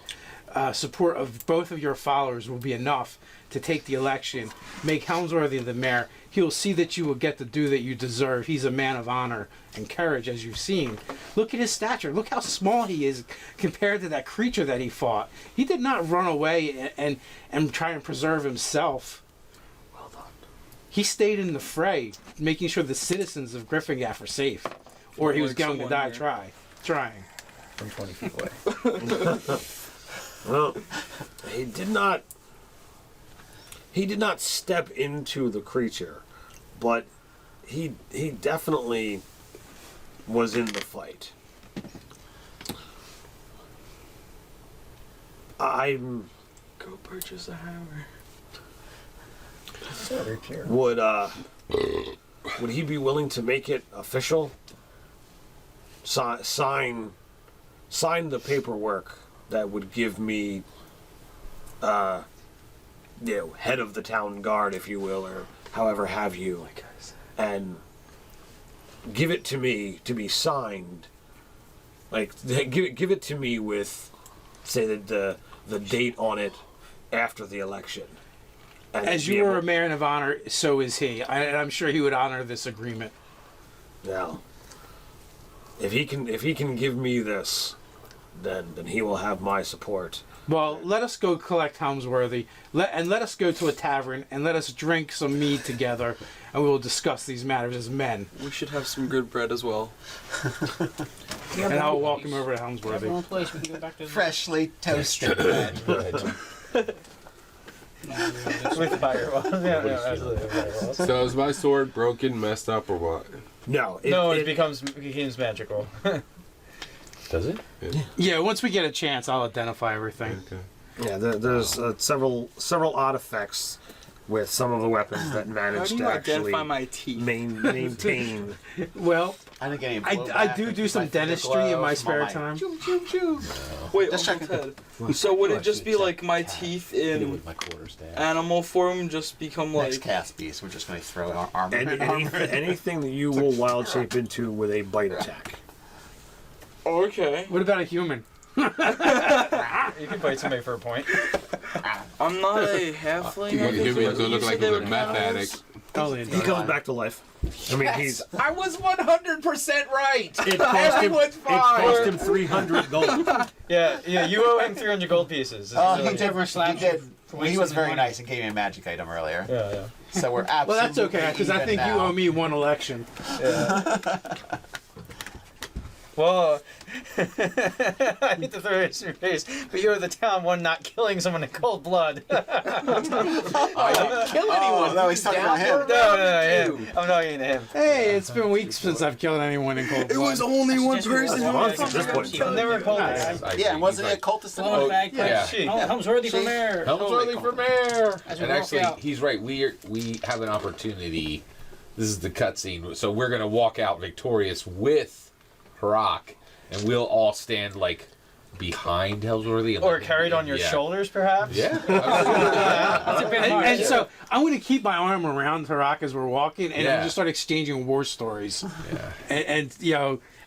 support of both of your followers will be enough to take the election, make Helmsworthy the mayor. He'll see that you will get the due that you deserve. He's a man of honor and courage, as you've seen. Look at his stature. Look how small he is compared to that creature that he fought. He did not run away and try and preserve himself. Well done. He stayed in the fray, making sure the citizens of GryphonGaff are safe, or he was going to die trying. From 20 feet away. Well, he did not step into the creature, but he definitely was in the fight. I'm Go purchase a hammer. Very clear. Would he be willing to make it official? Sign the paperwork that would give me head of the town guard, if you will, or however have you, and give it to me to be signed. Like, give it to me with, say, the date on it after the election. And As you were a man of honor, so is he. And I'm sure he would honor this agreement. Now, if he can give me this, then he will have my support. Well, let us go collect Helmsworthy, let us go to a tavern, and let us drink some mead together, and we will discuss these matters as men. We should have some good bread as well. And I'll walk him over to Helmsworthy. Wrong place. We can go back to Freshly toasted bread. With firewalls. Yeah, absolutely. Firewalls. So is my sword broken, messed up, or what? No, It becomes magical. Does it? Yeah, once we get a chance, I'll identify everything. Okay. Yeah, there's several odd effects with some of the weapons that How manage do to you actually identify my teeth? maintain. Well, I didn't get any I do some dentistry in my spare time. Wait, Just Uncle checking. Ted. So would it just be like my teeth Hit it in with my quarterstaff. animal form just become Next like... cast beast, we're just going to throw our armor. Anything that you will wild shape into with a bite attack. Okay. What about a human? You can bite somebody for a point. I'm not a halfling. You want to give me to look like they he's a were meth animals? addict. Totally. He comes back to life. I mean, he's I was 100% right. it cost him 300 gold. Yeah, you owe him 300 gold pieces. Oh, It's he did. slaps He did. for Well, he wasting was very money. nice and gave me a magic item earlier. Yeah. So we're absolutely. Well, that's okay, because I even think you now. owe me one election. Well, I hate to throw it in your face, but you're the town one not killing someone in cold blood. I didn't kill anyone. Oh, no, he's talking about him. No, I'm talking to him. Hey, it's been weeks since I've killed anyone in cold blood. It was only one person who Months at this point. I've never called I it. agree. Yeah, and wasn't He's it a cultist? Blow in the bag. yeah. She. Helmsworthy for mayor. Helmsworthy for mayor. As we And walk actually, out. he's right. We have an opportunity. This is the cutscene. So we're gonna walk out victorious with Harak, and we'll all stand like behind Helmsworthy, and Or like, carried on your yeah. shoulders, perhaps? Yeah. That's a bit And, hard. and so I'm going to keep my arm around Harak as we're walking, and Yeah. just start exchanging war stories. Yeah. And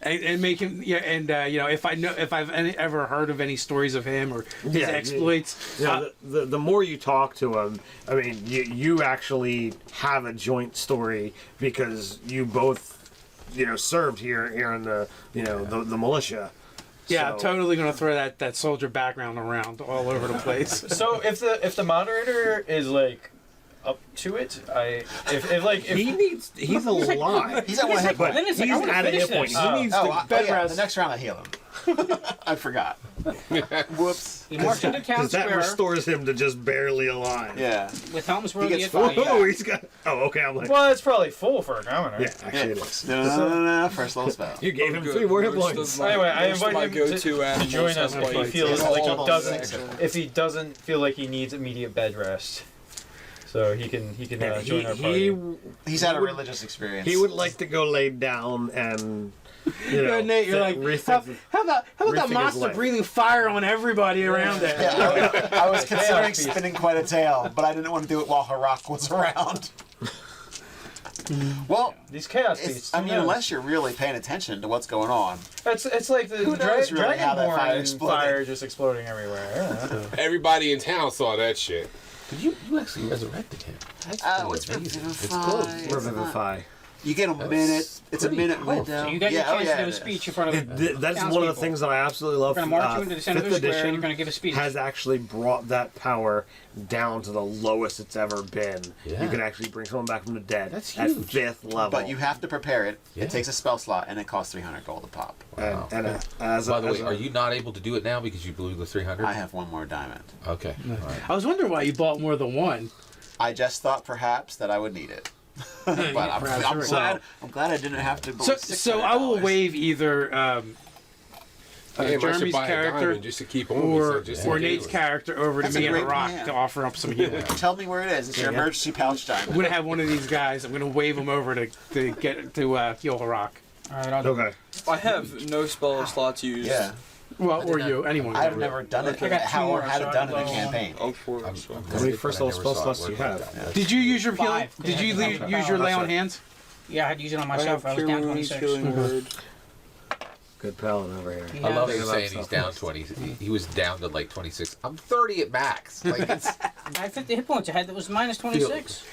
and make him if I've ever heard of any stories of him or his exploits. The more you talk to him, I mean, you actually have a joint story because you both served here in the the militia. Yeah, I'm totally gonna throw that soldier background around all over the place. So if the moderator is like up to it, he's alive. He's at one hit point. He's at a hit point. He needs to bed rest. The next round I heal him. I forgot. Whoops. He marched into town because that square restores him to just barely alive. Yeah. with helms worthy gets at full. 5. Oh, he's got. Oh, okay. I'm like. well, it's probably full for a commoner. Yeah, actually it is. No. First level spell. You gave him 3 more hit points. Anyway, I invite him to animals join us have if he fights. feels It's like all he doesn't. sexual. If he doesn't feel like he needs immediate bed rest, so he can join our party. He's had a religious experience. He would like to go lay down and. Nate, you're like, how about that rethink monster his life. breathing fire on everybody around it? Yeah, I was considering beast. spinning quite a tail, but I didn't want to do it while Harak was around. Well, These chaos beasts. I mean, unless you're really paying attention to what's going on. it's like the Who knows really how that fire Dragonborn exploded? fire just exploding everywhere. Yeah. Everybody in town saw that shit. You actually resurrected him. That's It's amazing. Revivify. It's close. Revivify. You get a minute. It's a minute window. So you got your chance to do a speech in front of That's one of the things that I absolutely love. We're going to march you into the center of the 5th square and edition you're going to give a speech. has actually brought that power down to the lowest it's ever been. Yeah. You can actually bring someone back from the dead That's at huge. 5th level. But you have to prepare it. Yeah. It takes a spell slot, and it costs 300 gold to pop. Wow. And as By the way, a- are you not able to do it now because you blew the 300? I have one more diamond. Okay. All right. I was wondering why you bought more than one. I just thought perhaps that I would need it. But I'm glad I didn't have to. So I will waive either Damn, I should Jeremy's buy a character diamond just to keep on. or just in Nate's case. character over to That's a me and great Rock plan. to offer up some healing. Tell me where it is. It's your emergency pouch diamond. I'm gonna have one of these guys. I'm gonna wave him over to get to heal Rock. All right, I'll do it. okay. I have no spell slots used. Yeah. Well, or you, anyone. I've can. never done it. I got two How more, had so it done in I'll a go- campaign. Oh, four. How many first level spell slots do you have? Did you use your healing? 5. Did you use your lay on hands? Yeah, I had to use it on I myself. have I was cure down wounds, 26. healing word. Good paladin over here. He I love has- him saying he's down 20. He was down to like 26. I'm 30 at max. Like it's I had 50 hit points. I had that was minus 26.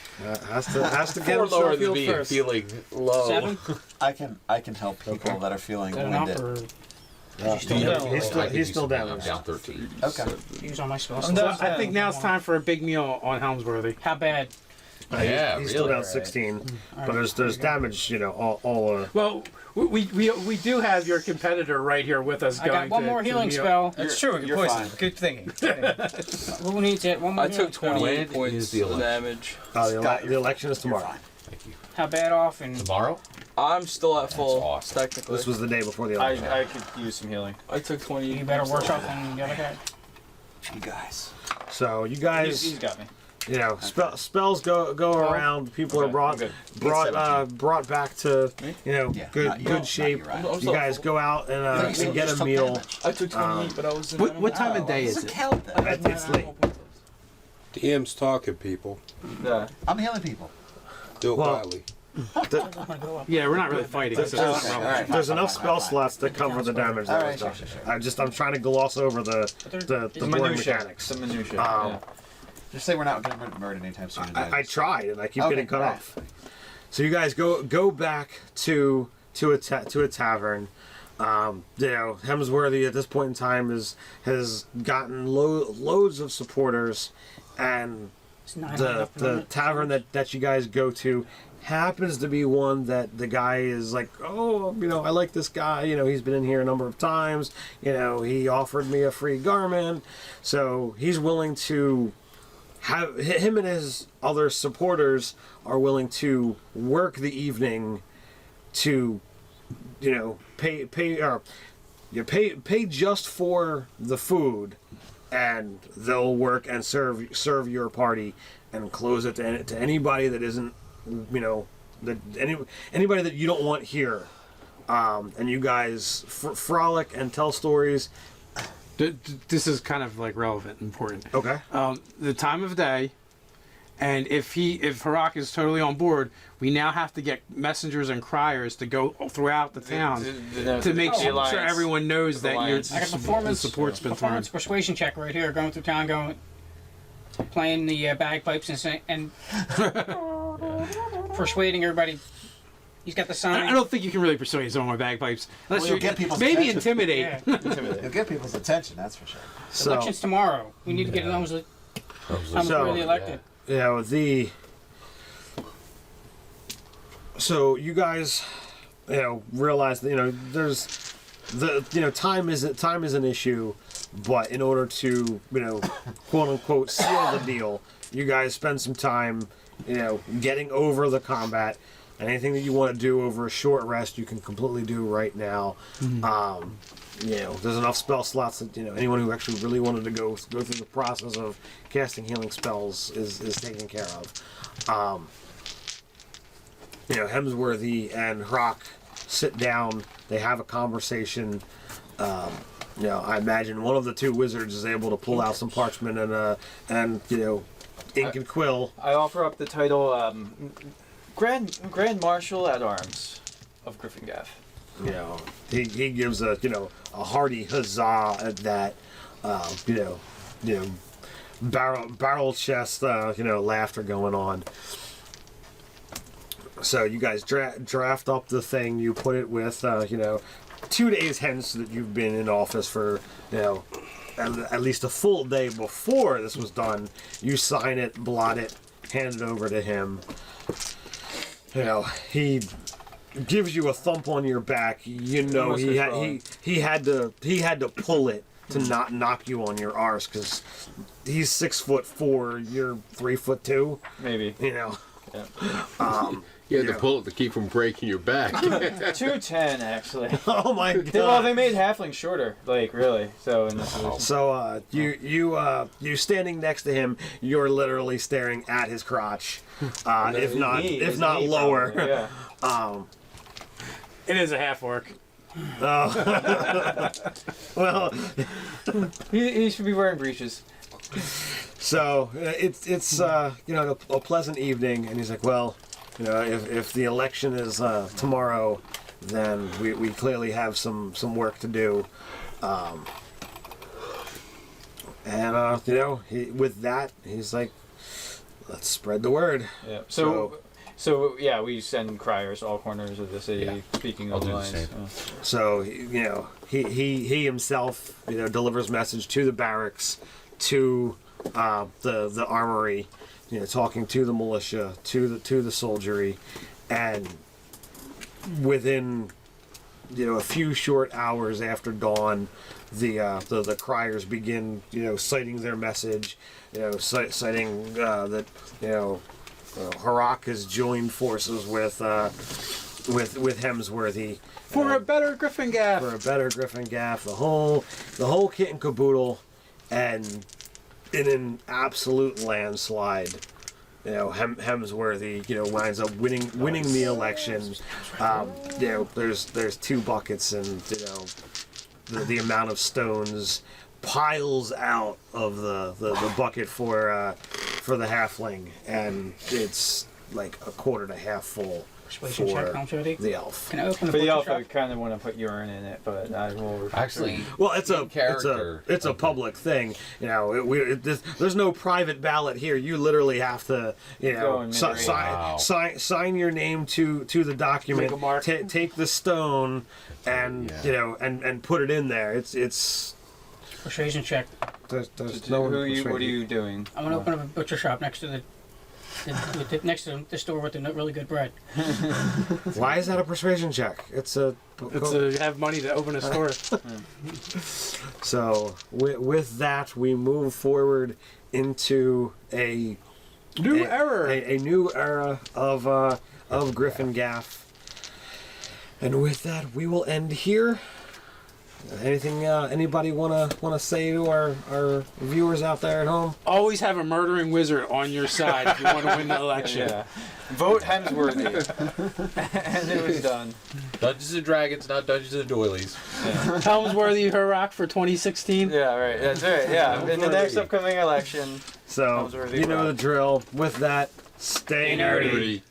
Has to get far himself lower than healed me. first. Feeling low. 7. I can help people that are feeling Is that enough winded. or He's still I'm down. down 13. Okay. use on my spell? So I think now it's time for a big meal on Helmsworthy. How bad? Yeah, he's still really? down 16, but there's damage, all Well, we do have your competitor right here with us. I going got one to- more to healing the meal. spell. That's true. You're You're poisoned. fine. Good thinking. Who needs it? One more I healing took spell. 28 When points is the of election? damage. the election is tomorrow. Thank you. How bad off? And Tomorrow? I'm still at full, awesome. technically. This was the day before the election. I could use some healing. I took 20. you better worse off than the other guy. You guys. So you He's guys, got me. spells go around. People are Okay, brought I'm good. brought back to Yeah, not you. good shape. Not you, right. I'm You still guys full. go out and You said you get just a took meal. damage. I took 28, but I was in What time of day is Doesn't it? count then. It's late. DM's talking, people. Yeah. I'm healing people. Do it Well, quietly. Yeah, we're not really fighting. So Okay, all right. There's fine, enough fine, spell fine. slots to cover the damage All that right, was sure, done. sure, sure. I'm trying to gloss over the boring Minutia. mechanics. Some minutia. Um, Just say we're not going to murder anytime soon. I tried and I keep Okay, getting cut right. off. So you guys go back to a tavern. Hemsworthy at this point in time has gotten loads of supporters, and It's not the enough the limit. tavern that you guys go to happens to be one that the guy is like, oh, I like this guy. He's been in here a number of times. He offered me a free garment, so he's willing to have him and his other supporters are willing to work the evening to, pay just for the food, and they'll work and serve your party and close it to anybody that isn't, anybody that you don't want here, and you guys frolic and tell stories. This is kind of like relevant, important. Okay. The time of day, And if Harak is totally on board, we now have to get messengers and criers to go throughout the town to make sure everyone knows that your performance support's been thrown. Persuasion check right here, going through town, playing the bagpipes and persuading everybody. He's got the sign. I don't think you can really persuade someone with bagpipes. Unless you'll get people's maybe attention. intimidate. Yeah. You'll get people's attention, that's for sure. So, Election's tomorrow. We need to get it on the really elected. So you guys, realize that there's time is an issue, but in order to quote unquote seal the deal, you guys spend some time getting over the combat. Anything that you want to do over a short rest, you can completely do right now. There's enough spell slots that anyone who actually really wanted to go through the process of casting healing spells is taken care of. Hemsworthy and Hrock sit down. They have a conversation. I imagine one of the two wizards is able to pull out some parchment and ink and quill. I offer up the title Grand Marshal at Arms of GryphonGaff. He gives a hearty huzzah at that. Barrel chest laughter going on. So you guys draft up the thing. You put it with 2 days hence that you've been in office for at least a full day before this was done. You sign it, blot it, hand it over to him. He gives you a thump on your back. He had to pull it to not knock you on your arse because he's 6'4", you're 3'2". Maybe. Yeah. You had to pull it to keep from breaking your back. 210 actually. Oh my god. Well, they made halfling shorter, really. So in this position. So you standing next to him, you're literally staring at his crotch, if not lower. Probably, yeah. It is a half orc. Well, he should be wearing breeches. So it's a pleasant evening, and he's like, well, if the election is tomorrow, then we clearly have some work to do, with that he's like, let's spread the word. Yeah. So yeah, we send criers all corners of the city, speaking of the lines. So he himself delivers message to the barracks, to the armory, talking to the militia, to the soldiery, and within a few short hours after dawn, the criers begin citing their message, citing that Harak has joined forces with Hemsworthy For a better GryphonGaff. For a better GryphonGaff. The whole kit and caboodle, and in an absolute landslide, Hemsworthy, winds up winning the election. There's 2 buckets, and the amount of stones piles out of the bucket for the halfling, and it's like a quarter to half full. Persuasion check, the elf. Can I open the For the elf, shop? I kind of want to put urine in it, but I will. Actually, well, it's a public thing. There's no private ballot here. You literally have to, sign your name to the document. Make a mark. Take the stone, and and put it in there. It's Persuasion check. There's no one. What are you doing? I'm gonna open up a butcher shop next to next to the store with the really good bread. Why is that a persuasion check? It's a have money to open a store. So with that, we move forward into a new era of GryphonGaff, and with that, we will end here. Anything anybody wanna say to our viewers out there at home? Always have a murdering wizard on your side if you want to win the election. Yeah. Vote Hemsworthy. And it was done. Dungeons and Dragons, not Dungeons and Doilies. Yeah. Helmsworthy Harak for 2016. Yeah, right. That's right. Yeah. In the next upcoming election, So, Those are the you know the drill. With that, stay nerdy. Nerdy.